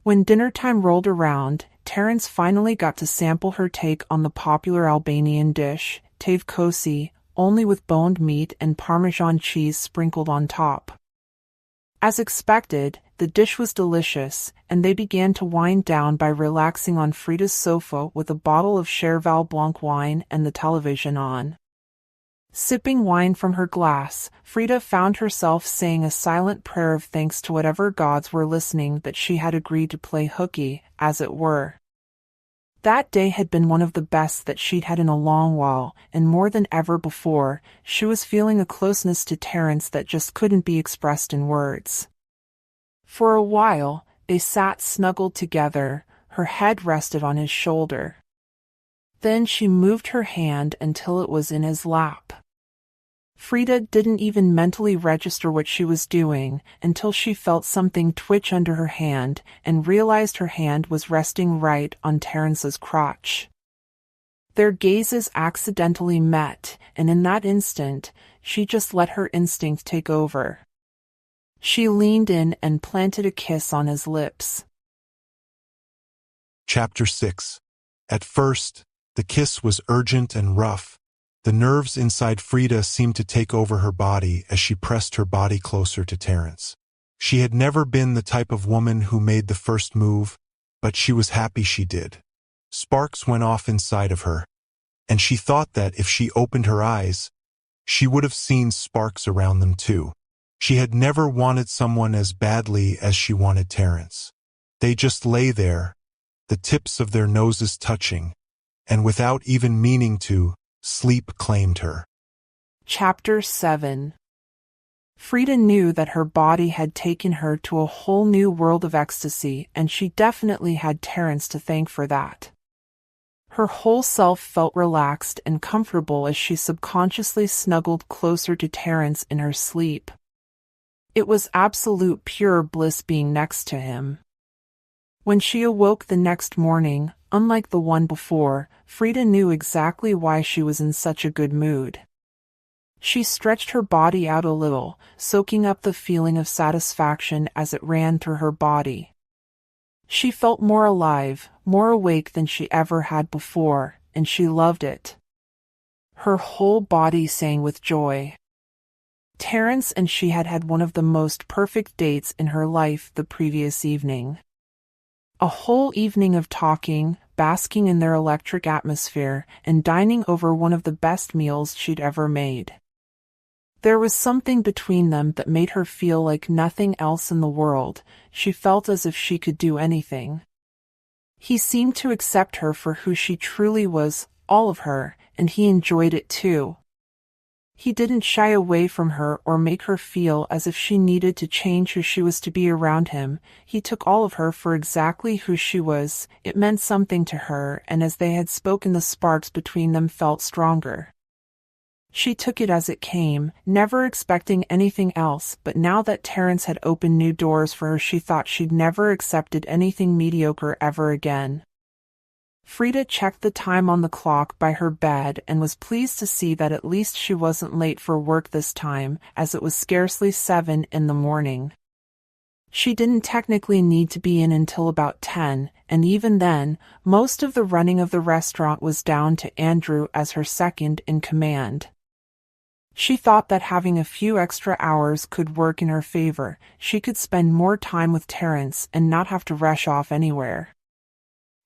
When dinner time rolled around, Terence finally got to sample her take on the popular Albanian dish, tave kosi, only with boned meat and Parmesan cheese sprinkled on top. As expected, the dish was delicious, and they began to wind down by relaxing on Frida's sofa with a bottle of Cherval Blanc wine and the television on. Sipping wine from her glass, Frida found herself saying a silent prayer of thanks to whatever gods were listening that she had agreed to play hooky, as it were. That day had been one of the best that she'd had in a long while, and more than ever before, she was feeling a closeness to Terence that just couldn't be expressed in words. For a while, they sat snuggled together, her head rested on his shoulder. Then she moved her hand until it was in his lap. Frida didn't even mentally register what she was doing until she felt something twitch under her hand and realized her hand was resting right on Terence's crotch. Their gazes accidentally met, and in that instant, she just let her instinct take over. She leaned in and planted a kiss on his lips. Chapter 6. At first, the kiss was urgent and rough. The nerves inside Frida seemed to take over her body as she pressed her body closer to Terence. She had never been the type of woman who made the first move, but she was happy she did. Sparks went off inside of her, and she thought that if she opened her eyes, she would have seen sparks around them too. She had never wanted someone as badly as she wanted Terence. They just lay there, the tips of their noses touching, and without even meaning to, sleep claimed her. Chapter 7. Frida knew that her body had taken her to a whole new world of ecstasy, and she definitely had Terence to thank for that. Her whole self felt relaxed and comfortable as she subconsciously snuggled closer to Terence in her sleep. It was absolute pure bliss being next to him. When she awoke the next morning, unlike the one before, Frida knew exactly why she was in such a good mood. She stretched her body out a little, soaking up the feeling of satisfaction as it ran through her body. She felt more alive, more awake than she ever had before, and she loved it. Her whole body sang with joy. Terence and she had had one of the most perfect dates in her life the previous evening. A whole evening of talking, basking in their electric atmosphere, and dining over one of the best meals she'd ever made. There was something between them that made her feel like nothing else in the world. She felt as if she could do anything. He seemed to accept her for who she truly was, all of her, and he enjoyed it too. He didn't shy away from her or make her feel as if she needed to change who she was to be around him. He took all of her for exactly who she was. It meant something to her, and as they had spoken, the sparks between them felt stronger. She took it as it came, never expecting anything else, but now that Terence had opened new doors for her, she thought she'd never accepted anything mediocre ever again. Frida checked the time on the clock by her bed and was pleased to see that at least she wasn't late for work this time, as it was scarcely 7 in the morning. She didn't technically need to be in until about 10, and even then, most of the running of the restaurant was down to Andrew as her second in command. She thought that having a few extra hours could work in her favor. She could spend more time with Terence and not have to rush off anywhere.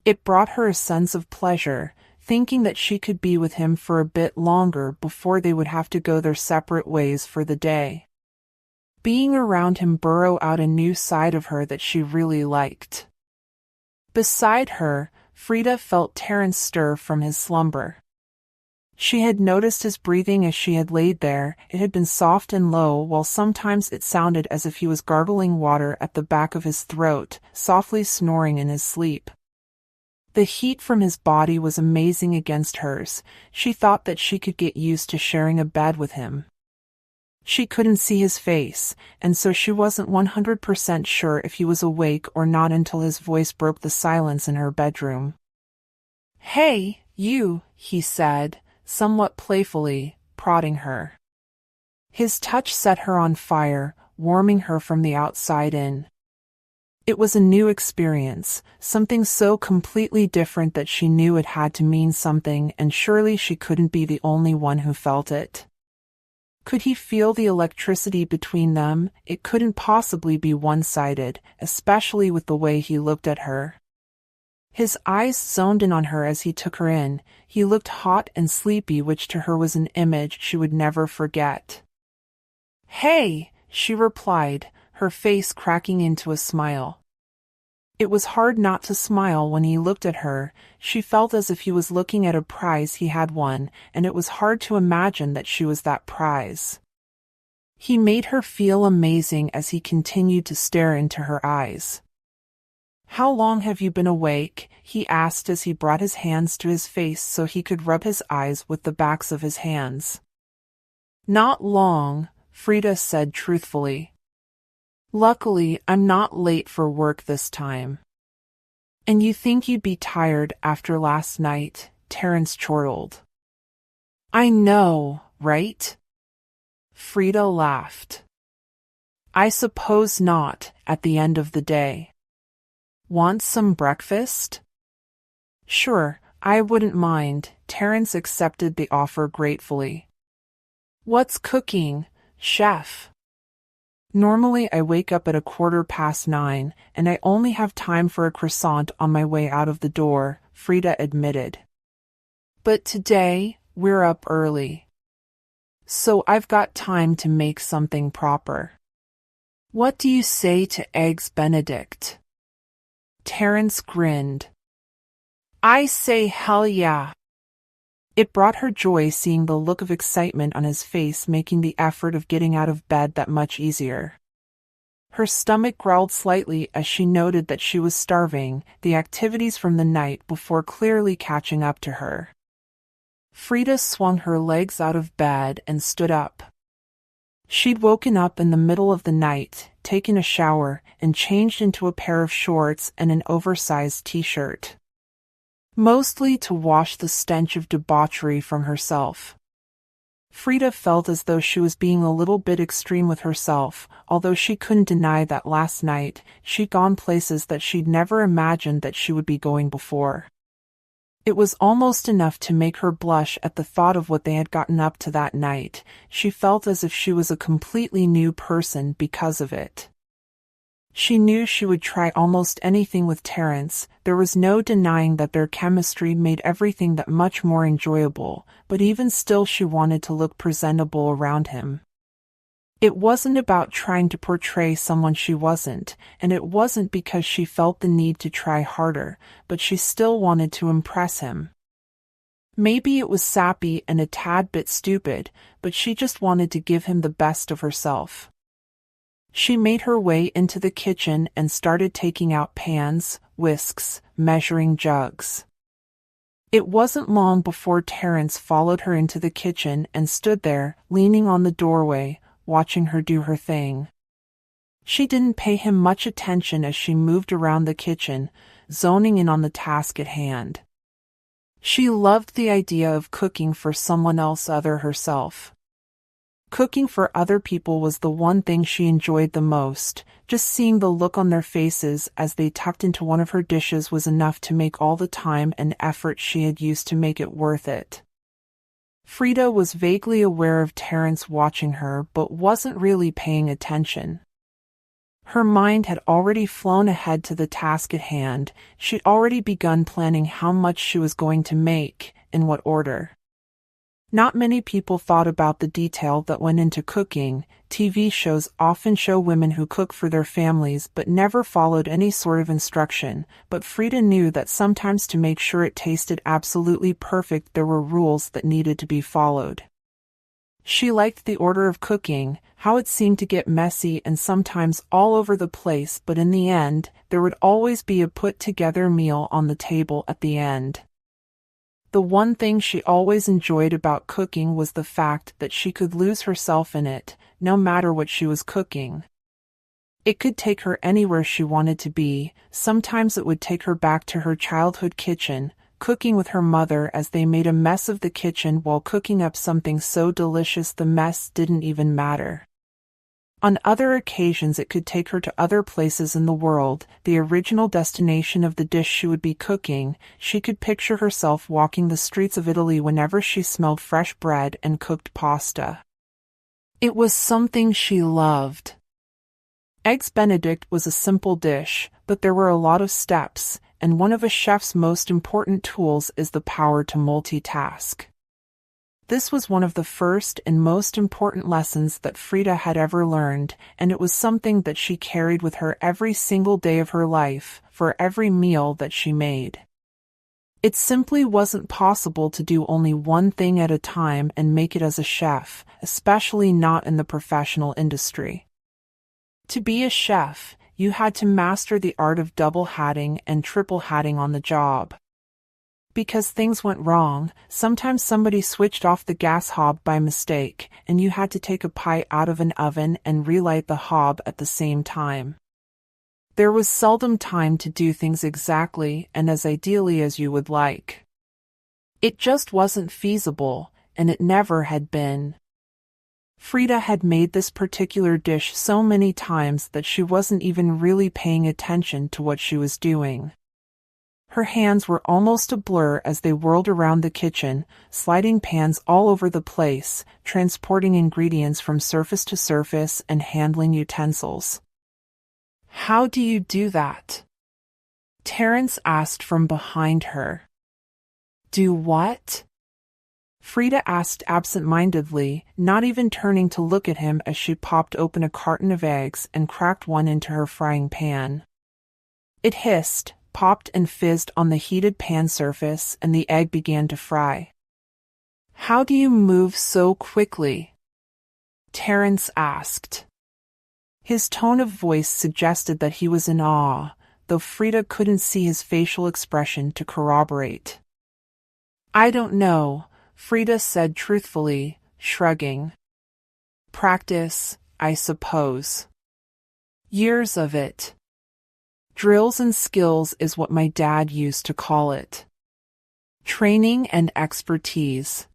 It brought her a sense of pleasure, thinking that she could be with him for a bit longer before they would have to go their separate ways for the day. Being around him burrowed out a new side of her that she really liked. Beside her, Frida felt Terence stir from his slumber. She had noticed his breathing as she had laid there. It had been soft and low, while sometimes it sounded as if he was gargling water at the back of his throat, softly snoring in his sleep. The heat from his body was amazing against hers. She thought that she could get used to sharing a bed with him. She couldn't see his face, and so she wasn't 100% sure if he was awake or not until his voice broke the silence in her bedroom. "Hey, you," he said, somewhat playfully, prodding her. His touch set her on fire, warming her from the outside in. It was a new experience, something so completely different that she knew it had to mean something, and surely she couldn't be the only one who felt it. Could he feel the electricity between them? It couldn't possibly be one-sided, especially with the way he looked at her. His eyes zoned in on her as he took her in. He looked hot and sleepy, which to her was an image she would never forget. "Hey," she replied, her face cracking into a smile. It was hard not to smile when he looked at her. She felt as if he was looking at a prize he had won, and it was hard to imagine that she was that prize. He made her feel amazing as he continued to stare into her eyes. How long have you been awake? He asked as he brought his hands to his face so he could rub his eyes with the backs of his hands. Not long, Frida said truthfully. Luckily, I'm not late for work this time. And you think you'd be tired after last night? Terence chortled. I know, right? Frida laughed. I suppose not, at the end of the day. Want some breakfast? Sure, I wouldn't mind. Terence accepted the offer gratefully. What's cooking, chef? Normally I wake up at 9:15, and I only have time for a croissant on my way out of the door, Frida admitted. But today, we're up early. So I've got time to make something proper. What do you say to eggs Benedict? Terence grinned. I say hell yeah. It brought her joy seeing the look of excitement on his face, making the effort of getting out of bed that much easier. Her stomach growled slightly as she noted that she was starving, the activities from the night before clearly catching up to her. Frida swung her legs out of bed and stood up. She'd woken up in the middle of the night, taken a shower, and changed into a pair of shorts and an oversized t-shirt. Mostly to wash the stench of debauchery from herself. Frida felt as though she was being a little bit extreme with herself, although she couldn't deny that last night she'd gone places that she'd never imagined that she would be going before. It was almost enough to make her blush at the thought of what they had gotten up to that night. She felt as if she was a completely new person because of it. She knew she would try almost anything with Terence. There was no denying that their chemistry made everything that much more enjoyable, but even still she wanted to look presentable around him. It wasn't about trying to portray someone she wasn't, and it wasn't because she felt the need to try harder, but she still wanted to impress him. Maybe it was sappy and a tad bit stupid, but she just wanted to give him the best of herself. She made her way into the kitchen and started taking out pans, whisks, measuring jugs. It wasn't long before Terence followed her into the kitchen and stood there, leaning on the doorway, watching her do her thing. She didn't pay him much attention as she moved around the kitchen, zoning in on the task at hand. She loved the idea of cooking for someone else other herself. Cooking for other people was the one thing she enjoyed the most. Just seeing the look on their faces as they tucked into one of her dishes was enough to make all the time and effort she had used to make it worth it. Frida was vaguely aware of Terence watching her but wasn't really paying attention. Her mind had already flown ahead to the task at hand. She'd already begun planning how much she was going to make, in what order. Not many people thought about the detail that went into cooking. TV shows often show women who cook for their families but never followed any sort of instruction, but Frida knew that sometimes to make sure it tasted absolutely perfect there were rules that needed to be followed. She liked the order of cooking, how it seemed to get messy and sometimes all over the place, but in the end, there would always be a put-together meal on the table at the end. The one thing she always enjoyed about cooking was the fact that she could lose herself in it, no matter what she was cooking. It could take her anywhere she wanted to be. Sometimes it would take her back to her childhood kitchen, cooking with her mother as they made a mess of the kitchen while cooking up something so delicious the mess didn't even matter. On other occasions it could take her to other places in the world, the original destination of the dish she would be cooking. She could picture herself walking the streets of Italy whenever she smelled fresh bread and cooked pasta. It was something she loved. Eggs Benedict was a simple dish, but there were a lot of steps, and one of a chef's most important tools is the power to multitask. This was one of the first and most important lessons that Frida had ever learned, and it was something that she carried with her every single day of her life, for every meal that she made. It simply wasn't possible to do only one thing at a time and make it as a chef, especially not in the professional industry. To be a chef, you had to master the art of double hatting and triple hatting on the job. Because things went wrong, sometimes somebody switched off the gas hob by mistake, and you had to take a pie out of an oven and relight the hob at the same time. There was seldom time to do things exactly and as ideally as you would like. It just wasn't feasible, and it never had been. Frida had made this particular dish so many times that she wasn't even really paying attention to what she was doing. Her hands were almost a blur as they whirled around the kitchen, sliding pans all over the place, transporting ingredients from surface to surface and handling utensils. "How do you do that?" Terence asked from behind her. "Do what?" Frida asked absent-mindedly, not even turning to look at him as she popped open a carton of eggs and cracked one into her frying pan. It hissed, popped and fizzed on the heated pan surface, and the egg began to fry. "How do you move so quickly?" Terence asked. His tone of voice suggested that he was in awe, though Frida couldn't see his facial expression to corroborate. "I don't know," Frida said truthfully, shrugging. "Practice, I suppose. Years of it. Drills and skills is what my dad used to call it. Training and expertise.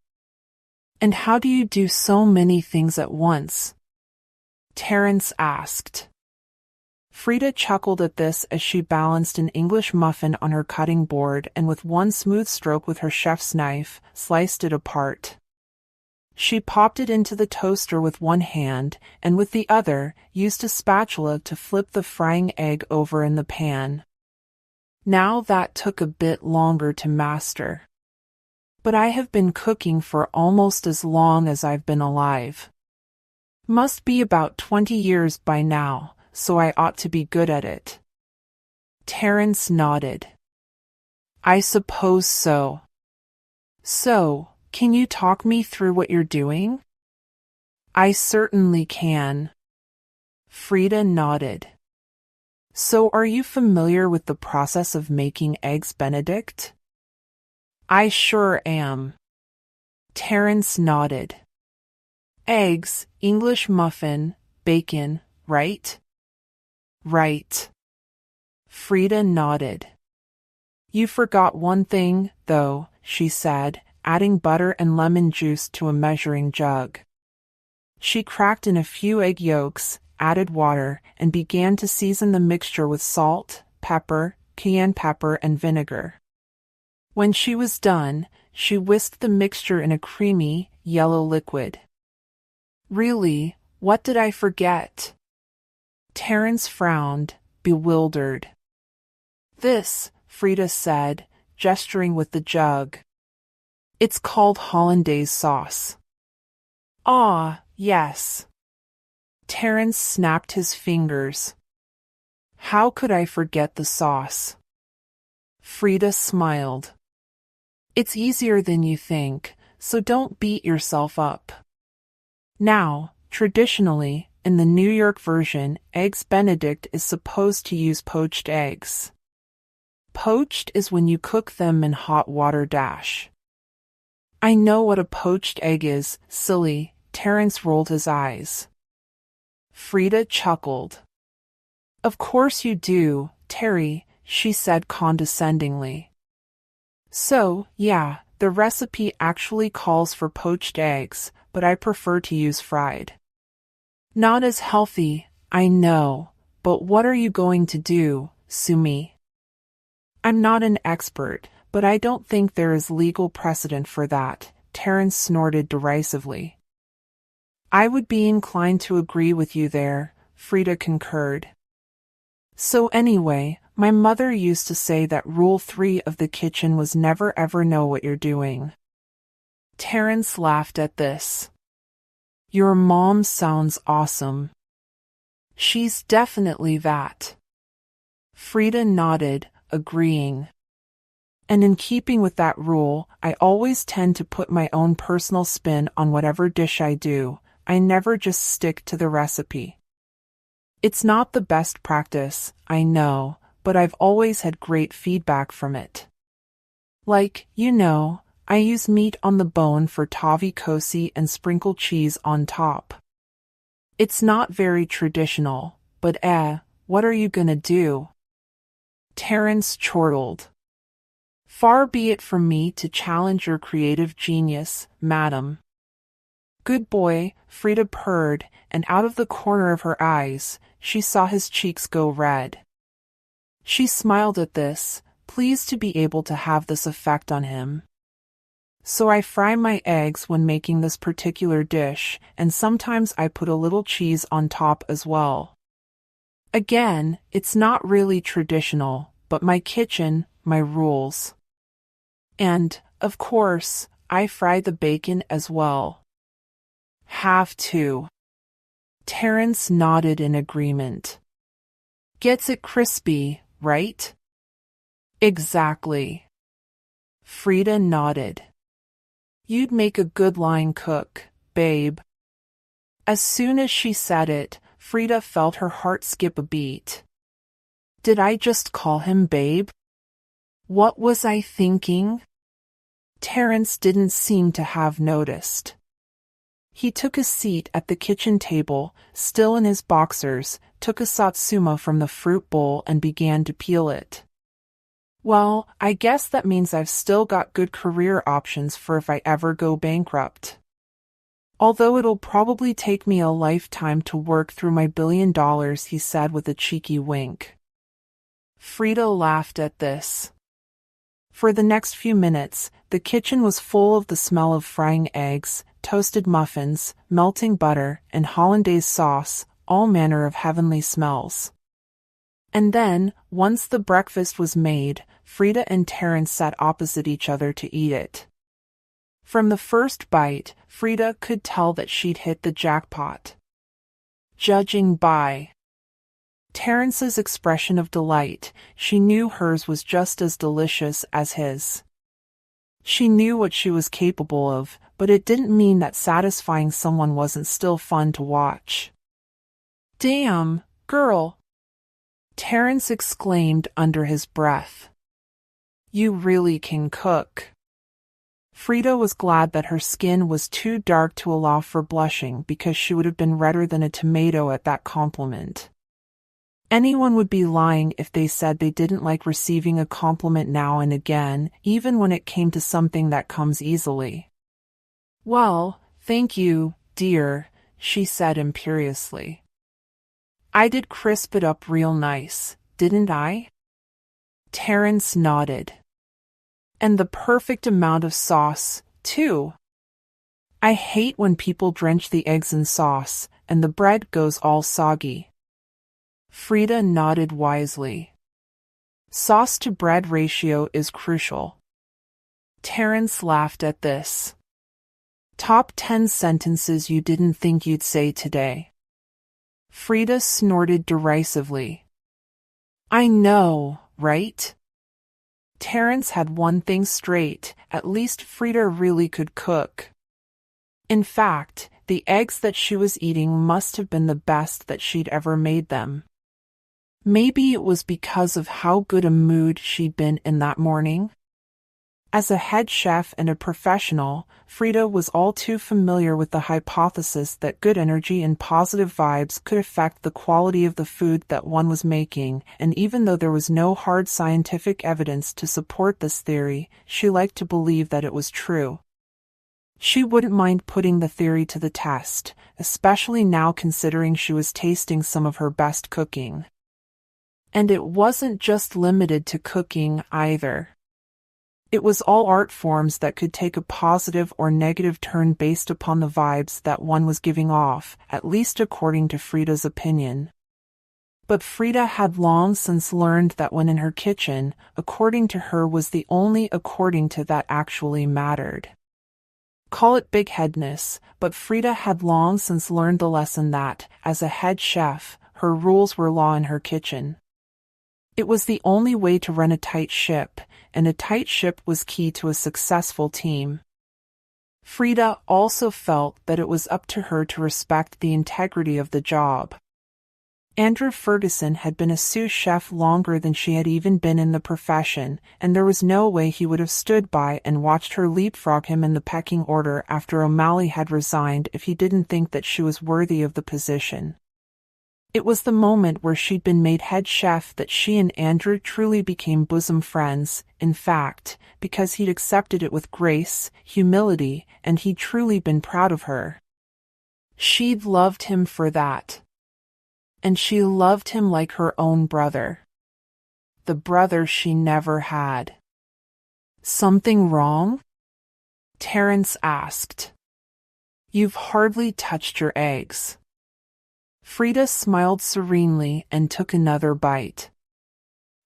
And how do you do so many things at once?" Terence asked. Frida chuckled at this as she balanced an English muffin on her cutting board and with one smooth stroke with her chef's knife, sliced it apart. She popped it into the toaster with one hand, and with the other, used a spatula to flip the frying egg over in the pan. Now that took a bit longer to master. But I have been cooking for almost as long as I've been alive. Must be about 20 years by now, so I ought to be good at it. Terence nodded. "I suppose so. So, can you talk me through what you're doing?" "I certainly can." Frida nodded. "So are you familiar with the process of making eggs Benedict?" "I sure am." Terence nodded. "Eggs, English muffin, bacon, right?" "Right." Frida nodded. "You forgot one thing, though," she said, adding butter and lemon juice to a measuring jug. She cracked in a few egg yolks, added water, and began to season the mixture with salt, pepper, cayenne pepper, and vinegar. When she was done, she whisked the mixture in a creamy, yellow liquid. "Really, what did I forget?" Terence frowned, bewildered. "This," Frida said, gesturing with the jug. "It's called hollandaise sauce." "Ah, yes." Terence snapped his fingers. "How could I forget the sauce?" Frida smiled. "It's easier than you think, so don't beat yourself up. Now, traditionally, in the New York version, Eggs Benedict is supposed to use poached eggs. Poached is when you cook them in hot water dash. "I know what a poached egg is, silly," Terence rolled his eyes. Frida chuckled. "Of course you do, Terry," she said condescendingly. "So, yeah, the recipe actually calls for poached eggs, but I prefer to use fried. Not as healthy, I know, but what are you going to do, sue me?" "I'm not an expert, but I don't think there is legal precedent for that," Terence snorted derisively. "I would be inclined to agree with you there," Frida concurred. "So anyway, my mother used to say that rule 3 of the kitchen was never ever know what you're doing." Terence laughed at this. "Your mom sounds awesome." "She's definitely that." Frida nodded, agreeing. "And in keeping with that rule, I always tend to put my own personal spin on whatever dish I do. I never just stick to the recipe." It's not the best practice, I know, but I've always had great feedback from it. Like, I use meat on the bone for tavi kosi and sprinkle cheese on top. It's not very traditional, but what are you gonna do? Terence chortled. Far be it from me to challenge your creative genius, madam. Good boy, Frida purred, and out of the corner of her eyes, she saw his cheeks go red. She smiled at this, pleased to be able to have this effect on him. So I fry my eggs when making this particular dish, and sometimes I put a little cheese on top as well. Again, it's not really traditional, but my kitchen, my rules. And, of course, I fry the bacon as well. Have to. Terence nodded in agreement. Gets it crispy, right? Exactly. Frida nodded. You'd make a good line cook, babe. As soon as she said it, Frida felt her heart skip a beat. Did I just call him babe? What was I thinking? Terence didn't seem to have noticed. He took a seat at the kitchen table, still in his boxers, took a satsuma from the fruit bowl and began to peel it. Well, I guess that means I've still got good career options for if I ever go bankrupt. Although it'll probably take me a lifetime to work through my $1 billion, he said with a cheeky wink. Frida laughed at this. For the next few minutes, the kitchen was full of the smell of frying eggs, toasted muffins, melting butter, and hollandaise sauce, all manner of heavenly smells. And then, once the breakfast was made, Frida and Terence sat opposite each other to eat it. From the first bite, Frida could tell that she'd hit the jackpot. Judging by Terence's expression of delight, she knew hers was just as delicious as his. She knew what she was capable of, but it didn't mean that satisfying someone wasn't still fun to watch. Damn, girl! Terence exclaimed under his breath. You really can cook. Frida was glad that her skin was too dark to allow for blushing because she would have been redder than a tomato at that compliment. Anyone would be lying if they said they didn't like receiving a compliment now and again, even when it came to something that comes easily. Well, thank you, dear, she said imperiously. I did crisp it up real nice, didn't I? Terence nodded. And the perfect amount of sauce, too. I hate when people drench the eggs in sauce, and the bread goes all soggy. Frida nodded wisely. Sauce to bread ratio is crucial. Terence laughed at this. Top 10 sentences you didn't think you'd say today. Frida snorted derisively. I know, right? Terence had one thing straight, at least Frida really could cook. In fact, the eggs that she was eating must have been the best that she'd ever made them. Maybe it was because of how good a mood she'd been in that morning. As a head chef and a professional, Frida was all too familiar with the hypothesis that good energy and positive vibes could affect the quality of the food that one was making, and even though there was no hard scientific evidence to support this theory, she liked to believe that it was true. She wouldn't mind putting the theory to the test, especially now considering she was tasting some of her best cooking. And it wasn't just limited to cooking either. It was all art forms that could take a positive or negative turn based upon the vibes that one was giving off, at least according to Frida's opinion. But Frida had long since learned that when in her kitchen, according to her was the only according to that actually mattered. Call it big-headedness, but Frida had long since learned the lesson that, as a head chef, her rules were law in her kitchen. It was the only way to run a tight ship, and a tight ship was key to a successful team. Frida also felt that it was up to her to respect the integrity of the job. Andrew Ferguson had been a sous chef longer than she had even been in the profession, and there was no way he would have stood by and watched her leapfrog him in the pecking order after O'Malley had resigned if he didn't think that she was worthy of the position. It was the moment where she'd been made head chef that she and Andrew truly became bosom friends, in fact, because he'd accepted it with grace, humility, and he'd truly been proud of her. She'd loved him for that. And she loved him like her own brother. The brother she never had. Something wrong? Terence asked. You've hardly touched your eggs. Frida smiled serenely and took another bite.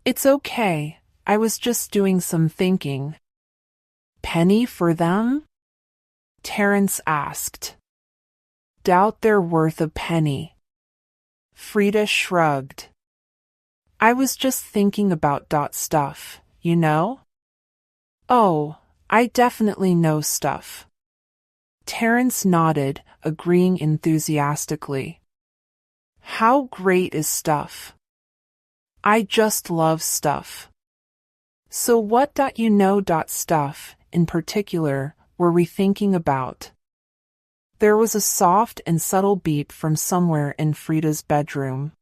It's okay, I was just doing some thinking. Penny for them? Terence asked. Doubt they're worth a penny. Frida shrugged. I was just thinking about stuff, you know? Oh, I definitely know stuff. Terence nodded, agreeing enthusiastically. How great is stuff? I just love stuff. So what you know stuff, in particular, were we thinking about? There was a soft and subtle beep from somewhere in Frida's bedroom.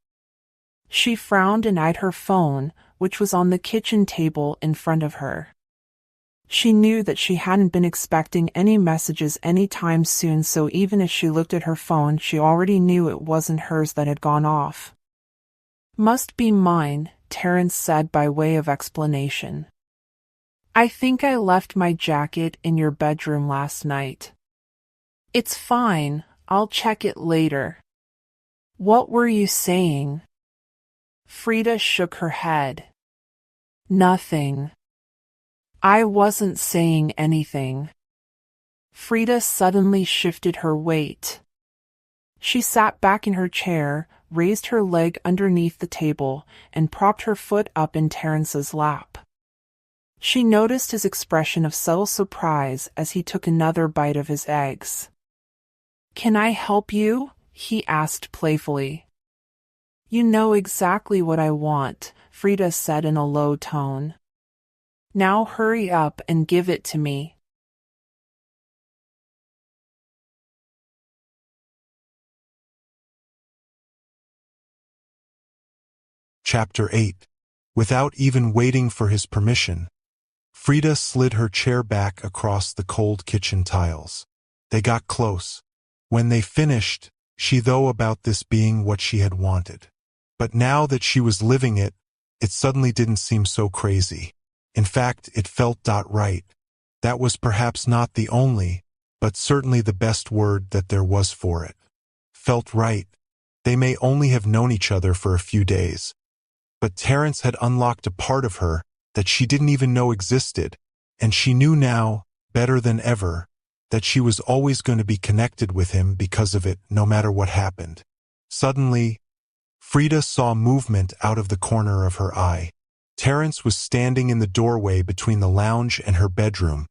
She frowned and eyed her phone, which was on the kitchen table in front of her. She knew that she hadn't been expecting any messages anytime soon, so even as she looked at her phone, she already knew it wasn't hers that had gone off. Must be mine, Terence said by way of explanation. I think I left my jacket in your bedroom last night. It's fine, I'll check it later. What were you saying? Frida shook her head. Nothing. I wasn't saying anything. Frida suddenly shifted her weight. She sat back in her chair, raised her leg underneath the table, and propped her foot up in Terence's lap. She noticed his expression of subtle surprise as he took another bite of his eggs. Can I help you? He asked playfully. You know exactly what I want, Frida said in a low tone. Now hurry up and give it to me. Chapter 8. Without even waiting for his permission, Frida slid her chair back across the cold kitchen tiles. They got close. When they finished, she thought about this being what she had wanted. But now that she was living it, it suddenly didn't seem so crazy. In fact, it felt right. That was perhaps not the only, but certainly the best word that there was for it. Felt right. They may only have known each other for a few days. But Terence had unlocked a part of her that she didn't even know existed, and she knew now, better than ever, that she was always going to be connected with him because of it, no matter what happened. Suddenly, Frida saw movement out of the corner of her eye. Terence was standing in the doorway between the lounge and her bedroom,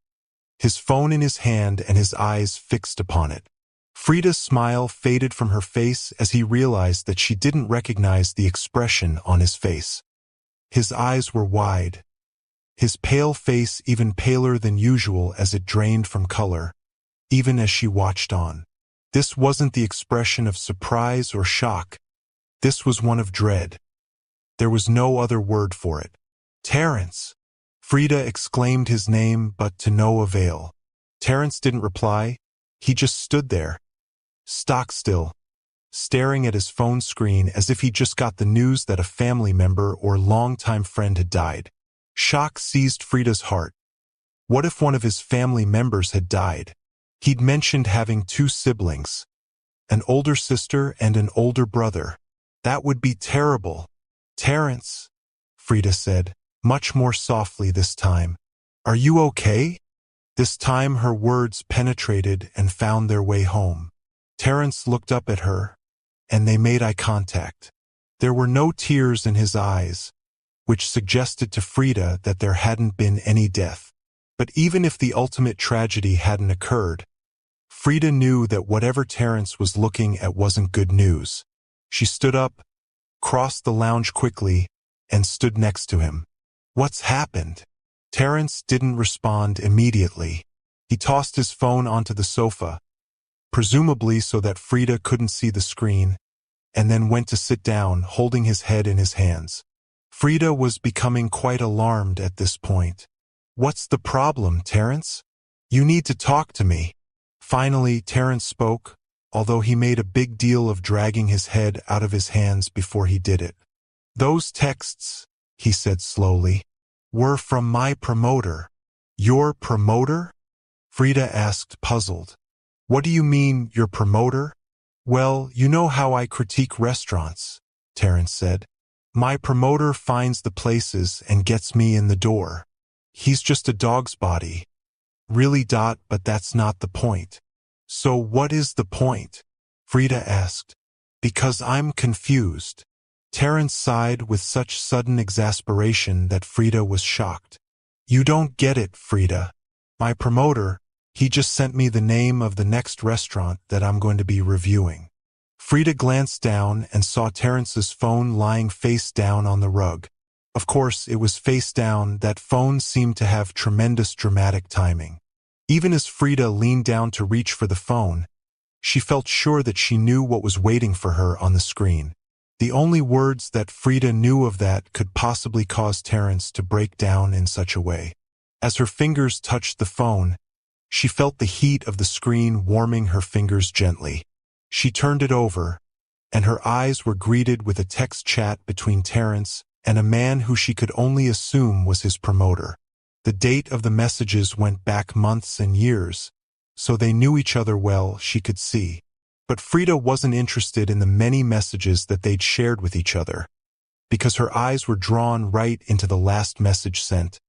his phone in his hand and his eyes fixed upon it. Frida's smile faded from her face as he realized that she didn't recognize the expression on his face. His eyes were wide, his pale face even paler than usual as it drained from color, even as she watched on. This wasn't the expression of surprise or shock. This was one of dread. There was no other word for it. Terence! Frida exclaimed his name, but to no avail. Terence didn't reply. He just stood there, stock still, staring at his phone screen as if he just got the news that a family member or longtime friend had died. Shock seized Frida's heart. What if one of his family members had died? He'd mentioned having 2 siblings, an older sister and an older brother. That would be terrible. Terence, Frida said, much more softly this time. Are you okay? This time her words penetrated and found their way home. Terence looked up at her, and they made eye contact. There were no tears in his eyes, which suggested to Frida that there hadn't been any death. But even if the ultimate tragedy hadn't occurred, Frida knew that whatever Terence was looking at wasn't good news. She stood up, crossed the lounge quickly, and stood next to him. "What's happened?" Terrence didn't respond immediately. He tossed his phone onto the sofa, presumably so that Frida couldn't see the screen, and then went to sit down, holding his head in his hands. Frida was becoming quite alarmed at this point. "What's the problem, Terrence? You need to talk to me." Finally, Terrence spoke, although he made a big deal of dragging his head out of his hands before he did it. "Those texts," he said slowly, "were from my promoter." "Your promoter?" Frida asked, puzzled. "What do you mean, your promoter?" "Well, you know how I critique restaurants," Terrence said. "My promoter finds the places and gets me in the door. He's just a dog's body." "Really, but that's not the point." "So what is the point?" Frida asked. "Because I'm confused." Terrence sighed with such sudden exasperation that Frida was shocked. "You don't get it, Frida. My promoter, he just sent me the name of the next restaurant that I'm going to be reviewing." Frida glanced down and saw Terrence's phone lying face down on the rug. Of course, it was face down. That phone seemed to have tremendous dramatic timing. Even as Frida leaned down to reach for the phone, she felt sure that she knew what was waiting for her on the screen. The only words that Frida knew of that could possibly cause Terrence to break down in such a way. As her fingers touched the phone, she felt the heat of the screen warming her fingers gently. She turned it over, and her eyes were greeted with a text chat between Terrence and a man who she could only assume was his promoter. The date of the messages went back months and years, so they knew each other well, she could see. But Frida wasn't interested in the many messages that they'd shared with each other, because her eyes were drawn right into the last message sent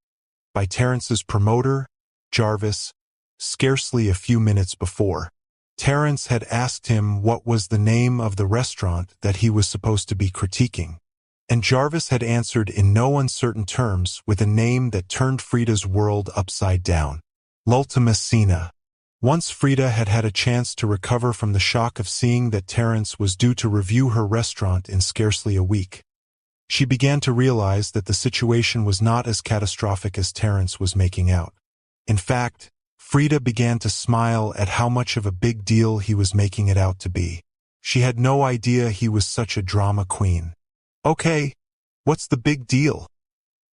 by Terrence's promoter, Jarvis, scarcely a few minutes before. Terrence had asked him what was the name of the restaurant that he was supposed to be critiquing, and Jarvis had answered in no uncertain terms with a name that turned Frida's world upside down. L'Ultima Cena. Once Frida had had a chance to recover from the shock of seeing that Terrence was due to review her restaurant in scarcely a week, she began to realize that the situation was not as catastrophic as Terrence was making out. In fact, Frida began to smile at how much of a big deal he was making it out to be. She had no idea he was such a drama queen. "Okay, what's the big deal?"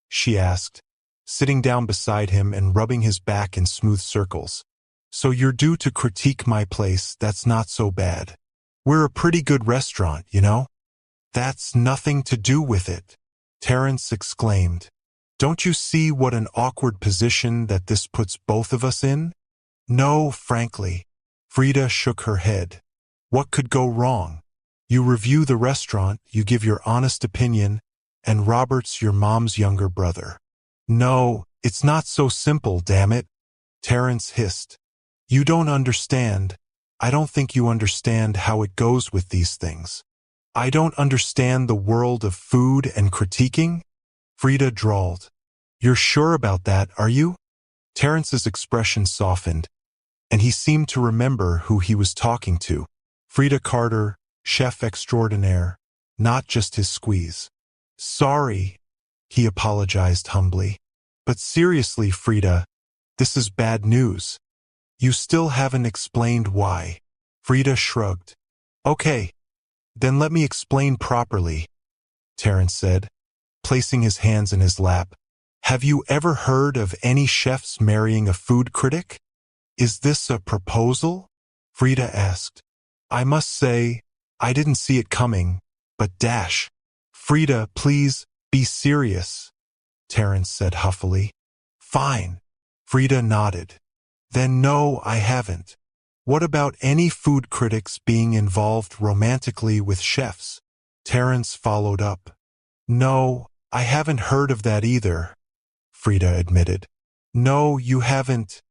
she asked, sitting down beside him and rubbing his back in smooth circles. "So you're due to critique my place. That's not so bad. We're a pretty good restaurant, you know?" "That's nothing to do with it," Terrence exclaimed. "Don't you see what an awkward position that this puts both of us in?" "No, frankly." Frida shook her head. "What could go wrong? You review the restaurant, you give your honest opinion, and Robert's your mom's younger brother." "No, it's not so simple, damn it," Terrence hissed. "You don't understand. I don't think you understand how it goes with these things." "I don't understand the world of food and critiquing?" Frida drawled. "You're sure about that, are you?" Terrence's expression softened, and he seemed to remember who he was talking to. Frida Carter, chef extraordinaire, not just his squeeze. "Sorry," he apologized humbly. "But seriously, Frida, this is bad news. You still haven't explained why." Frida shrugged. "Okay, then let me explain properly," Terrence said, placing his hands in his lap. "Have you ever heard of any chefs marrying a food critic?" "Is this a proposal?" Frida asked. "I must say, I didn't see it coming, but dash." "Frida, please, be serious," Terrence said huffily. "Fine." Frida nodded. "Then no, I haven't. What about any food critics being involved romantically with chefs?" Terrence followed up. "No, I haven't heard of that either," Frida admitted. "No, you haven't,"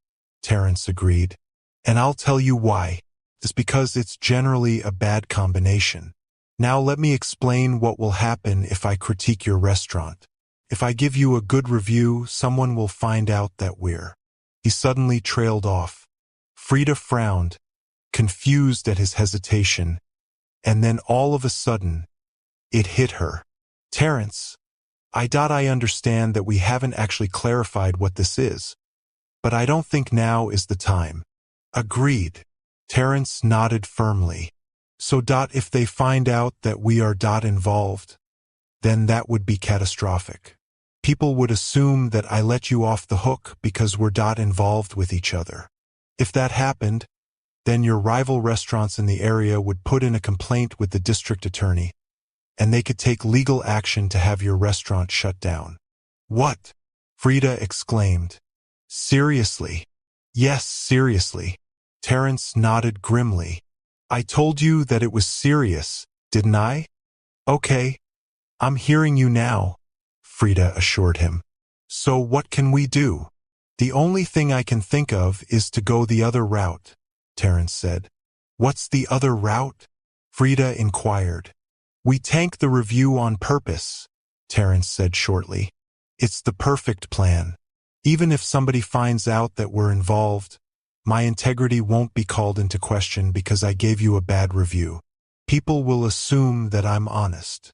Terrence agreed. "And I'll tell you why. It's because it's generally a bad combination. Now let me explain what will happen if I critique your restaurant. If I give you a good review, someone will find out that we're—" He suddenly trailed off. Frida frowned, confused at his hesitation, and then all of a sudden, It hit her. Terrence, I understand that we haven't actually clarified what this is, but I don't think now is the time. Agreed. Terrence nodded firmly. So if they find out that we are involved, then that would be catastrophic. People would assume that I let you off the hook because we're involved with each other. If that happened, then your rival restaurants in the area would put in a complaint with the district attorney, and they could take legal action to have your restaurant shut down. What? Frida exclaimed. Seriously? Yes, seriously. Terrence nodded grimly. I told you that it was serious, didn't I? Okay. I'm hearing you now, Frida assured him. So what can we do? The only thing I can think of is to go the other route, Terrence said. What's the other route? Frida inquired. We tank the review on purpose, Terrence said shortly. It's the perfect plan. Even if somebody finds out that we're involved, my integrity won't be called into question because I gave you a bad review. People will assume that I'm honest.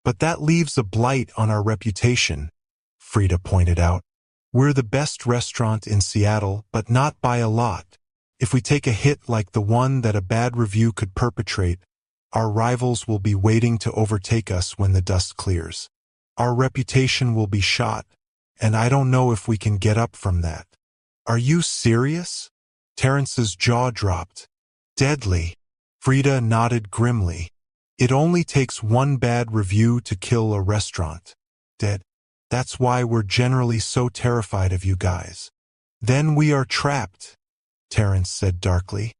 But that leaves a blight on our reputation, Frida pointed out. We're the best restaurant in Seattle, but not by a lot. If we take a hit like the one that a bad review could perpetrate, our rivals will be waiting to overtake us when the dust clears. Our reputation will be shot, and I don't know if we can get up from that. Are you serious? Terrence's jaw dropped. Deadly. Frida nodded grimly. It only takes one bad review to kill a restaurant. Dead. That's why we're generally so terrified of you guys. Then we are trapped, Terrence said darkly.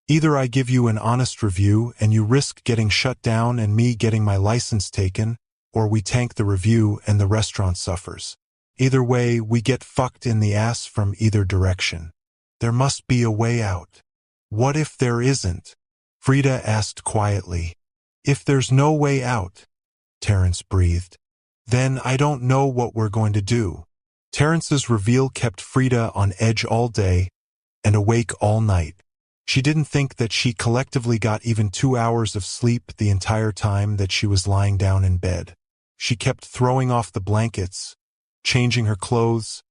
Either I give you an honest review and you risk getting shut down and me getting my license taken, or we tank the review and the restaurant suffers. Either way, we get fucked in the ass from either direction. There must be a way out. What if there isn't? Frida asked quietly. If there's no way out, Terrence breathed, then I don't know what we're going to do. Terrence's reveal kept Frida on edge all day and awake all night. She didn't think that she collectively got even 2 hours of sleep the entire time that she was lying down in bed. She kept throwing off the blankets, changing her clothes,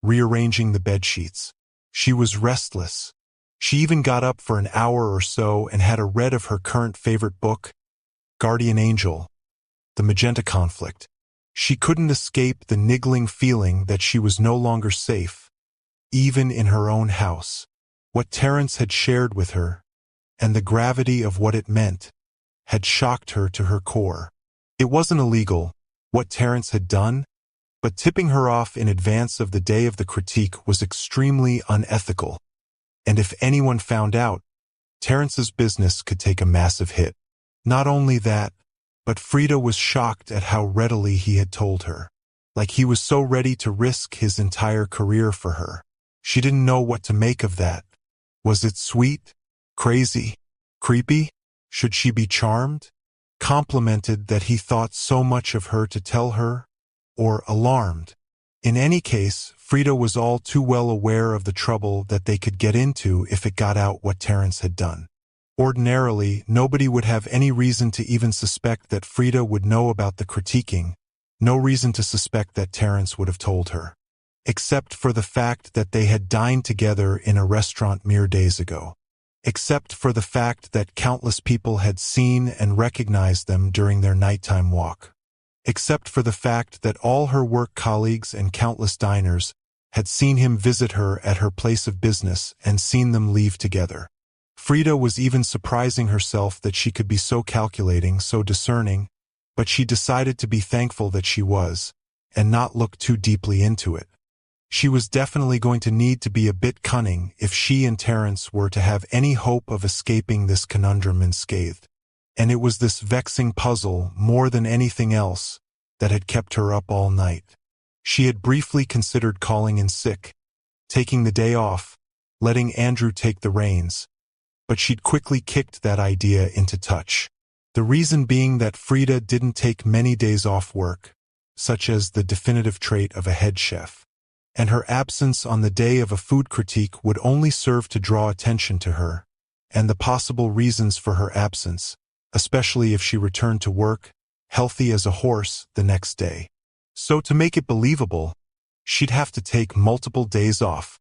rearranging the bed sheets. She was restless. She even got up for an hour or so and had a read of her current favorite book, Guardian Angel, The Magenta Conflict. She couldn't escape the niggling feeling that she was no longer safe, even in her own house. What Terrence had shared with her, and the gravity of what it meant, had shocked her to her core. It wasn't illegal, what Terrence had done, but tipping her off in advance of the day of the critique was extremely unethical. And if anyone found out, Terrence's business could take a massive hit. Not only that, but Frida was shocked at how readily he had told her. Like he was so ready to risk his entire career for her. She didn't know what to make of that. Was it sweet? Crazy? Creepy? Should she be charmed? Complimented that he thought so much of her to tell her? Or alarmed? In any case, Frida was all too well aware of the trouble that they could get into if it got out what Terrence had done. Ordinarily, nobody would have any reason to even suspect that Frida would know about the critiquing, no reason to suspect that Terrence would have told her. Except for the fact that they had dined together in a restaurant mere days ago. Except for the fact that countless people had seen and recognized them during their nighttime walk. Except for the fact that all her work colleagues and countless diners had seen him visit her at her place of business and seen them leave together. Frida was even surprising herself that she could be so calculating, so discerning, but she decided to be thankful that she was, and not look too deeply into it. She was definitely going to need to be a bit cunning if she and Terrence were to have any hope of escaping this conundrum unscathed. And it was this vexing puzzle, more than anything else, that had kept her up all night. She had briefly considered calling in sick, taking the day off, letting Andrew take the reins, but she'd quickly kicked that idea into touch. The reason being that Frida didn't take many days off work, such as the definitive trait of a head chef, and her absence on the day of a food critique would only serve to draw attention to her, and the possible reasons for her absence, especially if she returned to work, healthy as a horse, the next day. So to make it believable, she'd have to take multiple days off,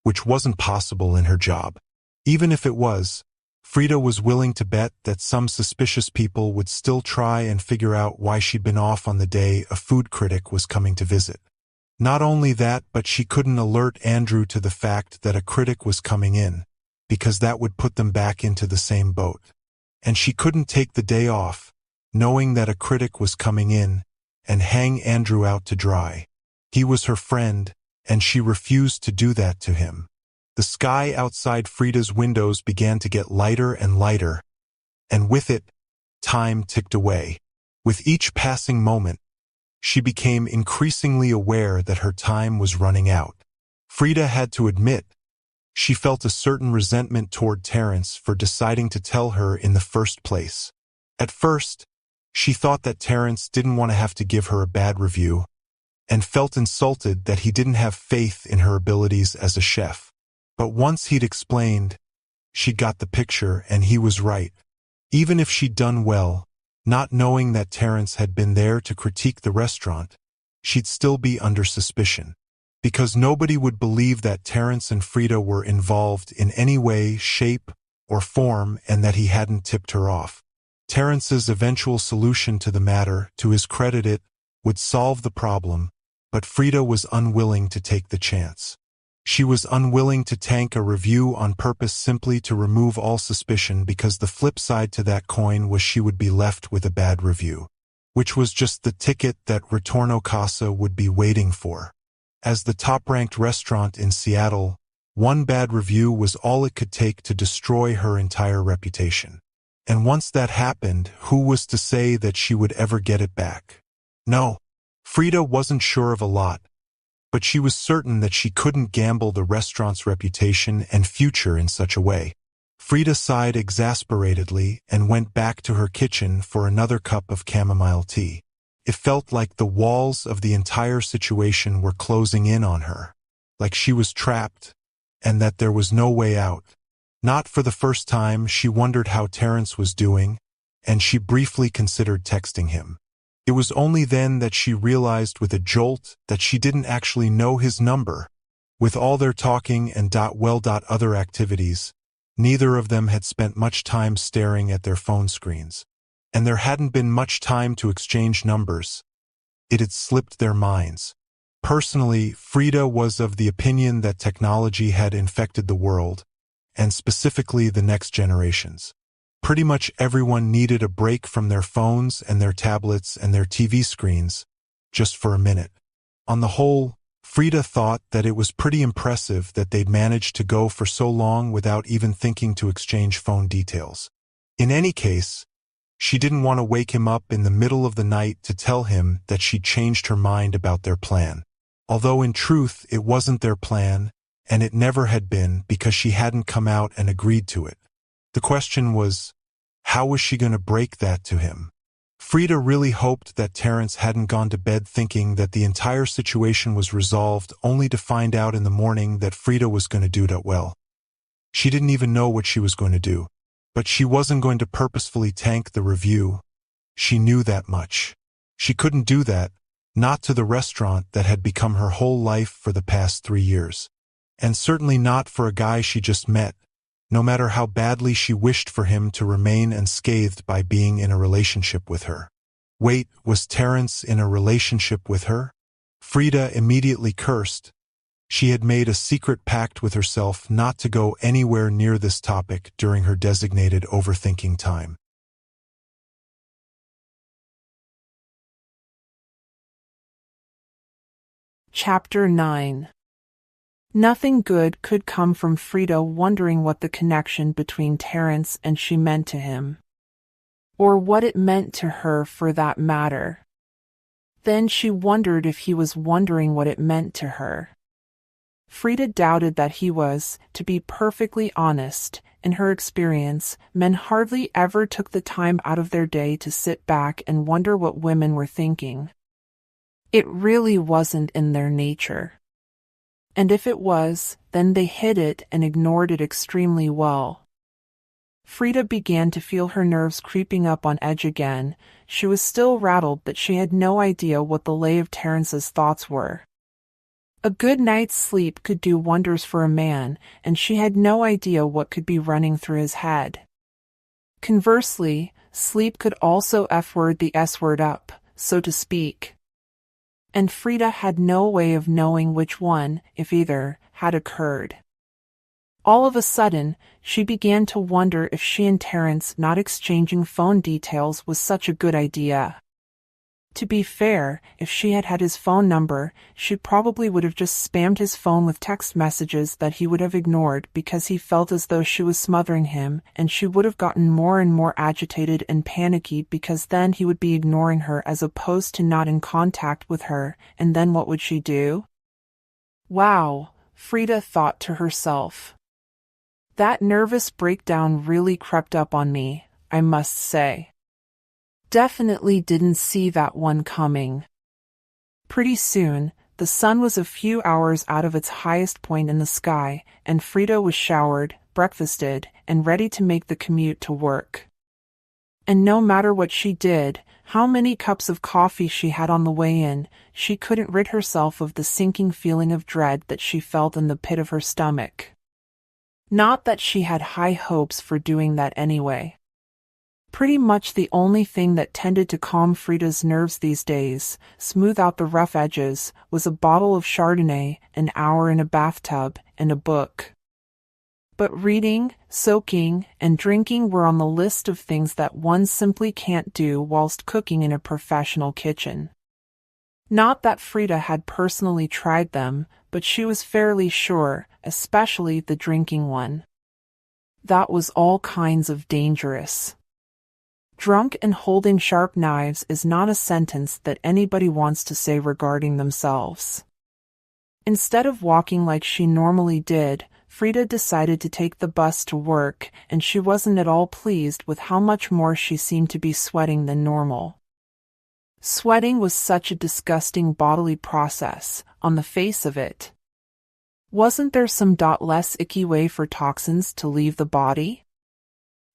which wasn't possible in her job. Even if it was, Frida was willing to bet that some suspicious people would still try and figure out why she'd been off on the day a food critic was coming to visit. Not only that, but she couldn't alert Andrew to the fact that a critic was coming in, because that would put them back into the same boat. And she couldn't take the day off, knowing that a critic was coming in, and hang Andrew out to dry. He was her friend, and she refused to do that to him. The sky outside Frida's windows began to get lighter and lighter, and with it, time ticked away. With each passing moment, she became increasingly aware that her time was running out. Frida had to admit, she felt a certain resentment toward Terence for deciding to tell her in the first place. At first, she thought that Terence didn't want to have to give her a bad review, and felt insulted that he didn't have faith in her abilities as a chef. But once he'd explained, she got the picture and he was right. Even if she'd done well, not knowing that Terence had been there to critique the restaurant, she'd still be under suspicion. Because nobody would believe that Terence and Frida were involved in any way, shape, or form and that he hadn't tipped her off. Terence's eventual solution to the matter, to his credit, would solve the problem, but Frida was unwilling to take the chance. She was unwilling to tank a review on purpose simply to remove all suspicion because the flip side to that coin was she would be left with a bad review, which was just the ticket that Ritorno Casa would be waiting for. As the top-ranked restaurant in Seattle, one bad review was all it could take to destroy her entire reputation. And once that happened, who was to say that she would ever get it back? No, Frida wasn't sure of a lot, but she was certain that she couldn't gamble the restaurant's reputation and future in such a way. Frida sighed exasperatedly and went back to her kitchen for another cup of chamomile tea. It felt like the walls of the entire situation were closing in on her, like she was trapped, and that there was no way out. Not for the first time, she wondered how Terence was doing, and she briefly considered texting him. It was only then that she realized with a jolt that she didn't actually know his number. With all their talking and other activities, neither of them had spent much time staring at their phone screens. And there hadn't been much time to exchange numbers. It had slipped their minds. Personally, Frida was of the opinion that technology had infected the world, and specifically the next generations. Pretty much everyone needed a break from their phones and their tablets and their TV screens, just for a minute. On the whole, Frida thought that it was pretty impressive that they'd managed to go for so long without even thinking to exchange phone details. In any case, she didn't want to wake him up in the middle of the night to tell him that she'd changed her mind about their plan. Although in truth it wasn't their plan, and it never had been because she hadn't come out and agreed to it. The question was, how was she going to break that to him? Frida really hoped that Terence hadn't gone to bed thinking that the entire situation was resolved only to find out in the morning that Frida was going to do that well. She didn't even know what she was going to do. But she wasn't going to purposefully tank the review. She knew that much. She couldn't do that, not to the restaurant that had become her whole life for the past 3 years. And certainly not for a guy she just met, no matter how badly she wished for him to remain unscathed by being in a relationship with her. Wait, was Terence in a relationship with her? Frida immediately cursed. She had made a secret pact with herself not to go anywhere near this topic during her designated overthinking time. Chapter 9. Nothing good could come from Frida wondering what the connection between Terence and she meant to him. Or what it meant to her for that matter. Then she wondered if he was wondering what it meant to her. Frida doubted that he was. To be perfectly honest, in her experience, men hardly ever took the time out of their day to sit back and wonder what women were thinking. It really wasn't in their nature. And if it was, then they hid it and ignored it extremely well. Frida began to feel her nerves creeping up on edge again. She was still rattled that she had no idea what the lay of Terrence's thoughts were. A good night's sleep could do wonders for a man, and she had no idea what could be running through his head. Conversely, sleep could also F-word the S-word up, so to speak. And Frida had no way of knowing which one, if either, had occurred. All of a sudden, she began to wonder if she and Terrence not exchanging phone details was such a good idea. To be fair, if she had had his phone number, she probably would have just spammed his phone with text messages that he would have ignored because he felt as though she was smothering him, and she would have gotten more and more agitated and panicky because then he would be ignoring her as opposed to not in contact with her, and then what would she do? Wow, Frida thought to herself. That nervous breakdown really crept up on me, I must say. Definitely didn't see that one coming. Pretty soon, the sun was a few hours out of its highest point in the sky, and Frida was showered, breakfasted, and ready to make the commute to work. And no matter what she did, how many cups of coffee she had on the way in, she couldn't rid herself of the sinking feeling of dread that she felt in the pit of her stomach. Not that she had high hopes for doing that anyway. Pretty much the only thing that tended to calm Frida's nerves these days, smooth out the rough edges, was a bottle of Chardonnay, an hour in a bathtub, and a book. But reading, soaking, and drinking were on the list of things that one simply can't do whilst cooking in a professional kitchen. Not that Frida had personally tried them, but she was fairly sure, especially the drinking one. That was all kinds of dangerous. Drunk and holding sharp knives is not a sentence that anybody wants to say regarding themselves. Instead of walking like she normally did, Frida decided to take the bus to work, and she wasn't at all pleased with how much more she seemed to be sweating than normal. Sweating was such a disgusting bodily process, on the face of it. Wasn't there some less icky way for toxins to leave the body?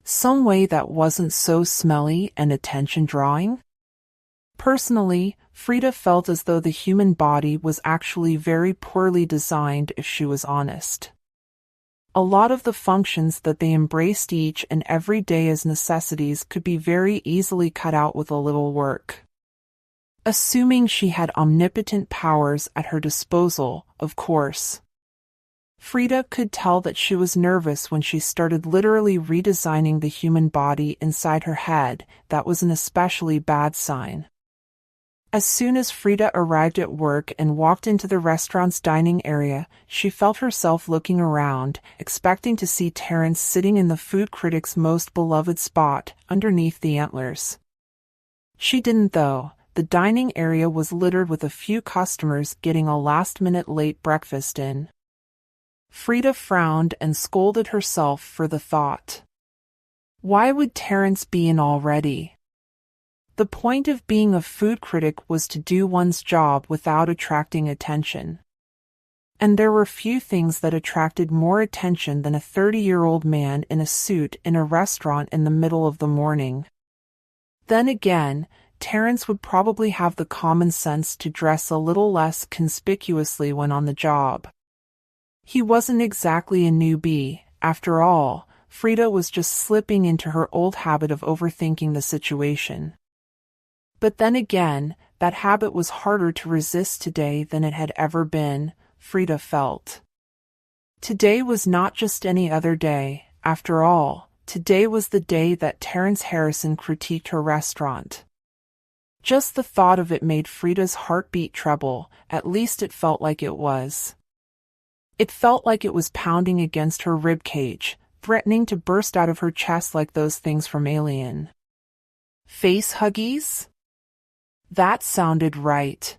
Some way that wasn't so smelly and attention-drawing? Personally, Frida felt as though the human body was actually very poorly designed if she was honest. A lot of the functions that they embraced each and every day as necessities could be very easily cut out with a little work. Assuming she had omnipotent powers at her disposal, of course. Frida could tell that she was nervous when she started literally redesigning the human body inside her head. That was an especially bad sign. As soon as Frida arrived at work and walked into the restaurant's dining area, she felt herself looking around, expecting to see Terrence sitting in the food critic's most beloved spot, underneath the antlers. She didn't though. The dining area was littered with a few customers getting a last-minute late breakfast in. Frida frowned and scolded herself for the thought. Why would Terrence be in already? The point of being a food critic was to do one's job without attracting attention. And there were few things that attracted more attention than a 30-year-old man in a suit in a restaurant in the middle of the morning. Then again, Terrence would probably have the common sense to dress a little less conspicuously when on the job. He wasn't exactly a newbie. After all, Frida was just slipping into her old habit of overthinking the situation. But then again, that habit was harder to resist today than it had ever been, Frida felt. Today was not just any other day. After all, today was the day that Terrence Harrison critiqued her restaurant. Just the thought of it made Frida's heartbeat treble. At least it felt like it was. It felt like it was pounding against her ribcage, threatening to burst out of her chest like those things from Alien. Face huggies? That sounded right.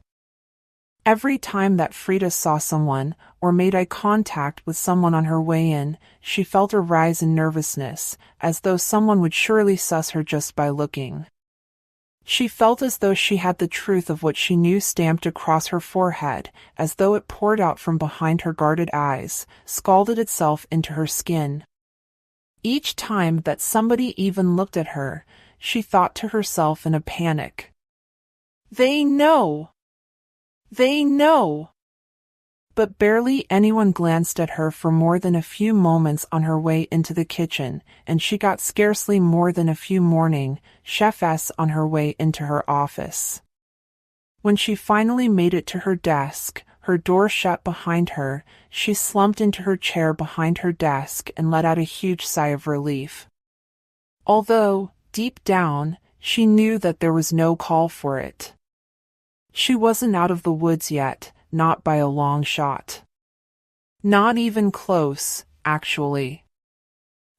Every time that Frida saw someone, or made eye contact with someone on her way in, she felt a rise in nervousness, as though someone would surely suss her just by looking. She felt as though she had the truth of what she knew stamped across her forehead, as though it poured out from behind her guarded eyes, scalded itself into her skin. Each time that somebody even looked at her, she thought to herself in a panic, "They know! They know!" But barely anyone glanced at her for more than a few moments on her way into the kitchen, and she got scarcely more than a few morning chefs on her way into her office. When she finally made it to her desk, her door shut behind her, she slumped into her chair behind her desk and let out a huge sigh of relief. Although, deep down, she knew that there was no call for it. She wasn't out of the woods yet, not by a long shot. Not even close, actually.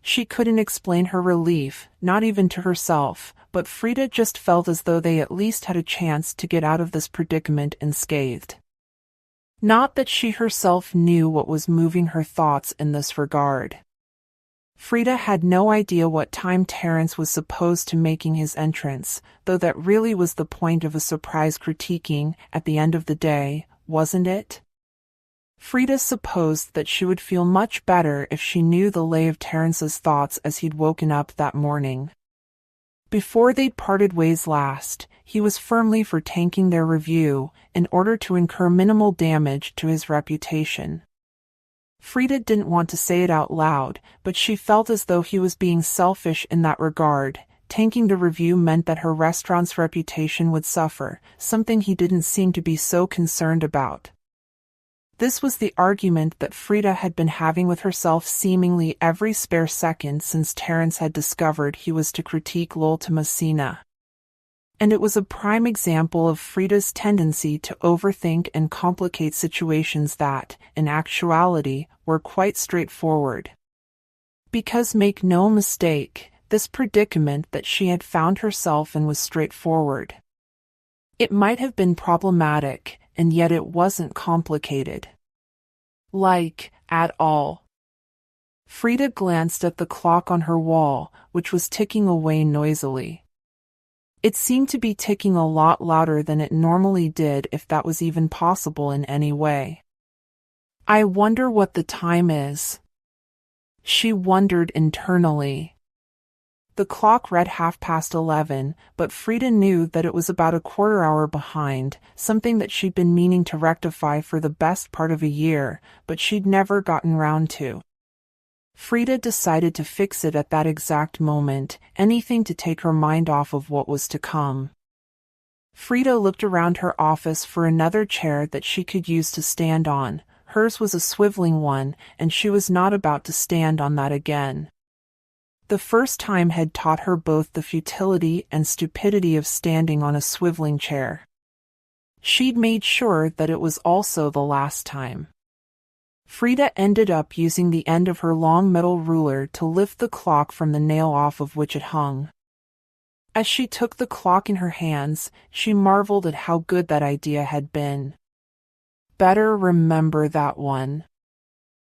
She couldn't explain her relief, not even to herself, but Frida just felt as though they at least had a chance to get out of this predicament unscathed. Not that she herself knew what was moving her thoughts in this regard. Frida had no idea what time Terence was supposed to making his entrance, though that really was the point of a surprise critiquing at the end of the day, wasn't it? Frida supposed that she would feel much better if she knew the lay of Terence's thoughts as he'd woken up that morning. Before they'd parted ways last, he was firmly for tanking their review in order to incur minimal damage to his reputation. Frida didn't want to say it out loud, but she felt as though he was being selfish in that regard. Tanking the review meant that her restaurant's reputation would suffer, something he didn't seem to be so concerned about. This was the argument that Frida had been having with herself seemingly every spare second since Terence had discovered he was to critique L'Ultima Cena. And it was a prime example of Frida's tendency to overthink and complicate situations that, in actuality, were quite straightforward. Because make no mistake, this predicament that she had found herself in was straightforward. It might have been problematic, and yet it wasn't complicated. Like, at all. Frida glanced at the clock on her wall, which was ticking away noisily. It seemed to be ticking a lot louder than it normally did, if that was even possible in any way. I wonder what the time is. She wondered internally. The clock read 11:30, but Frida knew that it was about a quarter hour behind, something that she'd been meaning to rectify for the best part of a year, but she'd never gotten round to. Frida decided to fix it at that exact moment, anything to take her mind off of what was to come. Frida looked around her office for another chair that she could use to stand on. Hers was a swiveling one, and she was not about to stand on that again. The first time had taught her both the futility and stupidity of standing on a swiveling chair. She'd made sure that it was also the last time. Frida ended up using the end of her long metal ruler to lift the clock from the nail off of which it hung. As she took the clock in her hands, she marveled at how good that idea had been. Better remember that one.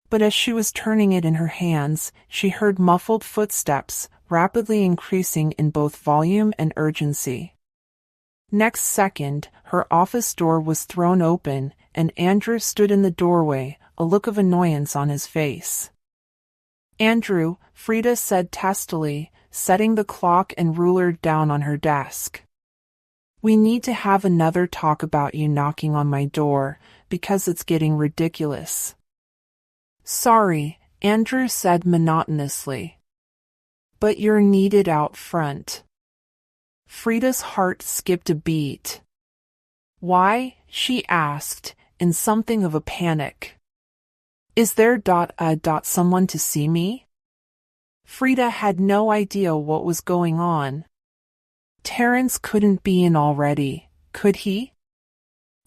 But as she was turning it in her hands, she heard muffled footsteps, rapidly increasing in both volume and urgency. Next second, her office door was thrown open, and Andrew stood in the doorway, a look of annoyance on his face. "Andrew," Frida said testily, setting the clock and ruler down on her desk. "We need to have another talk about you knocking on my door, because it's getting ridiculous." "Sorry," Andrew said monotonously. "But you're needed out front." Frida's heart skipped a beat. "Why?" she asked, in something of a panic. "Is there someone to see me?" Frida had no idea what was going on. Terence couldn't be in already, could he?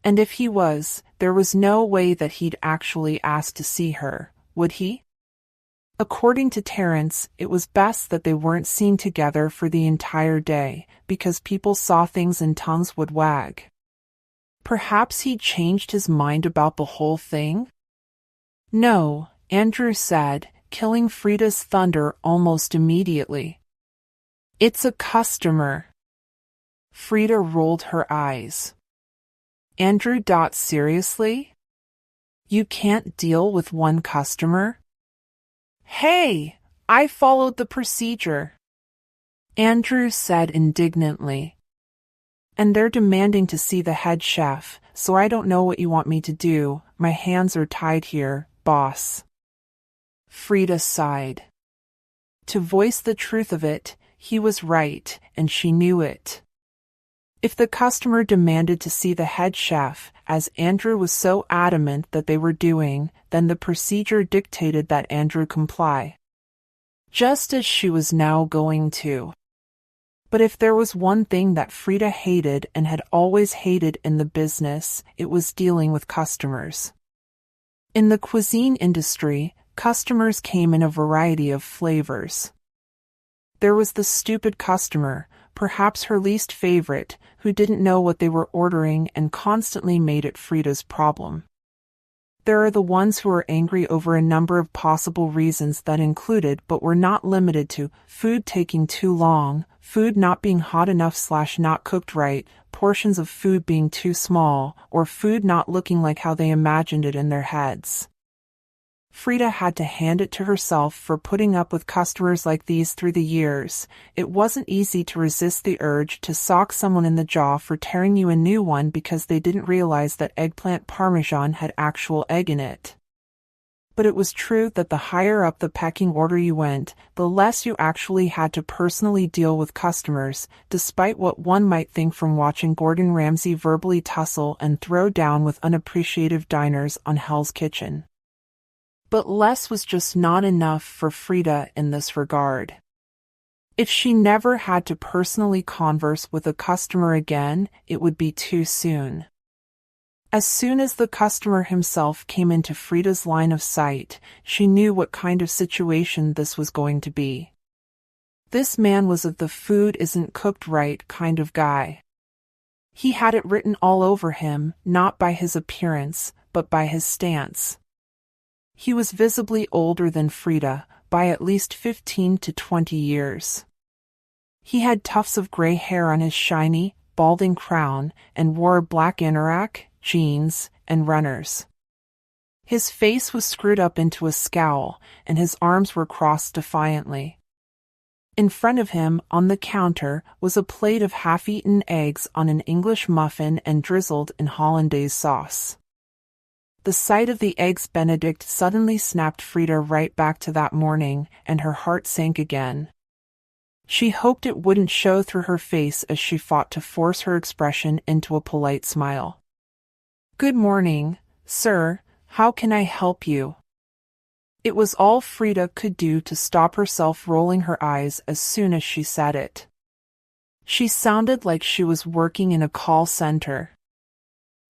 And if he was, there was no way that he'd actually asked to see her, would he? According to Terence, it was best that they weren't seen together for the entire day, because people saw things and tongues would wag. Perhaps he'd changed his mind about the whole thing? "No," Andrew said, killing Frida's thunder almost immediately. "It's a customer." Frida rolled her eyes. "Andrew, seriously? You can't deal with one customer?" "Hey, I followed the procedure, Andrew said indignantly. And they're demanding to see the head chef, so I don't know what you want me to do. My hands are tied here, boss. Frida sighed. To voice the truth of it, he was right, and she knew it. If the customer demanded to see the head chef, as Andrew was so adamant that they were doing, then the procedure dictated that Andrew comply. Just as she was now going to. But if there was one thing that Frida hated and had always hated in the business, it was dealing with customers. In the cuisine industry, customers came in a variety of flavors. There was the stupid customer, perhaps her least favorite, who didn't know what they were ordering and constantly made it Frida's problem. There are the ones who are angry over a number of possible reasons that included but were not limited to food taking too long, food not being hot enough/not cooked right, portions of food being too small, or food not looking like how they imagined it in their heads. Frida had to hand it to herself for putting up with customers like these through the years. It wasn't easy to resist the urge to sock someone in the jaw for tearing you a new one because they didn't realize that eggplant parmesan had actual egg in it. But it was true that the higher up the pecking order you went, the less you actually had to personally deal with customers, despite what one might think from watching Gordon Ramsay verbally tussle and throw down with unappreciative diners on Hell's Kitchen. But less was just not enough for Frida in this regard. If she never had to personally converse with a customer again, it would be too soon. As soon as the customer himself came into Frida's line of sight, she knew what kind of situation this was going to be. This man was of the food isn't cooked right kind of guy. He had it written all over him, not by his appearance, but by his stance. He was visibly older than Frida, by at least 15 to 20 years. He had tufts of gray hair on his shiny, balding crown, and wore black anorak, jeans, and runners. His face was screwed up into a scowl, and his arms were crossed defiantly. In front of him, on the counter, was a plate of half-eaten eggs on an English muffin and drizzled in hollandaise sauce. The sight of the eggs Benedict suddenly snapped Frida right back to that morning, and her heart sank again. She hoped it wouldn't show through her face as she fought to force her expression into a polite smile. "Good morning, sir. How can I help you?" It was all Frida could do to stop herself rolling her eyes as soon as she said it. She sounded like she was working in a call center.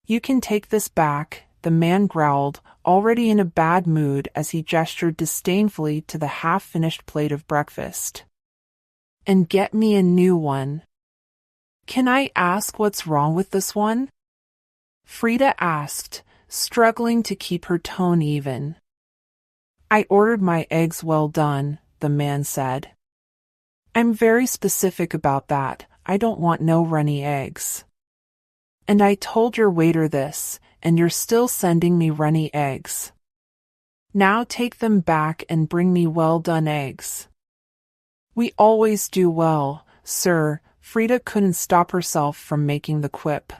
"You can take this back," the man growled, already in a bad mood as he gestured disdainfully to the half-finished plate of breakfast. "And get me a new one." "Can I ask what's wrong with this one?" Frida asked, struggling to keep her tone even. "I ordered my eggs well done," the man said. "I'm very specific about that. I don't want no runny eggs. And I told your waiter this, and you're still sending me runny eggs. Now take them back and bring me well-done eggs." "We always do well, sir." Frida couldn't stop herself from making the quip.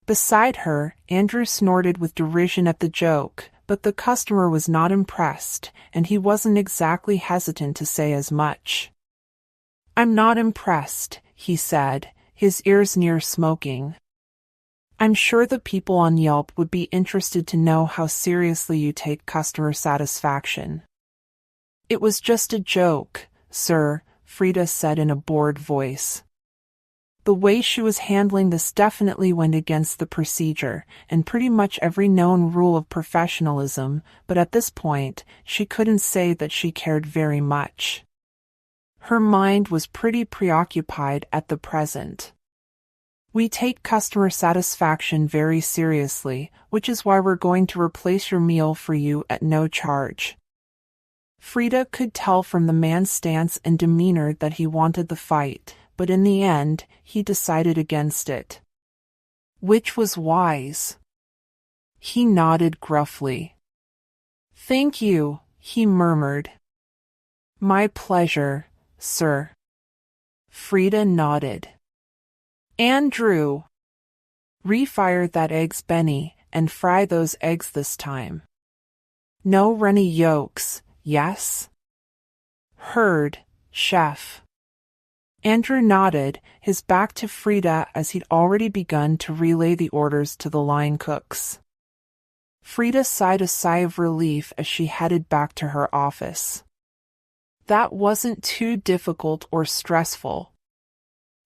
Beside her, Andrew snorted with derision at the joke, but the customer was not impressed, and he wasn't exactly hesitant to say as much. "I'm not impressed," he said, his ears near smoking. "I'm sure the people on Yelp would be interested to know how seriously you take customer satisfaction." "It was just a joke, sir," Frida said in a bored voice. The way she was handling this definitely went against the procedure, and pretty much every known rule of professionalism, but at this point, she couldn't say that she cared very much. Her mind was pretty preoccupied at the present. "We take customer satisfaction very seriously, which is why we're going to replace your meal for you at no charge." Frida could tell from the man's stance and demeanor that he wanted the fight, but in the end, he decided against it. Which was wise. He nodded gruffly. "Thank you," he murmured. My pleasure, sir. Frida nodded. Andrew. Refire that eggs, Benny, and fry those eggs this time. No runny yolks, yes? Heard, chef. Andrew nodded, his back to Frida as he'd already begun to relay the orders to the line cooks. Frida sighed a sigh of relief as she headed back to her office. That wasn't too difficult or stressful.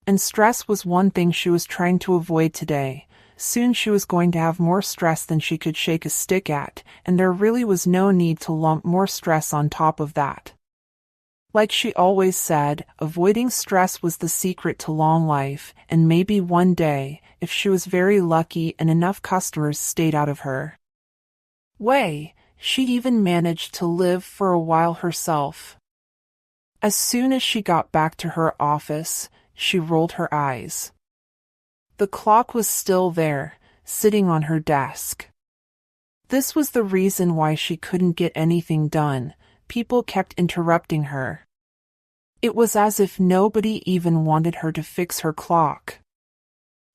And stress was one thing she was trying to avoid today. Soon she was going to have more stress than she could shake a stick at, and there really was no need to lump more stress on top of that. Like she always said, avoiding stress was the secret to long life, and maybe one day, if she was very lucky and enough customers stayed out of her way, she'd even managed to live for a while herself. As soon as she got back to her office, she rolled her eyes. The clock was still there, sitting on her desk. This was the reason why she couldn't get anything done. People kept interrupting her. It was as if nobody even wanted her to fix her clock.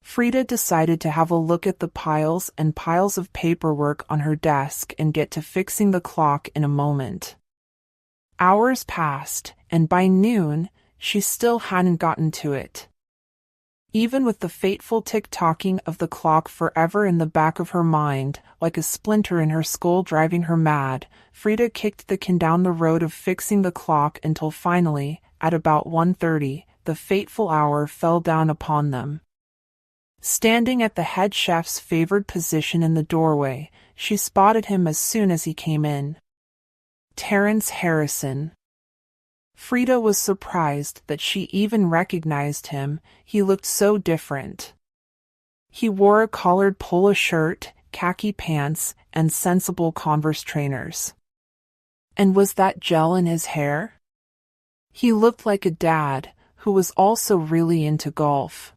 Frida decided to have a look at the piles and piles of paperwork on her desk and get to fixing the clock in a moment. Hours passed, and by noon, she still hadn't gotten to it. Even with the fateful tick-tocking of the clock forever in the back of her mind, like a splinter in her skull driving her mad, Frida kicked the can down the road of fixing the clock until finally, at about 1:30, the fateful hour fell down upon them. Standing at the head chef's favored position in the doorway, she spotted him as soon as he came in. Terrence Harrison. Frida was surprised that she even recognized him. He looked so different. He wore a collared polo shirt, khaki pants, and sensible Converse trainers. And was that gel in his hair? He looked like a dad, who was also really into golf.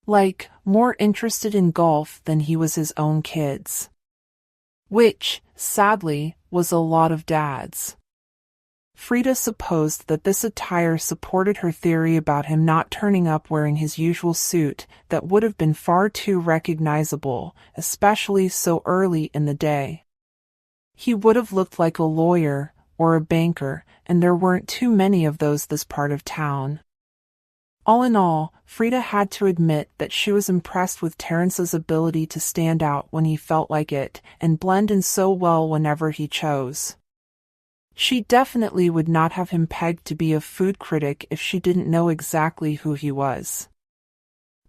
Like, more interested in golf than he was his own kids. Which, sadly, was a lot of dads. Frida supposed that this attire supported her theory about him not turning up wearing his usual suit that would have been far too recognizable, especially so early in the day. He would have looked like a lawyer or a banker, and there weren't too many of those this part of town. All in all, Frida had to admit that she was impressed with Terrence's ability to stand out when he felt like it and blend in so well whenever he chose. She definitely would not have him pegged to be a food critic if she didn't know exactly who he was.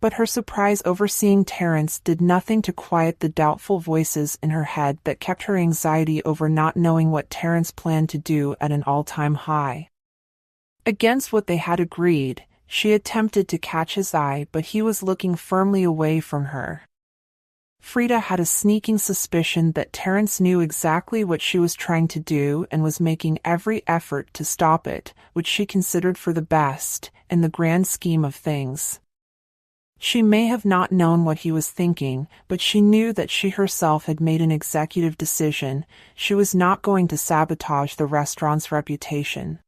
But her surprise over seeing Terrence did nothing to quiet the doubtful voices in her head that kept her anxiety over not knowing what Terrence planned to do at an all-time high. Against what they had agreed, she attempted to catch his eye, but he was looking firmly away from her. Frida had a sneaking suspicion that Terrence knew exactly what she was trying to do and was making every effort to stop it, which she considered for the best, in the grand scheme of things. She may have not known what he was thinking, but she knew that she herself had made an executive decision. She was not going to sabotage the restaurant's reputation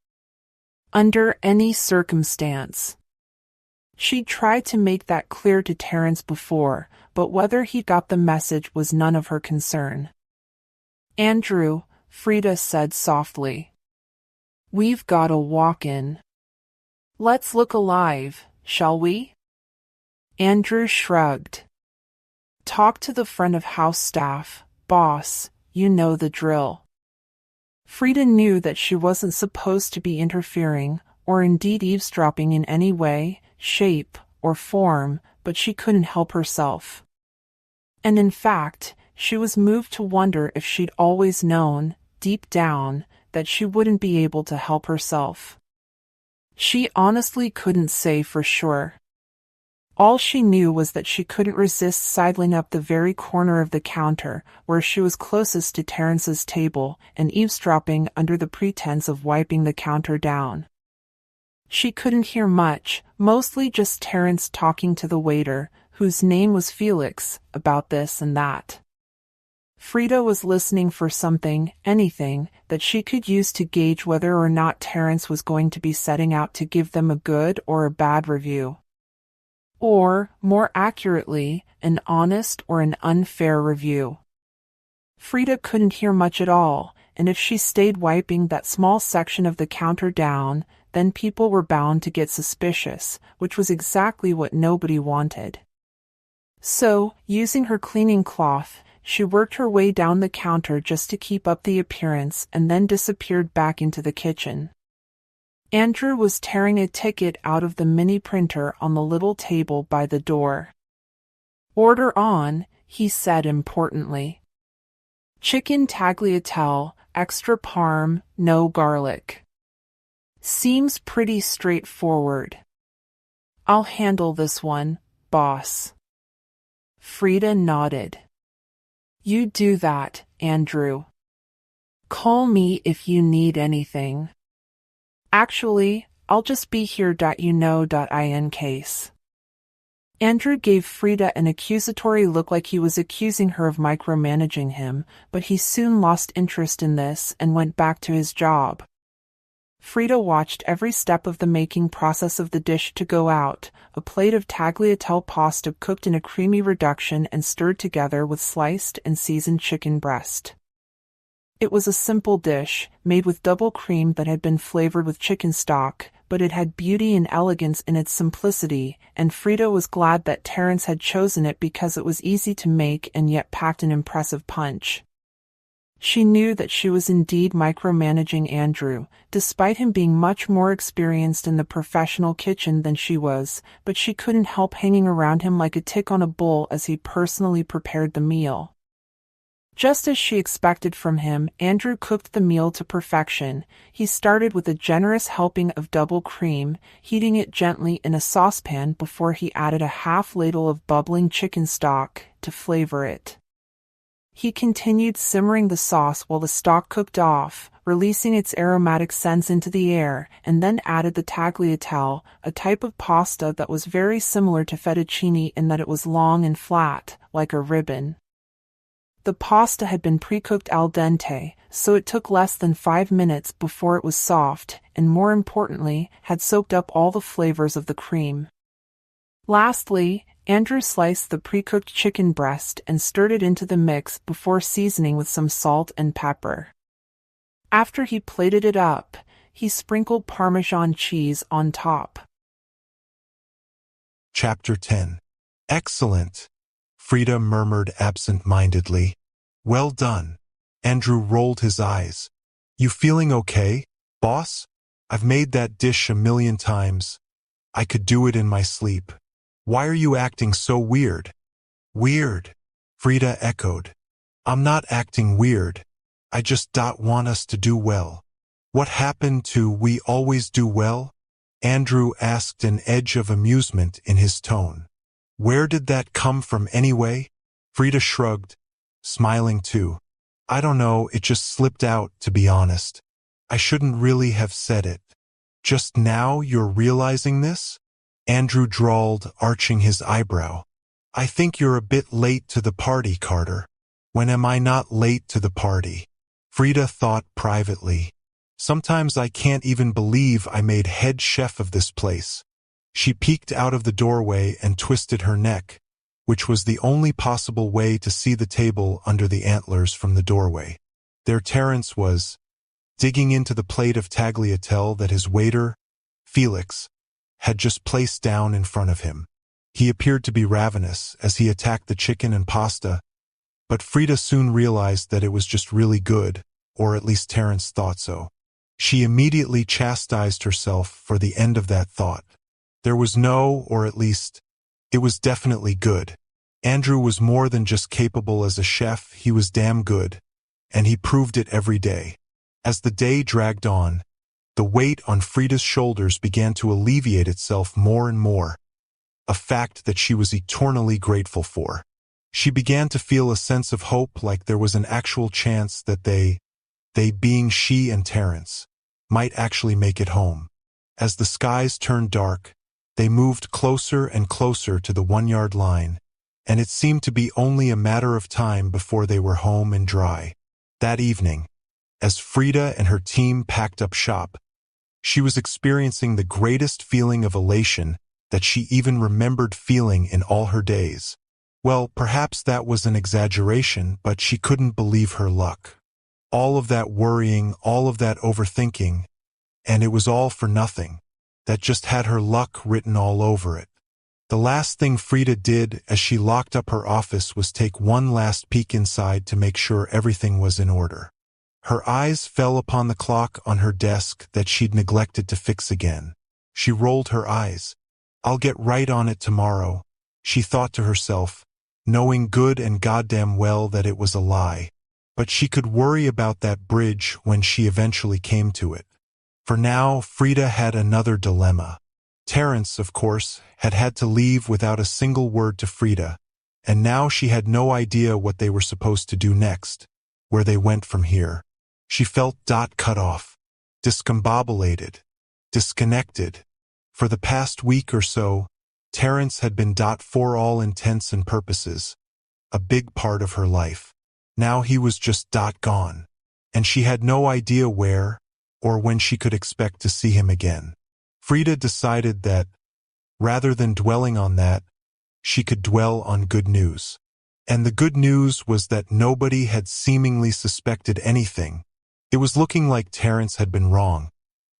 under any circumstance. She'd tried to make that clear to Terrence before, but whether he got the message was none of her concern. Andrew, Frida said softly. We've got a walk-in. Let's look alive, shall we? Andrew shrugged. Talk to the front of house staff, boss, you know the drill. Frida knew that she wasn't supposed to be interfering, or indeed eavesdropping in any way, shape, or form, but she couldn't help herself. And in fact, she was moved to wonder if she'd always known, deep down, that she wouldn't be able to help herself. She honestly couldn't say for sure. All she knew was that she couldn't resist sidling up the very corner of the counter, where she was closest to Terrence's table, and eavesdropping under the pretense of wiping the counter down. She couldn't hear much, mostly just Terrence talking to the waiter, whose name was Felix, about this and that. Frida was listening for something, anything, that she could use to gauge whether or not Terrence was going to be setting out to give them a good or a bad review. Or, more accurately, an honest or an unfair review. Frida couldn't hear much at all, and if she stayed wiping that small section of the counter down, then people were bound to get suspicious, which was exactly what nobody wanted. So, using her cleaning cloth, she worked her way down the counter just to keep up the appearance and then disappeared back into the kitchen. Andrew was tearing a ticket out of the mini printer on the little table by the door. "Order on," he said importantly. "Chicken tagliatelle, extra parm, no garlic." "Seems pretty straightforward." "I'll handle this one, boss." Frida nodded. "You do that, Andrew. Call me if you need anything. Actually, I'll just be here in case." Andrew gave Frida an accusatory look like he was accusing her of micromanaging him, but he soon lost interest in this and went back to his job. Frida watched every step of the making process of the dish to go out, a plate of tagliatelle pasta cooked in a creamy reduction and stirred together with sliced and seasoned chicken breast. It was a simple dish, made with double cream that had been flavored with chicken stock, but it had beauty and elegance in its simplicity, and Frida was glad that Terrence had chosen it because it was easy to make and yet packed an impressive punch. She knew that she was indeed micromanaging Andrew, despite him being much more experienced in the professional kitchen than she was, but she couldn't help hanging around him like a tick on a bull as he personally prepared the meal. Just as she expected from him, Andrew cooked the meal to perfection. He started with a generous helping of double cream, heating it gently in a saucepan before he added a half ladle of bubbling chicken stock to flavor it. He continued simmering the sauce while the stock cooked off, releasing its aromatic scents into the air, and then added the tagliatelle, a type of pasta that was very similar to fettuccine in that it was long and flat, like a ribbon. The pasta had been pre-cooked al dente, so it took less than 5 minutes before it was soft, and more importantly, had soaked up all the flavors of the cream. Lastly, Andrew sliced the pre-cooked chicken breast and stirred it into the mix before seasoning with some salt and pepper. After he plated it up, he sprinkled Parmesan cheese on top. Chapter 10. Excellent, Frida murmured absent-mindedly. Well done. Andrew rolled his eyes. You feeling okay, boss? I've made that dish 1,000,000 times. I could do it in my sleep. Why are you acting so weird? Weird, Frida echoed. I'm not acting weird. I just want us to do well. What happened to we always do well? Andrew asked, an edge of amusement in his tone. Where did that come from anyway? Frida shrugged, smiling too. I don't know, it just slipped out, to be honest. I shouldn't really have said it. Just now you're realizing this? Andrew drawled, arching his eyebrow. I think you're a bit late to the party, Carter. When am I not late to the party? Frida thought privately. Sometimes I can't even believe I made head chef of this place. She peeked out of the doorway and twisted her neck, which was the only possible way to see the table under the antlers from the doorway. There Terrence was, digging into the plate of tagliatelle that his waiter, Felix, had just placed down in front of him. He appeared to be ravenous as he attacked the chicken and pasta, but Frida soon realized that it was just really good, or at least Terrence thought so. She immediately chastised herself for the end of that thought. There was no, or at least, it was definitely good. Andrew was more than just capable as a chef, he was damn good, and he proved it every day. As the day dragged on, the weight on Frida's shoulders began to alleviate itself more and more, a fact that she was eternally grateful for. She began to feel a sense of hope, like there was an actual chance that they being she and Terrence, might actually make it home. As the skies turned dark, they moved closer and closer to the 1-yard line, and it seemed to be only a matter of time before they were home and dry. That evening, as Frida and her team packed up shop, she was experiencing the greatest feeling of elation that she even remembered feeling in all her days. Well, perhaps that was an exaggeration, but she couldn't believe her luck. All of that worrying, all of that overthinking, and it was all for nothing. That just had her luck written all over it. The last thing Frida did as she locked up her office was take one last peek inside to make sure everything was in order. Her eyes fell upon the clock on her desk that she'd neglected to fix again. She rolled her eyes. "I'll get right on it tomorrow," she thought to herself, knowing good and goddamn well that it was a lie. But she could worry about that bridge when she eventually came to it. For now, Frida had another dilemma. Terence, of course, had had to leave without a single word to Frida, and now she had no idea what they were supposed to do next, where they went from here. She felt cut off, discombobulated, disconnected. For the past week or so, Terence had been for all intents and purposes a big part of her life. Now he was just gone, and she had no idea where or when she could expect to see him again. Frida decided that, rather than dwelling on that, she could dwell on good news. And the good news was that nobody had seemingly suspected anything. It was looking like Terence had been wrong,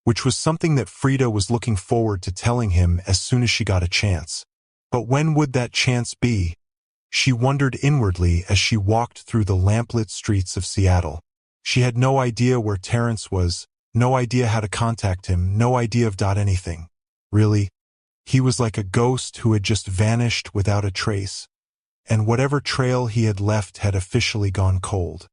which was something that Frida was looking forward to telling him as soon as she got a chance. But when would that chance be? She wondered inwardly as she walked through the lamplit streets of Seattle. She had no idea where Terence was, no idea how to contact him, no idea of anything. Really, he was like a ghost who had just vanished without a trace, and whatever trail he had left had officially gone cold.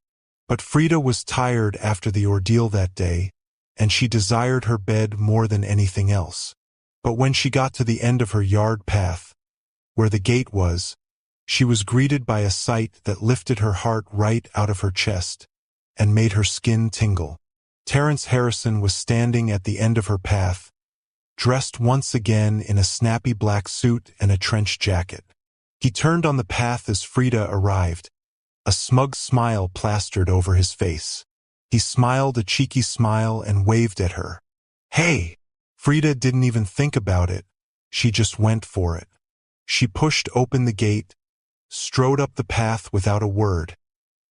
But Frida was tired after the ordeal that day, and she desired her bed more than anything else. But when she got to the end of her yard path, where the gate was, she was greeted by a sight that lifted her heart right out of her chest and made her skin tingle. Terence Harrison was standing at the end of her path, dressed once again in a snappy black suit and a trench jacket. He turned on the path as Frida arrived, a smug smile plastered over his face. He smiled a cheeky smile and waved at her. "Hey!" Frida didn't even think about it. She just went for it. She pushed open the gate, strode up the path without a word,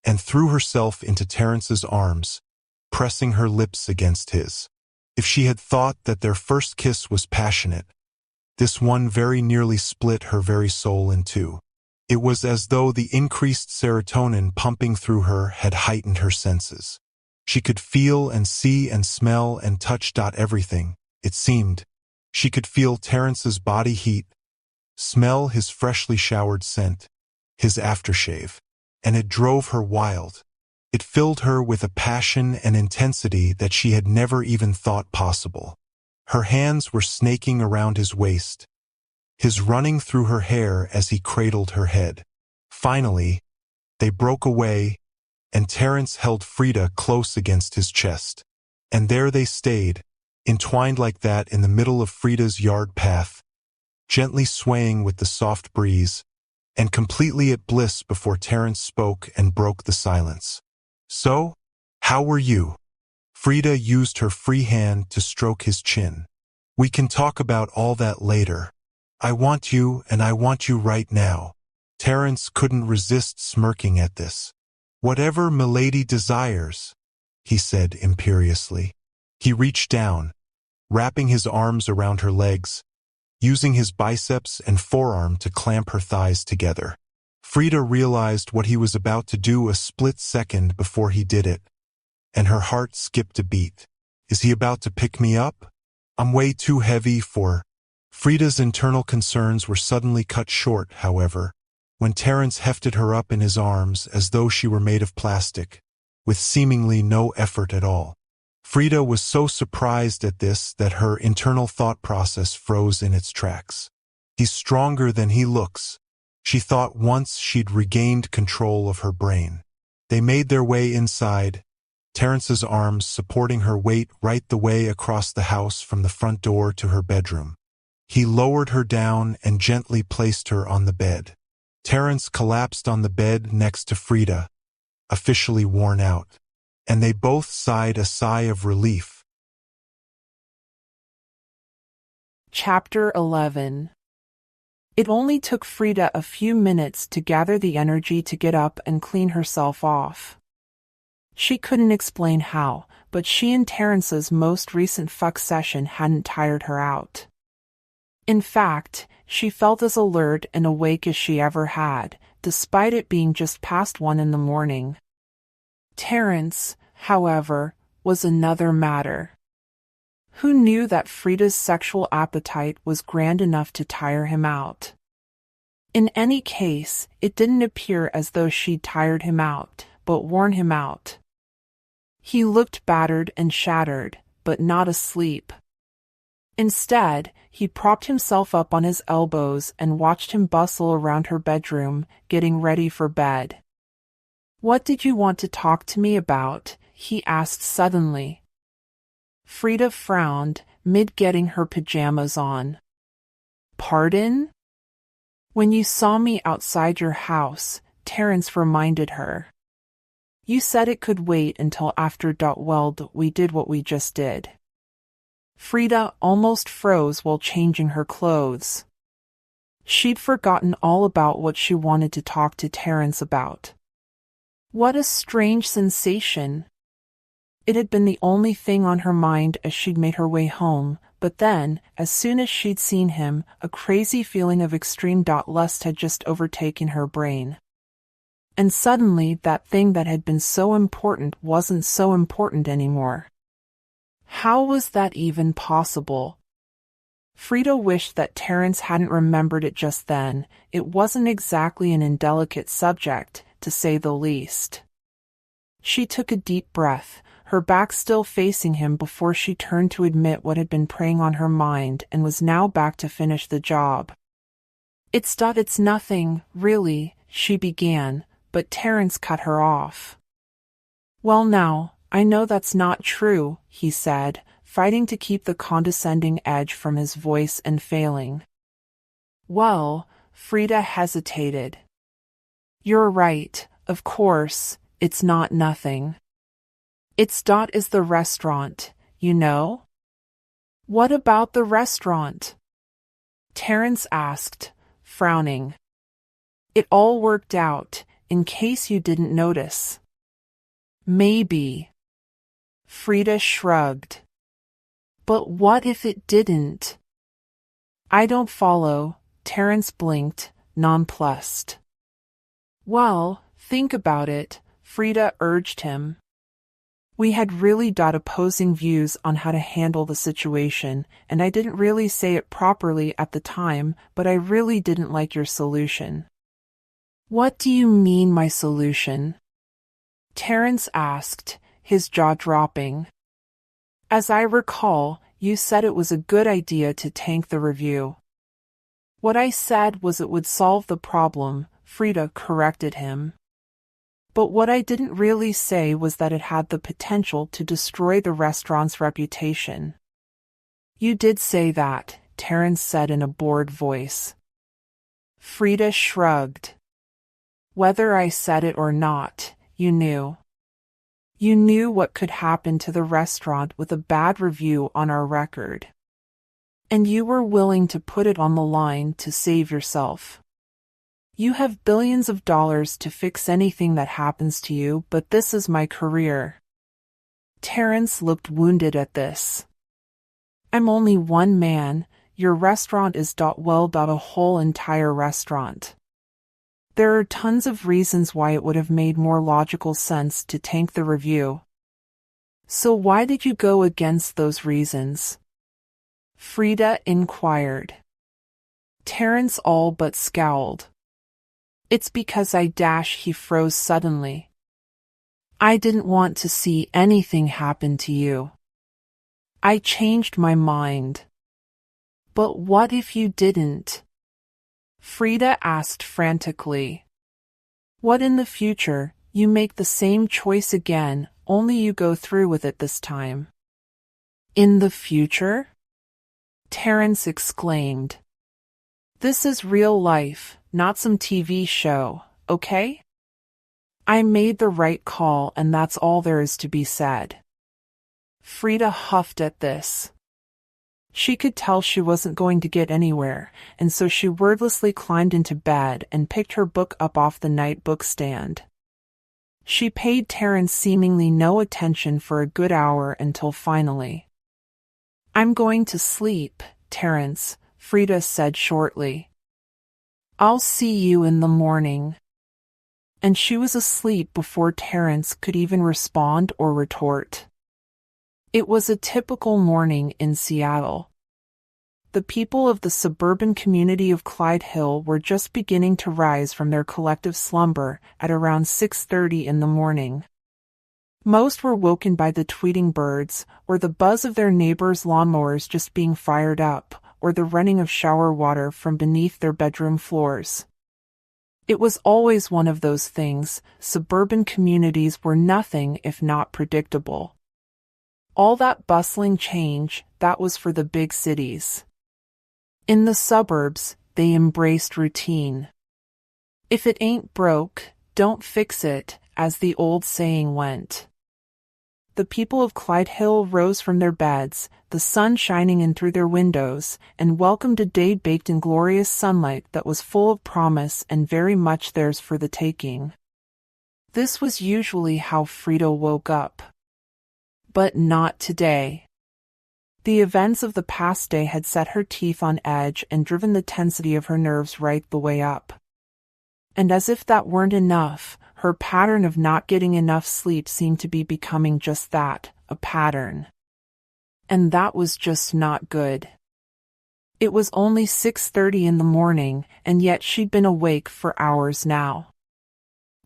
and threw herself into Terence's arms, pressing her lips against his. If she had thought that their first kiss was passionate, this one very nearly split her very soul in two. It was as though the increased serotonin pumping through her had heightened her senses. She could feel and see and smell and touch everything, it seemed. She could feel Terence's body heat, smell his freshly showered scent, his aftershave, and it drove her wild. It filled her with a passion and intensity that she had never even thought possible. Her hands were snaking around his waist, his running through her hair as he cradled her head. Finally, they broke away, and Terence held Frida close against his chest. And there they stayed, entwined like that in the middle of Frida's yard path, gently swaying with the soft breeze, and completely at bliss before Terence spoke and broke the silence. "So, how were you?" Frida used her free hand to stroke his chin. "We can talk about all that later. I want you, and I want you right now." Terence couldn't resist smirking at this. "Whatever milady desires," he said imperiously. He reached down, wrapping his arms around her legs, using his biceps and forearm to clamp her thighs together. Frida realized what he was about to do a split second before he did it, and her heart skipped a beat. Is he about to pick me up? I'm way too heavy for... Frida's internal concerns were suddenly cut short, however, when Terence hefted her up in his arms as though she were made of plastic, with seemingly no effort at all. Frida was so surprised at this that her internal thought process froze in its tracks. He's stronger than he looks, she thought once she'd regained control of her brain. They made their way inside, Terence's arms supporting her weight right the way across the house from the front door to her bedroom. He lowered her down and gently placed her on the bed. Terrence collapsed on the bed next to Frida, officially worn out, and they both sighed a sigh of relief. Chapter 11. It only took Frida a few minutes to gather the energy to get up and clean herself off. She couldn't explain how, but she and Terrence's most recent fuck session hadn't tired her out. In fact, she felt as alert and awake as she ever had, despite it being just past 1 in the morning. Terrence, however, was another matter. Who knew that Frida's sexual appetite was grand enough to tire him out? In any case, it didn't appear as though she'd tired him out, but worn him out. He looked battered and shattered, but not asleep. Instead, he propped himself up on his elbows and watched him bustle around her bedroom, getting ready for bed. "What did you want to talk to me about?" he asked suddenly. Frida frowned, mid-getting her pajamas on. "Pardon?" "When you saw me outside your house," Terrence reminded her. "You said it could wait until after. Well, we did what we just did." Frida almost froze while changing her clothes. She'd forgotten all about what she wanted to talk to Terrence about. What a strange sensation. It had been the only thing on her mind as she'd made her way home, but then, as soon as she'd seen him, a crazy feeling of extreme lust had just overtaken her brain. And suddenly that thing that had been so important wasn't so important anymore. How was that even possible? Frida wished that Terrence hadn't remembered it just then. It wasn't exactly an indelicate subject, to say the least. She took a deep breath, her back still facing him before she turned to admit what had been preying on her mind and was now back to finish the job. It's nothing, really," she began, but Terrence cut her off. "Well now, I know that's not true," he said, fighting to keep the condescending edge from his voice and failing. "Well," Frida hesitated. "You're right, of course, it's not nothing. It's is the restaurant, you know?" "What about the restaurant?" Terrence asked, frowning. "It all worked out, in case you didn't notice." "Maybe." Frida shrugged. "But what if it didn't?" "I don't follow," Terrence blinked, nonplussed. "Well, think about it," Frida urged him. "We had really opposing views on how to handle the situation, and I didn't really say it properly at the time, but I really didn't like your solution." "What do you mean, my solution?" Terrence asked, his jaw dropping. "As I recall, you said it was a good idea to tank the review." "What I said was it would solve the problem," Frida corrected him. "But what I didn't really say was that it had the potential to destroy the restaurant's reputation." "You did say that," Terrence said in a bored voice. Frida shrugged. "Whether I said it or not, you knew. You knew what could happen to the restaurant with a bad review on our record. And you were willing to put it on the line to save yourself. You have billions of dollars to fix anything that happens to you, but this is my career." Terrence looked wounded at this. "I'm only one man, your restaurant is a whole entire restaurant. There are tons of reasons why it would have made more logical sense to tank the review. So why did you go against those reasons?" Frida inquired. Terrence all but scowled. "It's because he froze suddenly. "I didn't want to see anything happen to you. I changed my mind." "But what if you didn't?" Frida asked frantically. "What in the future, you make the same choice again, only you go through with it this time?" "In the future?" Terrence exclaimed. "This is real life, not some TV show, okay? I made the right call and that's all there is to be said. Frida huffed at this. She could tell she wasn't going to get anywhere, and so she wordlessly climbed into bed and picked her book up off the night book stand. She paid Terence seemingly no attention for a good hour until finally. I'm going to sleep, Terence, Frida said shortly. I'll see you in the morning. And she was asleep before Terence could even respond or retort. It was a typical morning in Seattle. The people of the suburban community of Clyde Hill were just beginning to rise from their collective slumber at around 6:30 in the morning. Most were woken by the tweeting birds, or the buzz of their neighbors' lawnmowers just being fired up, or the running of shower water from beneath their bedroom floors. It was always one of those things. Suburban communities were nothing if not predictable. All that bustling change, that was for the big cities. In the suburbs, they embraced routine. If it ain't broke, don't fix it, as the old saying went. The people of Clyde Hill rose from their beds, the sun shining in through their windows, and welcomed a day baked in glorious sunlight that was full of promise and very much theirs for the taking. This was usually how Frida woke up. But not today. The events of the past day had set her teeth on edge and driven the tensity of her nerves right the way up. And as if that weren't enough, her pattern of not getting enough sleep seemed to be becoming just that, a pattern. And that was just not good. It was only 6:30 in the morning, and yet she'd been awake for hours now.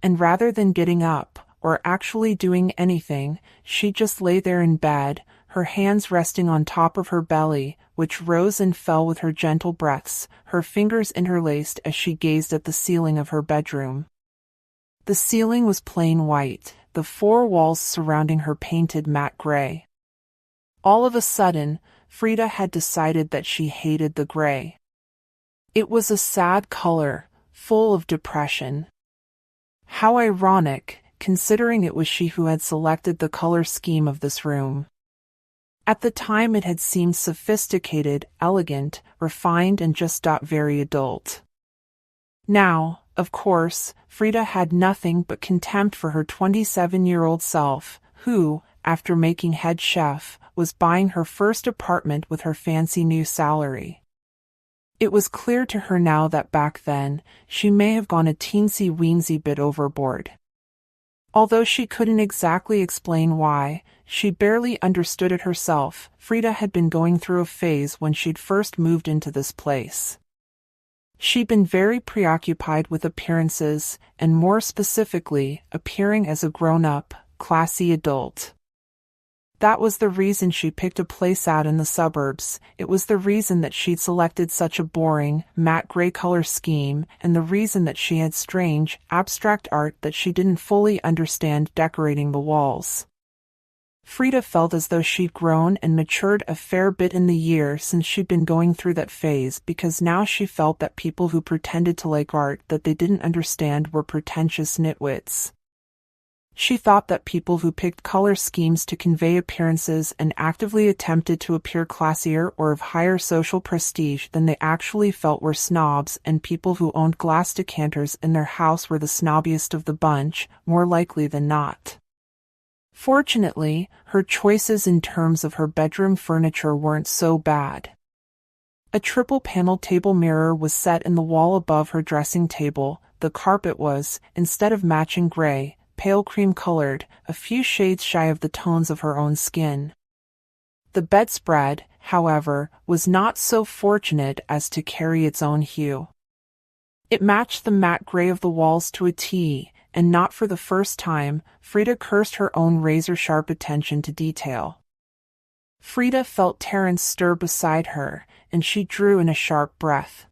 And rather than getting up, or actually doing anything, she just lay there in bed, her hands resting on top of her belly, which rose and fell with her gentle breaths, her fingers interlaced as she gazed at the ceiling of her bedroom. The ceiling was plain white, the four walls surrounding her painted matte gray. All of a sudden, Frida had decided that she hated the gray. It was a sad color, full of depression. How ironic, considering it was she who had selected the color scheme of this room. At the time it had seemed sophisticated, elegant, refined and just very adult. Now, of course, Frida had nothing but contempt for her 27-year-old self, who, after making head chef, was buying her first apartment with her fancy new salary. It was clear to her now that back then, she may have gone a teensy-weensy bit overboard. Although she couldn't exactly explain why, she barely understood it herself. Frida had been going through a phase when she'd first moved into this place. She'd been very preoccupied with appearances, and more specifically, appearing as a grown-up, classy adult. That was the reason she picked a place out in the suburbs. It was the reason that she'd selected such a boring, matte gray color scheme, and the reason that she had strange, abstract art that she didn't fully understand decorating the walls. Frida felt as though she'd grown and matured a fair bit in the year since she'd been going through that phase, because now she felt that people who pretended to like art that they didn't understand were pretentious nitwits. She thought that people who picked color schemes to convey appearances and actively attempted to appear classier or of higher social prestige than they actually felt were snobs, and people who owned glass decanters in their house were the snobbiest of the bunch, more likely than not. Fortunately, her choices in terms of her bedroom furniture weren't so bad. A triple-panel table mirror was set in the wall above her dressing table. The carpet was, instead of matching gray, pale cream-colored, a few shades shy of the tones of her own skin. The bedspread, however, was not so fortunate as to carry its own hue. It matched the matte gray of the walls to a T, and not for the first time, Frida cursed her own razor-sharp attention to detail. Frida felt Terence stir beside her, and she drew in a sharp breath.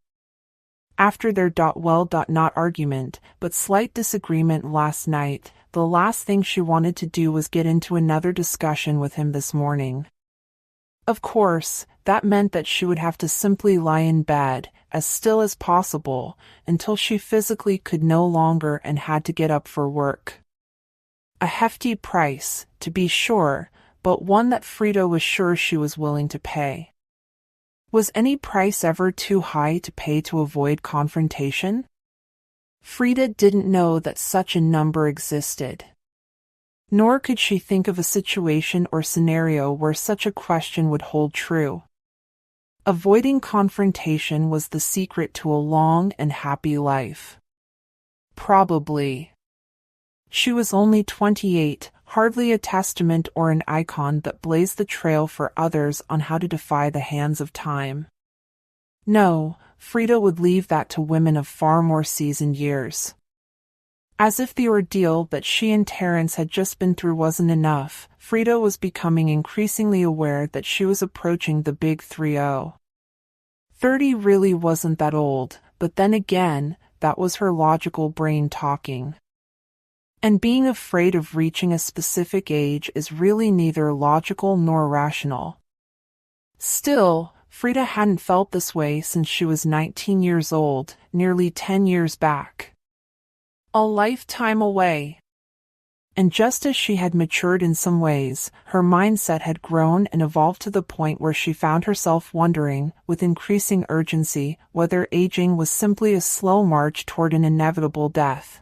After their not argument, but slight disagreement last night, the last thing she wanted to do was get into another discussion with him this morning. Of course, that meant that she would have to simply lie in bed, as still as possible, until she physically could no longer and had to get up for work. A hefty price, to be sure, but one that Frida was sure she was willing to pay. Was any price ever too high to pay to avoid confrontation? Frida didn't know that such a number existed. Nor could she think of a situation or scenario where such a question would hold true. Avoiding confrontation was the secret to a long and happy life. Probably. She was only 28, hardly a testament or an icon that blazed the trail for others on how to defy the hands of time. No, Frida would leave that to women of far more seasoned years. As if the ordeal that she and Terence had just been through wasn't enough, Frida was becoming increasingly aware that she was approaching the big 30. 30 really wasn't that old, but then again, that was her logical brain talking. And being afraid of reaching a specific age is really neither logical nor rational. Still, Frida hadn't felt this way since she was 19 years old, nearly 10 years back. A lifetime away. And just as she had matured in some ways, her mindset had grown and evolved to the point where she found herself wondering, with increasing urgency, whether aging was simply a slow march toward an inevitable death.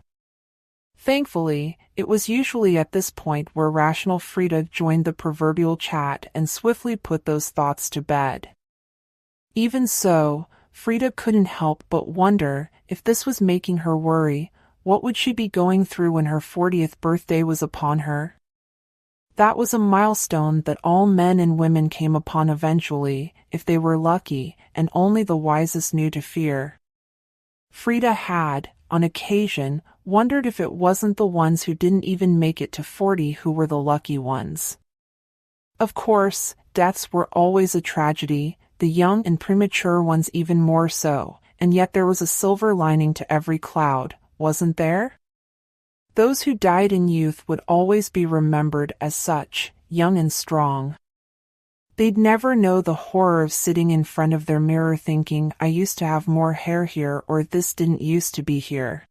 Thankfully, it was usually at this point where rational Frida joined the proverbial chat and swiftly put those thoughts to bed. Even so, Frida couldn't help but wonder, if this was making her worry, what would she be going through when her 40th birthday was upon her? That was a milestone that all men and women came upon eventually, if they were lucky, and only the wisest knew to fear. Frida had, on occasion, wondered if it wasn't the ones who didn't even make it to 40 who were the lucky ones. Of course, deaths were always a tragedy, the young and premature ones even more so, and yet there was a silver lining to every cloud, wasn't there? Those who died in youth would always be remembered as such, young and strong. They'd never know the horror of sitting in front of their mirror thinking, I used to have more hair here, or this didn't used to be here.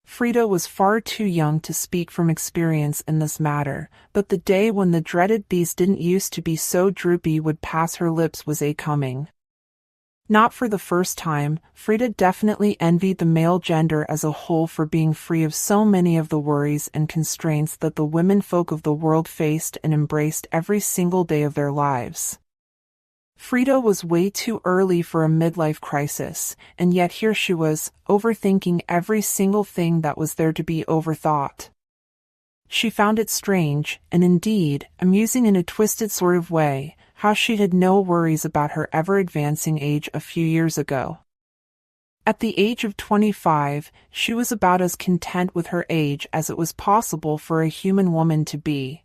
Frida was far too young to speak from experience in this matter, but the day when the dreaded "these didn't used to be so droopy" would pass her lips was a-coming. Not for the first time, Frida definitely envied the male gender as a whole for being free of so many of the worries and constraints that the women folk of the world faced and embraced every single day of their lives. Frida was way too early for a midlife crisis, and yet here she was, overthinking every single thing that was there to be overthought. She found it strange, and indeed, amusing in a twisted sort of way, how she had no worries about her ever-advancing age a few years ago. At the age of 25, she was about as content with her age as it was possible for a human woman to be.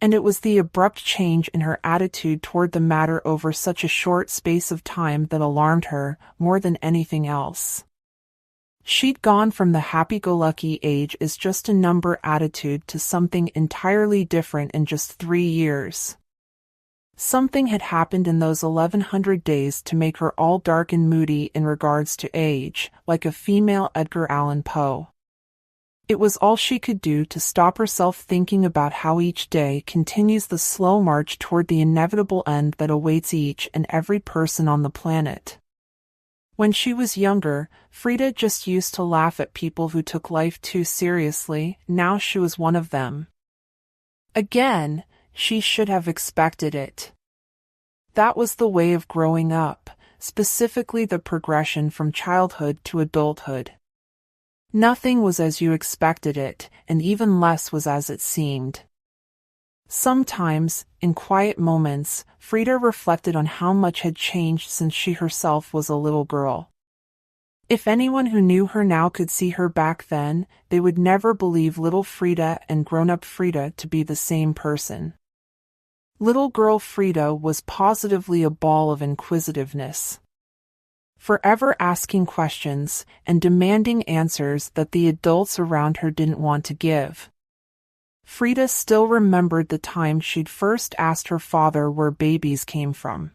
And it was the abrupt change in her attitude toward the matter over such a short space of time that alarmed her, more than anything else. She'd gone from the happy-go-lucky age is just a number attitude to something entirely different in just 3 years. Something had happened in those 1100 days to make her all dark and moody in regards to age, like a female Edgar Allan Poe. It was all she could do to stop herself thinking about how each day continues the slow march toward the inevitable end that awaits each and every person on the planet. When she was younger, Frida just used to laugh at people who took life too seriously. Now she was one of them. Again, she should have expected it. That was the way of growing up, specifically the progression from childhood to adulthood. Nothing was as you expected it, and even less was as it seemed. Sometimes, in quiet moments, Frida reflected on how much had changed since she herself was a little girl. If anyone who knew her now could see her back then, they would never believe little Frida and grown-up Frida to be the same person. Little girl Frida was positively a ball of inquisitiveness. Forever asking questions and demanding answers that the adults around her didn't want to give. Frida still remembered the time she'd first asked her father where babies came from.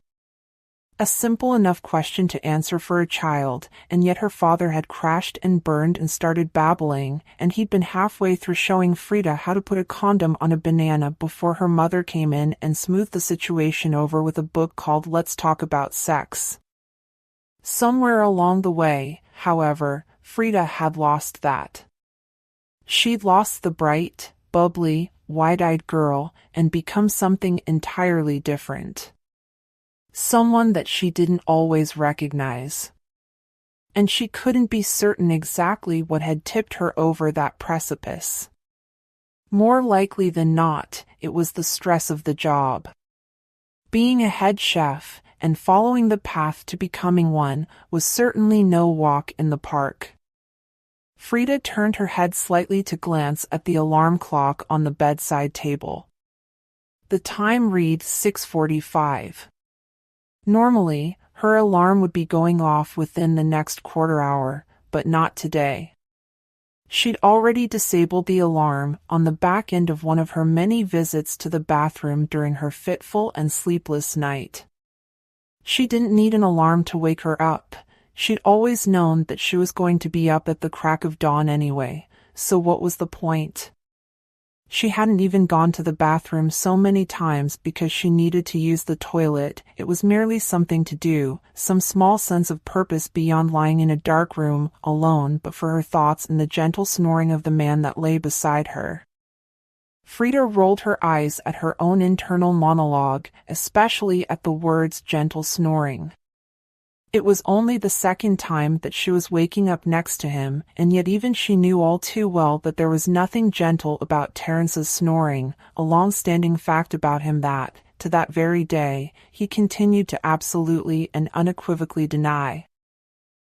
A simple enough question to answer for a child, and yet her father had crashed and burned and started babbling, and he'd been halfway through showing Frida how to put a condom on a banana before her mother came in and smoothed the situation over with a book called Let's Talk About Sex. Somewhere along the way, however, Frida had lost that. She'd lost the bright, bubbly, wide-eyed girl and become something entirely different. Someone that she didn't always recognize. And she couldn't be certain exactly what had tipped her over that precipice. More likely than not, it was the stress of the job. Being a head chef and following the path to becoming one was certainly no walk in the park. Frida turned her head slightly to glance at the alarm clock on the bedside table. The time read 6:45. Normally, her alarm would be going off within the next quarter hour, but not today. She'd already disabled the alarm on the back end of one of her many visits to the bathroom during her fitful and sleepless night. She didn't need an alarm to wake her up. She'd always known that she was going to be up at the crack of dawn anyway, so what was the point? She hadn't even gone to the bathroom so many times because she needed to use the toilet. It was merely something to do, some small sense of purpose beyond lying in a dark room, alone but for her thoughts and the gentle snoring of the man that lay beside her. Frida rolled her eyes at her own internal monologue, especially at the words gentle snoring. It was only the second time that she was waking up next to him, and yet even she knew all too well that there was nothing gentle about Terrence's snoring, a long-standing fact about him that, to that very day, he continued to absolutely and unequivocally deny.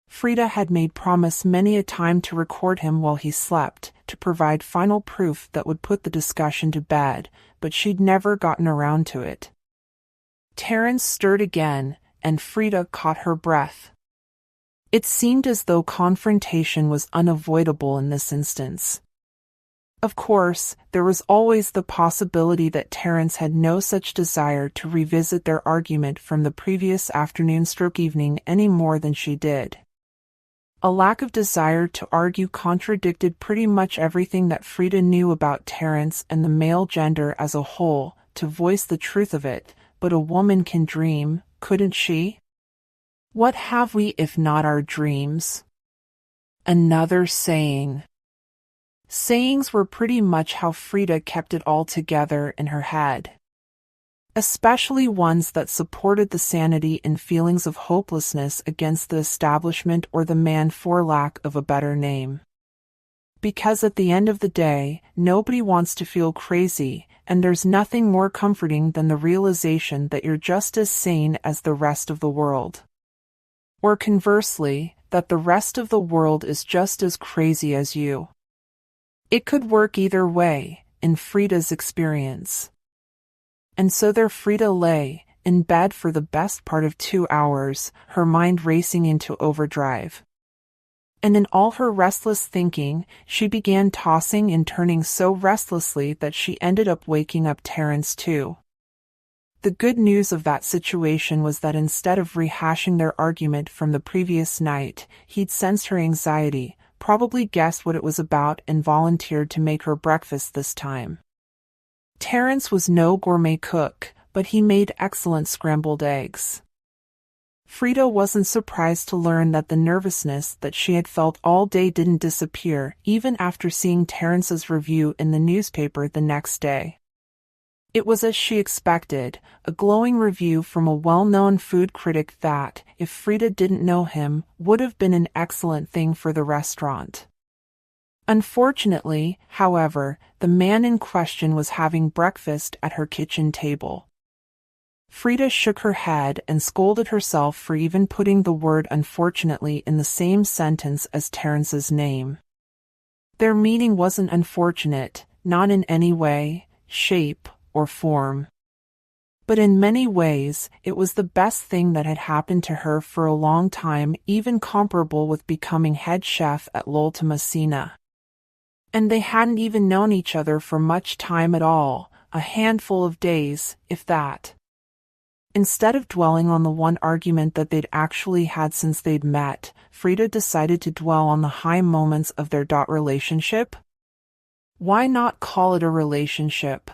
Frida had made promise many a time to record him while he slept, to provide final proof that would put the discussion to bed, but she'd never gotten around to it. Terrence stirred again, and Frida caught her breath. It seemed as though confrontation was unavoidable in this instance. Of course, there was always the possibility that Terrence had no such desire to revisit their argument from the previous afternoon/evening any more than she did. A lack of desire to argue contradicted pretty much everything that Frida knew about Terrence and the male gender as a whole, to voice the truth of it, but a woman can dream, couldn't she? What have we if not our dreams? Another saying. Sayings were pretty much how Frida kept it all together in her head. Especially ones that supported the sanity and feelings of hopelessness against the establishment or the man for lack of a better name. Because at the end of the day, nobody wants to feel crazy, and there's nothing more comforting than the realization that you're just as sane as the rest of the world. Or conversely, that the rest of the world is just as crazy as you. It could work either way, in Frida's experience. And so there Frida lay, in bed for the best part of 2 hours, her mind racing into overdrive. And in all her restless thinking, she began tossing and turning so restlessly that she ended up waking up Terrence too. The good news of that situation was that instead of rehashing their argument from the previous night, he'd sensed her anxiety, probably guessed what it was about and volunteered to make her breakfast this time. Terrence was no gourmet cook, but he made excellent scrambled eggs. Frida wasn't surprised to learn that the nervousness that she had felt all day didn't disappear, even after seeing Terrence's review in the newspaper the next day. It was as she expected, a glowing review from a well-known food critic that, if Frida didn't know him, would have been an excellent thing for the restaurant. Unfortunately, however, the man in question was having breakfast at her kitchen table. Frida shook her head and scolded herself for even putting the word unfortunately in the same sentence as Terrence's name. Their meeting wasn't unfortunate, not in any way, shape, or form. But in many ways, it was the best thing that had happened to her for a long time, even comparable with becoming head chef at L'Ultima Cena. And they hadn't even known each other for much time at all, a handful of days, if that. Instead of dwelling on the one argument that they'd actually had since they'd met, Frida decided to dwell on the high moments of their relationship. Why not call it a relationship?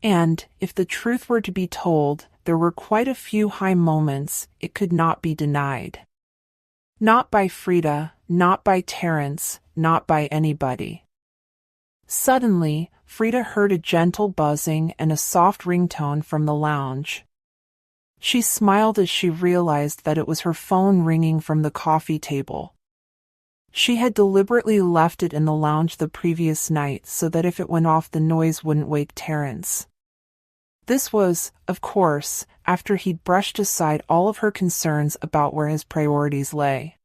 And, if the truth were to be told, there were quite a few high moments, it could not be denied. Not by Frida, not by Terence, not by anybody. Suddenly, Frida heard a gentle buzzing and a soft ringtone from the lounge. She smiled as she realized that it was her phone ringing from the coffee table. She had deliberately left it in the lounge the previous night so that if it went off the noise wouldn't wake Terence. This was, of course, after he'd brushed aside all of her concerns about where his priorities lay.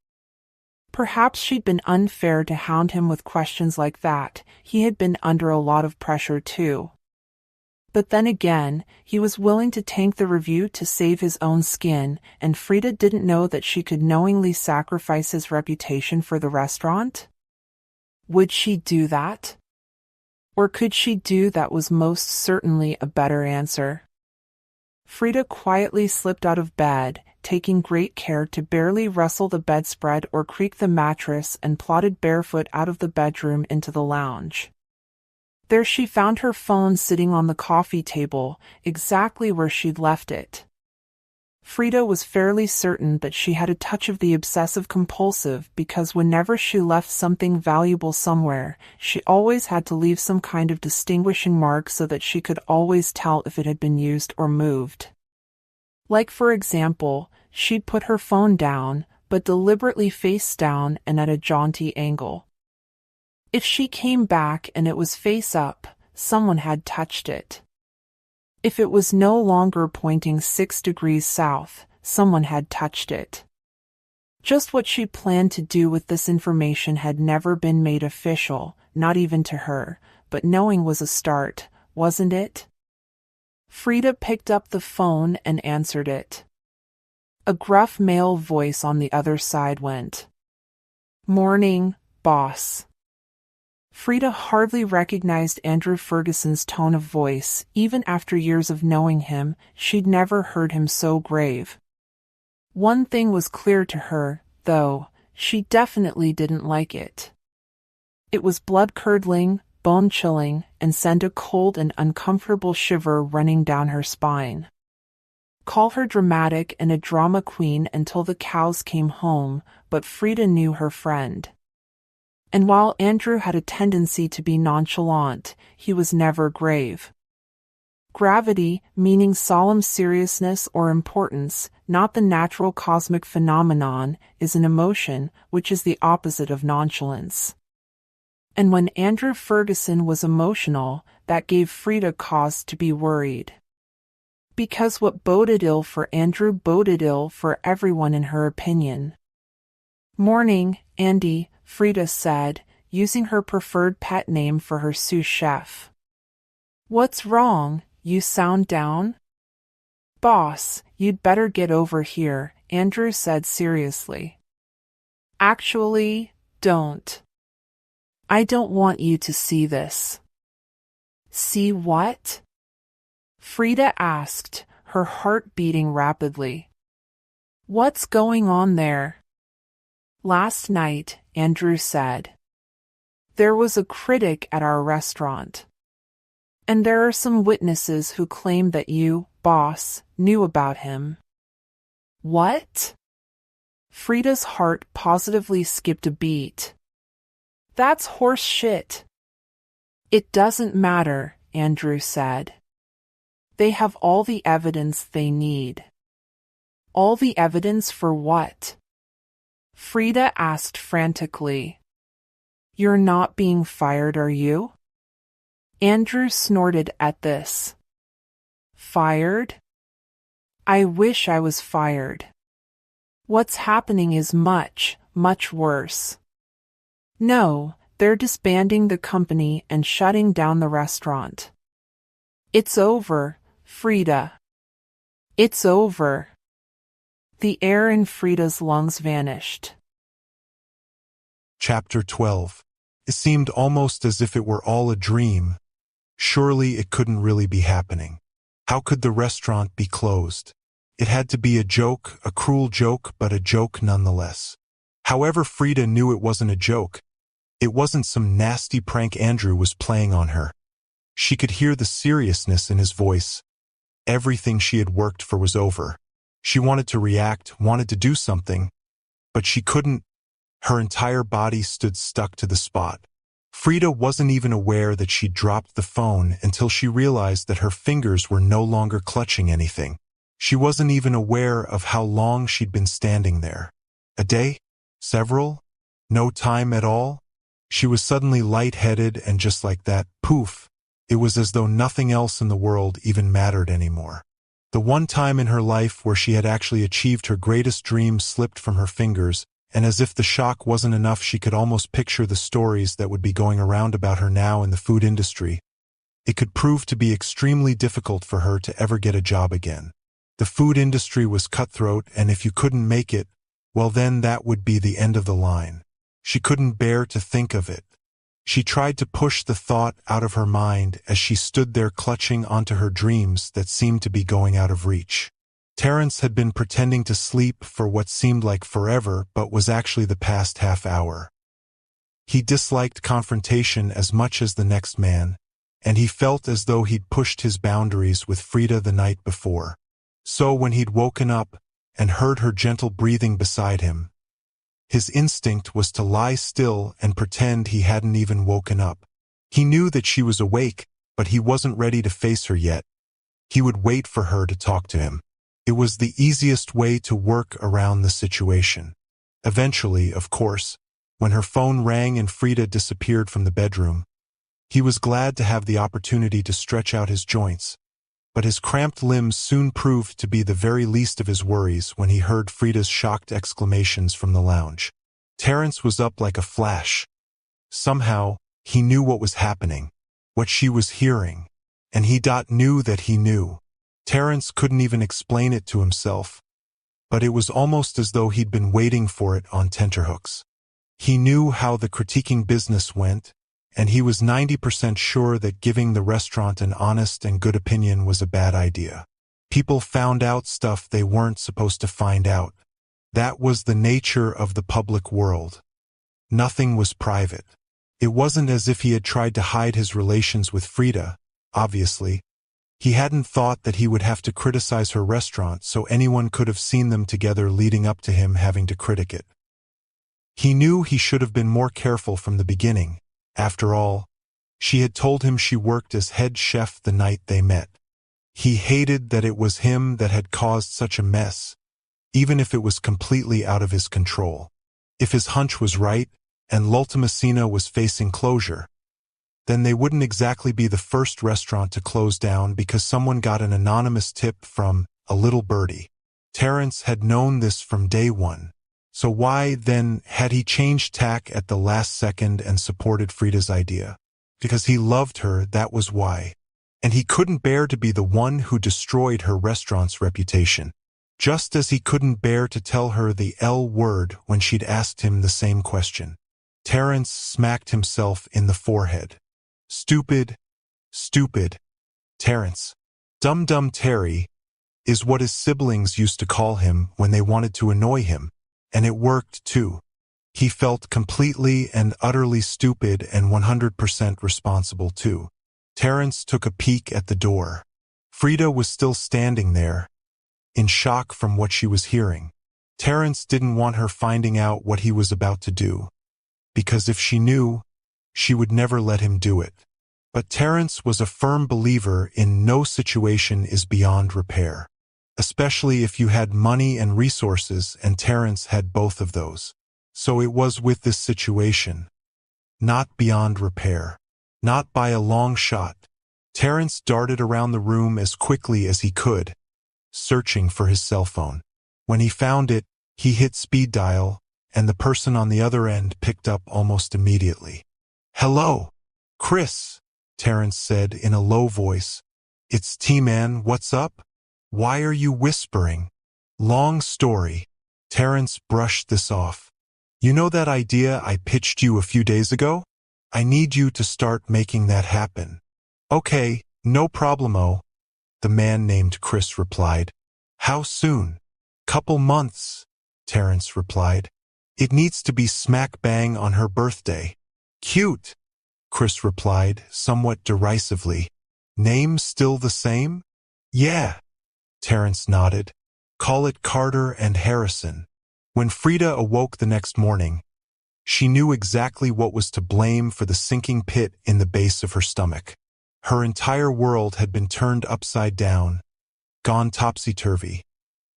Perhaps she'd been unfair to hound him with questions like that. He had been under a lot of pressure too. But then again, he was willing to tank the review to save his own skin, and Frida didn't know that she could knowingly sacrifice his reputation for the restaurant. Would she do that? Or could she do that was most certainly a better answer. Frida quietly slipped out of bed, taking great care to barely rustle the bedspread or creak the mattress, and plodded barefoot out of the bedroom into the lounge. There she found her phone sitting on the coffee table, exactly where she'd left it. Frida was fairly certain that she had a touch of the obsessive-compulsive because whenever she left something valuable somewhere, she always had to leave some kind of distinguishing mark so that she could always tell if it had been used or moved. Like, for example, she'd put her phone down, but deliberately face down and at a jaunty angle. If she came back and it was face up, someone had touched it. If it was no longer pointing 6 degrees south, someone had touched it. Just what she planned to do with this information had never been made official, not even to her, but knowing was a start, wasn't it? Frida picked up the phone and answered it. A gruff male voice on the other side went, "Morning, boss." Frida hardly recognized Andrew Ferguson's tone of voice. Even after years of knowing him, she'd never heard him so grave. One thing was clear to her, though, she definitely didn't like it. It was blood-curdling, bone-chilling, and sent a cold and uncomfortable shiver running down her spine. Call her dramatic and a drama queen until the cows came home, but Frida knew her friend. And while Andrew had a tendency to be nonchalant, he was never grave. Gravity, meaning solemn seriousness or importance, not the natural cosmic phenomenon, is an emotion, which is the opposite of nonchalance. And when Andrew Ferguson was emotional, that gave Frida cause to be worried. Because what boded ill for Andrew boded ill for everyone in her opinion. "Morning, Andy," Frida said, using her preferred pet name for her sous chef. "What's wrong? You sound down?" "Boss, you'd better get over here," Andrew said seriously. "Actually, don't. I don't want you to see this." "See what?" Frida asked, her heart beating rapidly. "What's going on there?" "Last night," Andrew said, "there was a critic at our restaurant. And there are some witnesses who claim that you, boss, knew about him." "What?" Frida's heart positively skipped a beat. "That's horse shit." "It doesn't matter," Andrew said. "They have all the evidence they need." "All the evidence for what?" Frida asked frantically. "You're not being fired, are you?" Andrew snorted at this. "Fired? I wish I was fired. What's happening is much, much worse. No, they're disbanding the company and shutting down the restaurant. It's over, Frida. It's over." The air in Frida's lungs vanished. Chapter 12. It seemed almost as if it were all a dream. Surely it couldn't really be happening. How could the restaurant be closed? It had to be a joke, a cruel joke, but a joke nonetheless. However, Frida knew it wasn't a joke. It wasn't some nasty prank Andrew was playing on her. She could hear the seriousness in his voice. Everything she had worked for was over. She wanted to react, wanted to do something, but she couldn't. Her entire body stood stuck to the spot. Frida wasn't even aware that she'd dropped the phone until she realized that her fingers were no longer clutching anything. She wasn't even aware of how long she'd been standing there. A day? Several? No time at all? She was suddenly lightheaded, and just like that, poof, it was as though nothing else in the world even mattered anymore. The one time in her life where she had actually achieved her greatest dream slipped from her fingers, and as if the shock wasn't enough, she could almost picture the stories that would be going around about her now in the food industry. It could prove to be extremely difficult for her to ever get a job again. The food industry was cutthroat, and if you couldn't make it, well then that would be the end of the line. She couldn't bear to think of it. She tried to push the thought out of her mind as she stood there clutching onto her dreams that seemed to be going out of reach. Terrence had been pretending to sleep for what seemed like forever, but was actually the past half hour. He disliked confrontation as much as the next man, and he felt as though he'd pushed his boundaries with Frida the night before. So when he'd woken up and heard her gentle breathing beside him, his instinct was to lie still and pretend he hadn't even woken up. He knew that she was awake, but he wasn't ready to face her yet. He would wait for her to talk to him. It was the easiest way to work around the situation. Eventually, of course, when her phone rang and Frida disappeared from the bedroom, he was glad to have the opportunity to stretch out his joints. But his cramped limbs soon proved to be the very least of his worries when he heard Frida's shocked exclamations from the lounge. Terrence was up like a flash. Somehow, he knew what was happening, what she was hearing, and he knew that he knew. Terrence couldn't even explain it to himself, but it was almost as though he'd been waiting for it on tenterhooks. He knew how the critiquing business went, and he was 90% sure that giving the restaurant an honest and good opinion was a bad idea. People found out stuff they weren't supposed to find out. That was the nature of the public world. Nothing was private. It wasn't as if he had tried to hide his relations with Frida, obviously. He hadn't thought that he would have to criticize her restaurant, so anyone could have seen them together leading up to him having to critique it. He knew he should have been more careful from the beginning. After all, she had told him she worked as head chef the night they met. He hated that it was him that had caused such a mess, even if it was completely out of his control. If his hunch was right, and L'Ultimacina was facing closure, then they wouldn't exactly be the first restaurant to close down because someone got an anonymous tip from a little birdie. Terrence had known this from day one. So why, then, had he changed tack at the last second and supported Frida's idea? Because he loved her, that was why. And he couldn't bear to be the one who destroyed her restaurant's reputation. Just as he couldn't bear to tell her the L word when she'd asked him the same question. Terrence smacked himself in the forehead. Stupid, stupid. Terrence. Dum-Dum Terry is what his siblings used to call him when they wanted to annoy him. And it worked, too. He felt completely and utterly stupid and 100% responsible, too. Terrence took a peek at the door. Frida was still standing there, in shock from what she was hearing. Terrence didn't want her finding out what he was about to do, because if she knew, she would never let him do it. But Terrence was a firm believer in no situation is beyond repair. Especially if you had money and resources, and Terrence had both of those. So it was with this situation. Not beyond repair. Not by a long shot. Terrence darted around the room as quickly as he could, searching for his cell phone. When he found it, he hit speed dial, and the person on the other end picked up almost immediately. "Hello, Chris," Terrence said in a low voice. "It's T-Man, what's up? Why are you whispering?" "Long story." Terrence brushed this off. "You know that idea I pitched you a few days ago? I need you to start making that happen. Okay, no problemo, the man named Chris replied. How soon? Couple months, Terrence replied. It needs to be smack bang on her birthday. Cute, Chris replied, somewhat derisively. Name still the same? Yeah, Terrence nodded. Call it Carter and Harrison. When Frida awoke the next morning, she knew exactly what was to blame for the sinking pit in the base of her stomach. Her entire world had been turned upside down, gone topsy-turvy,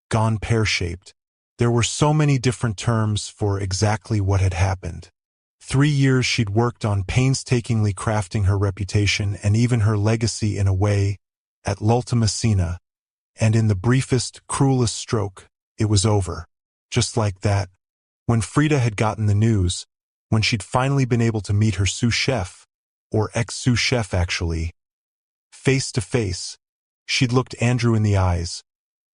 gone pear-shaped. There were so many different terms for exactly what had happened. 3 years she'd worked on painstakingly crafting her reputation and even her legacy in a way at L'Ultimacina, and in the briefest, cruelest stroke, it was over. Just like that. When Frida had gotten the news, when she'd finally been able to meet her sous chef, or ex-sous chef actually, face to face, she'd looked Andrew in the eyes,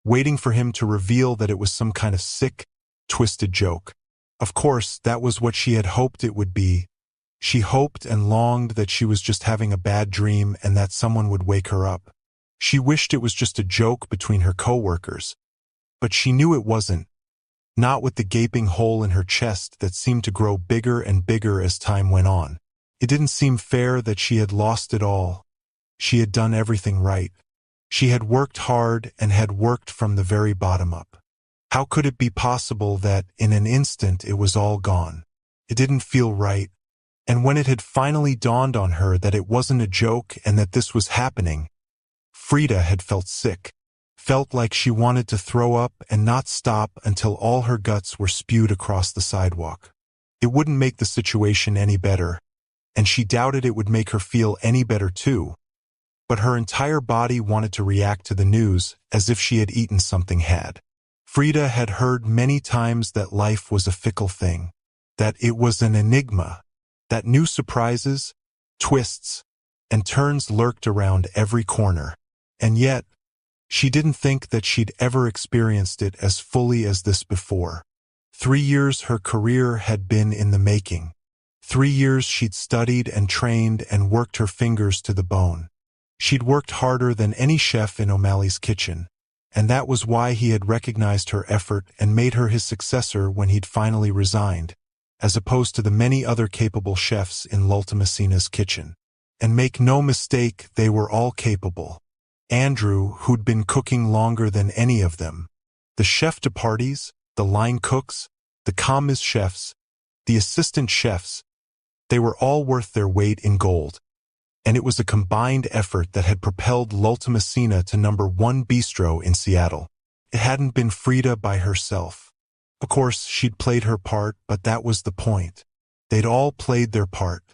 waiting for him to reveal that it was some kind of sick, twisted joke. Of course, that was what she had hoped it would be. She hoped and longed that she was just having a bad dream and that someone would wake her up. She wished it was just a joke between her co-workers. But she knew it wasn't. Not with the gaping hole in her chest that seemed to grow bigger and bigger as time went on. It didn't seem fair that she had lost it all. She had done everything right. She had worked hard and had worked from the very bottom up. How could it be possible that, in an instant, it was all gone? It didn't feel right. And when it had finally dawned on her that it wasn't a joke and that this was happening, Frida had felt sick. Felt like she wanted to throw up and not stop until all her guts were spewed across the sidewalk. It wouldn't make the situation any better, and she doubted it would make her feel any better too. But her entire body wanted to react to the news as if she had eaten something had. Frida had heard many times that life was a fickle thing, that it was an enigma, that new surprises, twists, and turns lurked around every corner. And yet, she didn't think that she'd ever experienced it as fully as this before. 3 years her career had been in the making. 3 years she'd studied and trained and worked her fingers to the bone. She'd worked harder than any chef in O'Malley's kitchen, and that was why he had recognized her effort and made her his successor when he'd finally resigned, as opposed to the many other capable chefs in L'Ultimacina's kitchen. And make no mistake, they were all capable. Andrew, who'd been cooking longer than any of them, the chef de parties, the line cooks, the commis chefs, the assistant chefs, they were all worth their weight in gold. And it was a combined effort that had propelled L'Ultimacina to #1 bistro in Seattle. It hadn't been Frida by herself. Of course, she'd played her part, but that was the point. They'd all played their part.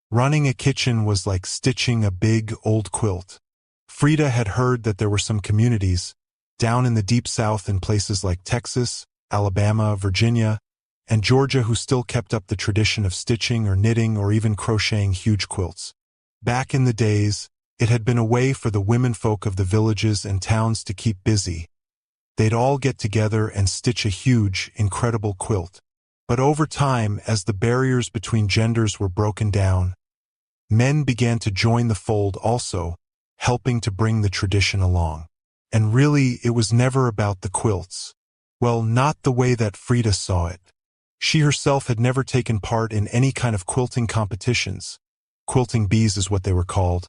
Running a kitchen was like stitching a big, old quilt. Frida had heard that there were some communities, down in the deep south in places like Texas, Alabama, Virginia, and Georgia who still kept up the tradition of stitching or knitting or even crocheting huge quilts. Back in the days, it had been a way for the womenfolk of the villages and towns to keep busy. They'd all get together and stitch a huge, incredible quilt. But over time, as the barriers between genders were broken down, men began to join the fold also, helping to bring the tradition along. And really, it was never about the quilts. Well, not the way that Frida saw it. She herself had never taken part in any kind of quilting competitions. Quilting bees is what they were called.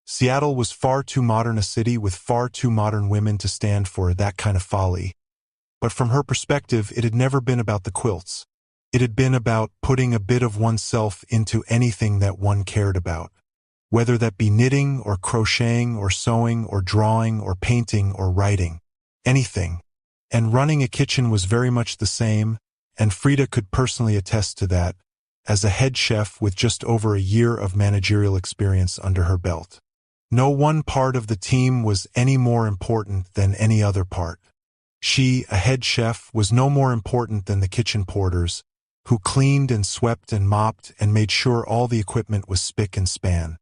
Seattle was far too modern a city with far too modern women to stand for that kind of folly. But from her perspective, it had never been about the quilts. It had been about putting a bit of oneself into anything that one cared about. Whether that be knitting or crocheting or sewing or drawing or painting or writing. Anything. And running a kitchen was very much the same, and Frida could personally attest to that, as a head chef with just over a year of managerial experience under her belt. No one part of the team was any more important than any other part. She, a head chef, was no more important than the kitchen porters, who cleaned and swept and mopped and made sure all the equipment was spick and span.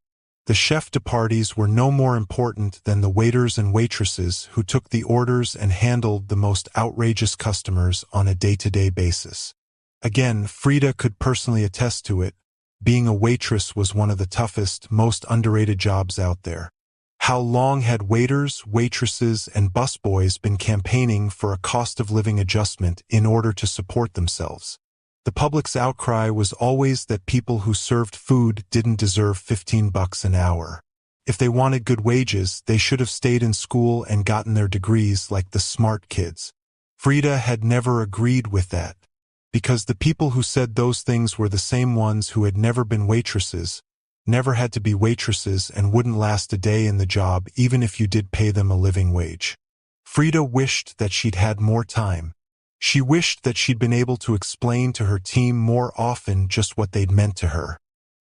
The chef de parties were no more important than the waiters and waitresses who took the orders and handled the most outrageous customers on a day-to-day basis. Again, Frida could personally attest to it, Being a waitress was one of the toughest, most underrated jobs out there. How long had waiters, waitresses, and busboys been campaigning for a cost-of-living adjustment in order to support themselves? The public's outcry was always that people who served food didn't deserve $15 an hour. If they wanted good wages, they should have stayed in school and gotten their degrees like the smart kids. Frida had never agreed with that, because the people who said those things were the same ones who had never been waitresses, never had to be waitresses, and wouldn't last a day in the job even if you did pay them a living wage. Frida wished that she'd had more time. She wished that she'd been able to explain to her team more often just what they'd meant to her.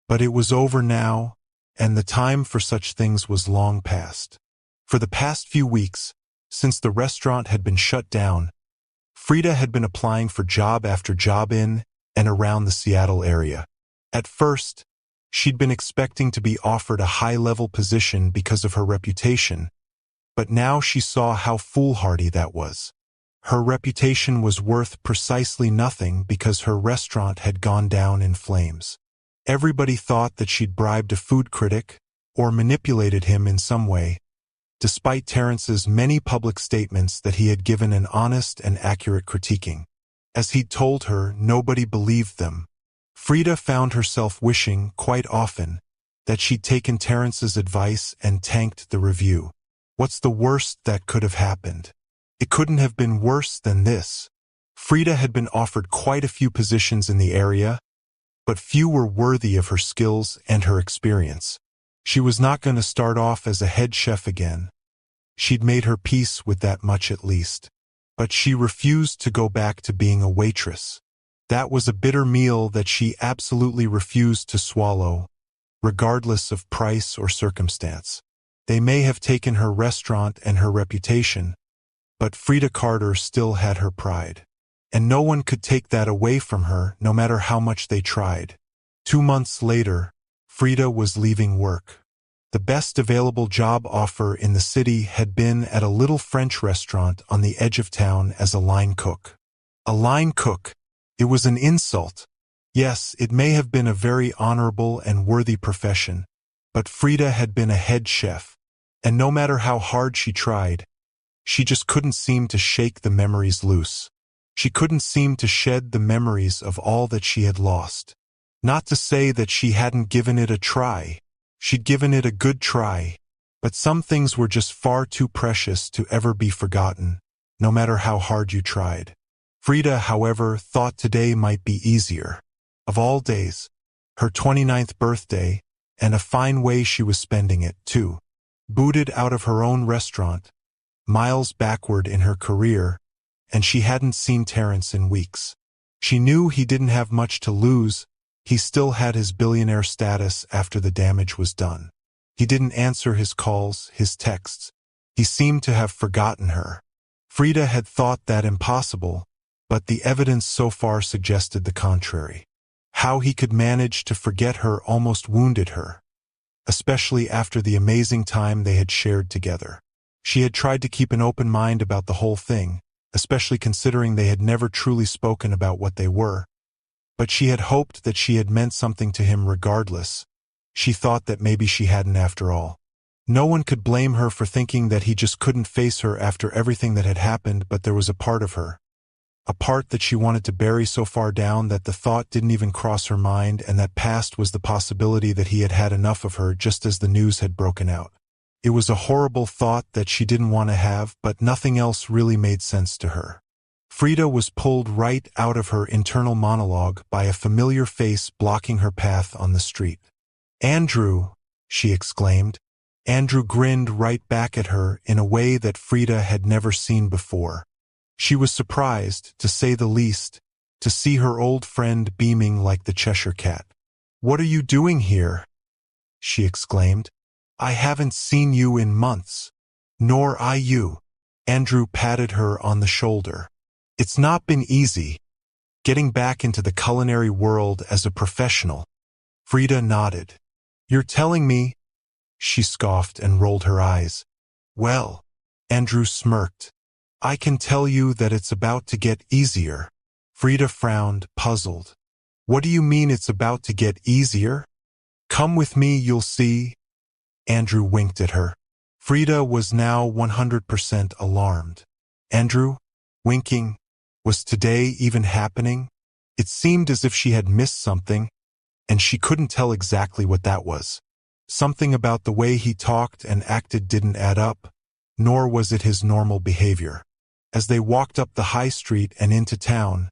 But it was over now, and the time for such things was long past. For the past few weeks, since the restaurant had been shut down, Frida had been applying for job after job in and around the Seattle area. At first, she'd been expecting to be offered a high-level position because of her reputation, but now she saw how foolhardy that was. Her reputation was worth precisely nothing because her restaurant had gone down in flames. Everybody thought that she'd bribed a food critic or manipulated him in some way, despite Terrence's many public statements that he had given an honest and accurate critiquing. As he'd told her, nobody believed them. Frida found herself wishing, quite often, that she'd taken Terrence's advice and tanked the review. What's the worst that could have happened? It couldn't have been worse than this. Frida had been offered quite a few positions in the area, but few were worthy of her skills and her experience. She was not going to start off as a head chef again. She'd made her peace with that much at least. But she refused to go back to being a waitress. That was a bitter meal that she absolutely refused to swallow, regardless of price or circumstance. They may have taken her restaurant and her reputation, but Frida Carter still had her pride. And no one could take that away from her, no matter how much they tried. 2 months later, Frida was leaving work. The best available job offer in the city had been at a little French restaurant on the edge of town as a line cook. A line cook? It was an insult. Yes, it may have been a very honorable and worthy profession, but Frida had been a head chef, and no matter how hard she tried, she just couldn't seem to shake the memories loose. She couldn't seem to shed the memories of all that she had lost. Not to say that she hadn't given it a try. She'd given it a good try, but some things were just far too precious to ever be forgotten, no matter how hard you tried. Frida, however, thought today might be easier. Of all days, her 29th birthday, and a fine way she was spending it, too. Booted out of her own restaurant, miles backward in her career, and she hadn't seen Terrence in weeks. She knew he didn't have much to lose. He still had his billionaire status after the damage was done. He didn't answer his calls, his texts. He seemed to have forgotten her. Frida had thought that impossible, but the evidence so far suggested the contrary. How he could manage to forget her almost wounded her, especially after the amazing time they had shared together. She had tried to keep an open mind about the whole thing, especially considering they had never truly spoken about what they were. But she had hoped that she had meant something to him regardless. She thought that maybe she hadn't after all. No one could blame her for thinking that he just couldn't face her after everything that had happened, but there was a part of her. A part that she wanted to bury so far down that the thought didn't even cross her mind, and that past was the possibility that he had had enough of her just as the news had broken out. It was a horrible thought that she didn't want to have, but nothing else really made sense to her. Frida was pulled right out of her internal monologue by a familiar face blocking her path on the street. "Andrew!" she exclaimed. Andrew grinned right back at her in a way that Frida had never seen before. She was surprised, to say the least, to see her old friend beaming like the Cheshire Cat. "What are you doing here?" she exclaimed. "I haven't seen you in months." "Nor I you." Andrew patted her on the shoulder. "It's not been easy, getting back into the culinary world as a professional." Frida nodded. "You're telling me?" She scoffed and rolled her eyes. "Well," Andrew smirked, "I can tell you that it's about to get easier." Frida frowned, puzzled. What do you mean it's about to get easier? Come with me, you'll see. Andrew winked at her. Frida was now 100% alarmed. Andrew, winking, was today even happening? It seemed as if she had missed something, and she couldn't tell exactly what that was. Something about the way he talked and acted didn't add up, nor was it his normal behavior. As they walked up the high street and into town,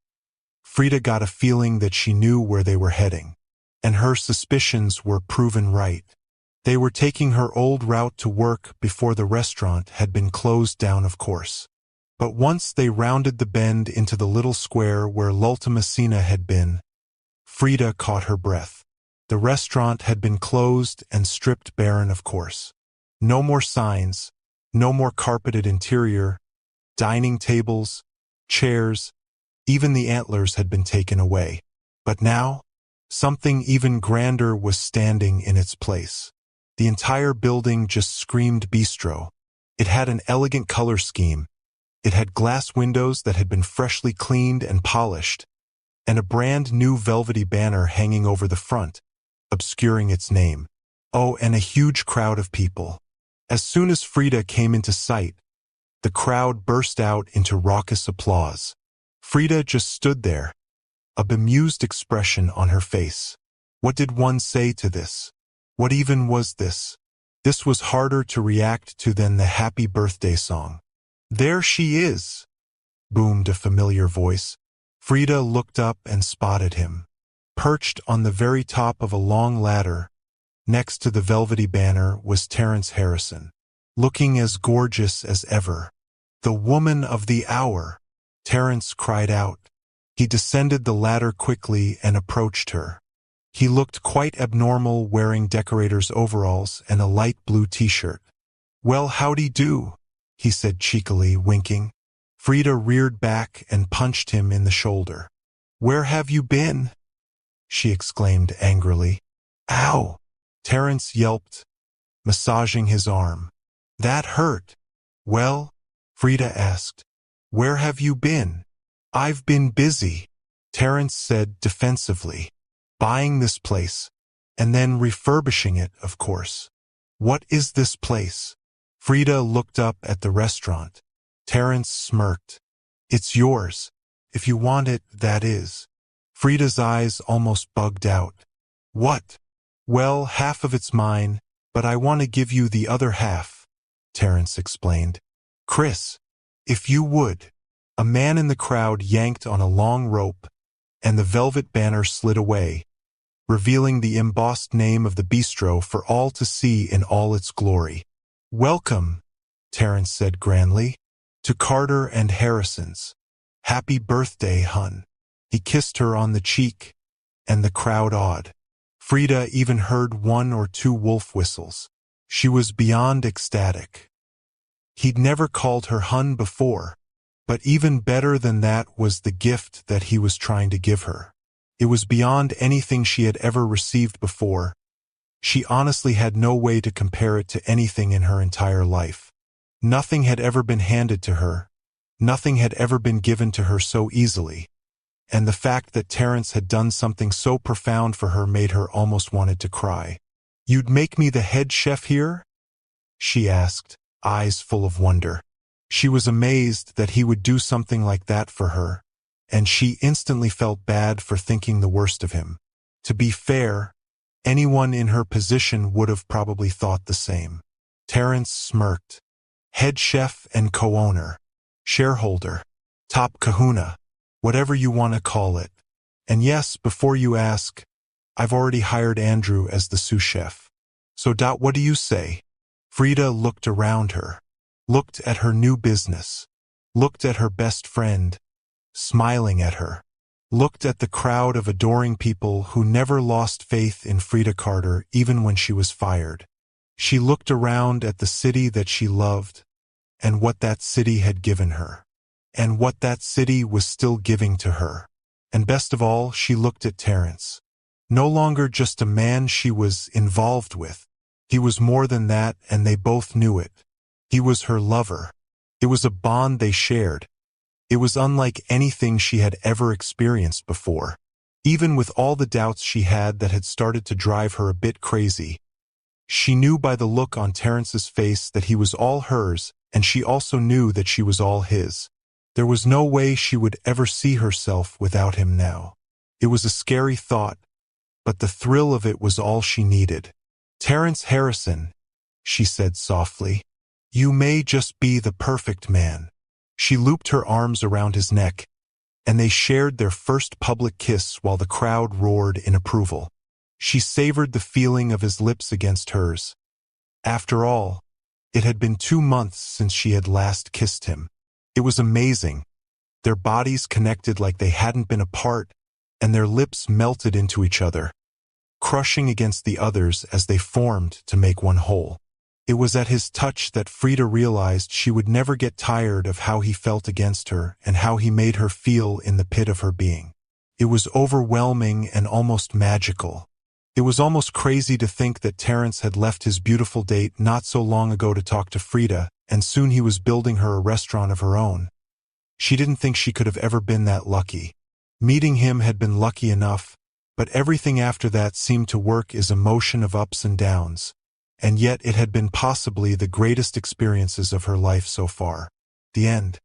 Frida got a feeling that she knew where they were heading, and her suspicions were proven right. They were taking her old route to work before the restaurant had been closed down, of course. But once they rounded the bend into the little square where l'Ultimacina had been, Frida caught her breath. The restaurant had been closed and stripped barren, of course. No more signs, no more carpeted interior, dining tables, chairs, even the antlers had been taken away. But now, something even grander was standing in its place. The entire building just screamed bistro. It had an elegant color scheme. It had glass windows that had been freshly cleaned and polished, and a brand new velvety banner hanging over the front, obscuring its name. Oh, and a huge crowd of people. As soon as Frida came into sight, the crowd burst out into raucous applause. Frida just stood there, a bemused expression on her face. What did one say to this? What even was this? This was harder to react to than the happy birthday song. There she is, boomed a familiar voice. Frida looked up and spotted him. Perched on the very top of a long ladder, next to the velvety banner, was Terence Harrison, looking as gorgeous as ever. The woman of the hour, Terence cried out. He descended the ladder quickly and approached her. He looked quite abnormal, wearing decorator's overalls and a light blue t-shirt. Well, howdy do, he said cheekily, winking. Frida reared back and punched him in the shoulder. Where have you been? She exclaimed angrily. Ow! Terence yelped, massaging his arm. That hurt. Well? Frida asked. Where have you been? I've been busy, Terence said defensively. Buying this place, and then refurbishing it, of course. What is this place? Frida looked up at the restaurant. Terence smirked. It's yours, if you want it, that is. Frida's eyes almost bugged out. What? Well, half of it's mine, but I want to give you the other half, Terence explained. Chris, if you would. A man in the crowd yanked on a long rope, and the velvet banner slid away, revealing the embossed name of the bistro for all to see in all its glory. Welcome, Terence said grandly, to Carter and Harrison's. Happy birthday, hun. He kissed her on the cheek, and the crowd awed. Frida even heard one or two wolf whistles. She was beyond ecstatic. He'd never called her hun before, but even better than that was the gift that he was trying to give her. It was beyond anything she had ever received before. She honestly had no way to compare it to anything in her entire life. Nothing had ever been handed to her. Nothing had ever been given to her so easily. And the fact that Terence had done something so profound for her made her almost wanted to cry. You'd make me the head chef here? She asked, eyes full of wonder. She was amazed that he would do something like that for her, and she instantly felt bad for thinking the worst of him. To be fair, anyone in her position would have probably thought the same. Terence smirked. Head chef and co-owner, shareholder, top kahuna, whatever you want to call it. And yes, before you ask, I've already hired Andrew as the sous chef. So what do you say? Frida looked around her, looked at her new business, looked at her best friend, smiling at her, looked at the crowd of adoring people who never lost faith in Frida Carter even when she was fired. She looked around at the city that she loved, and what that city had given her, and what that city was still giving to her. And best of all, she looked at Terence. No longer just a man she was involved with. He was more than that, and they both knew it. He was her lover. It was a bond they shared. It was unlike anything she had ever experienced before. even with all the doubts she had that had started to drive her a bit crazy. She knew by the look on Terrence's face that he was all hers, and she also knew that she was all his. There was no way she would ever see herself without him now. It was a scary thought, but the thrill of it was all she needed. "Terrence Harrison," she said softly, "you may just be the perfect man." She looped her arms around his neck, and they shared their first public kiss while the crowd roared in approval. She savored the feeling of his lips against hers. After all, it had been 2 months since she had last kissed him. It was amazing. Their bodies connected like they hadn't been apart, and their lips melted into each other, crushing against the others as they formed to make one whole. It was at his touch that Frida realized she would never get tired of how he felt against her and how he made her feel in the pit of her being. It was overwhelming and almost magical. It was almost crazy to think that Terrence had left his beautiful date not so long ago to talk to Frida, and soon he was building her a restaurant of her own. She didn't think she could have ever been that lucky. Meeting him had been lucky enough, but everything after that seemed to work as a motion of ups and downs, and yet it had been possibly the greatest experiences of her life so far. The end.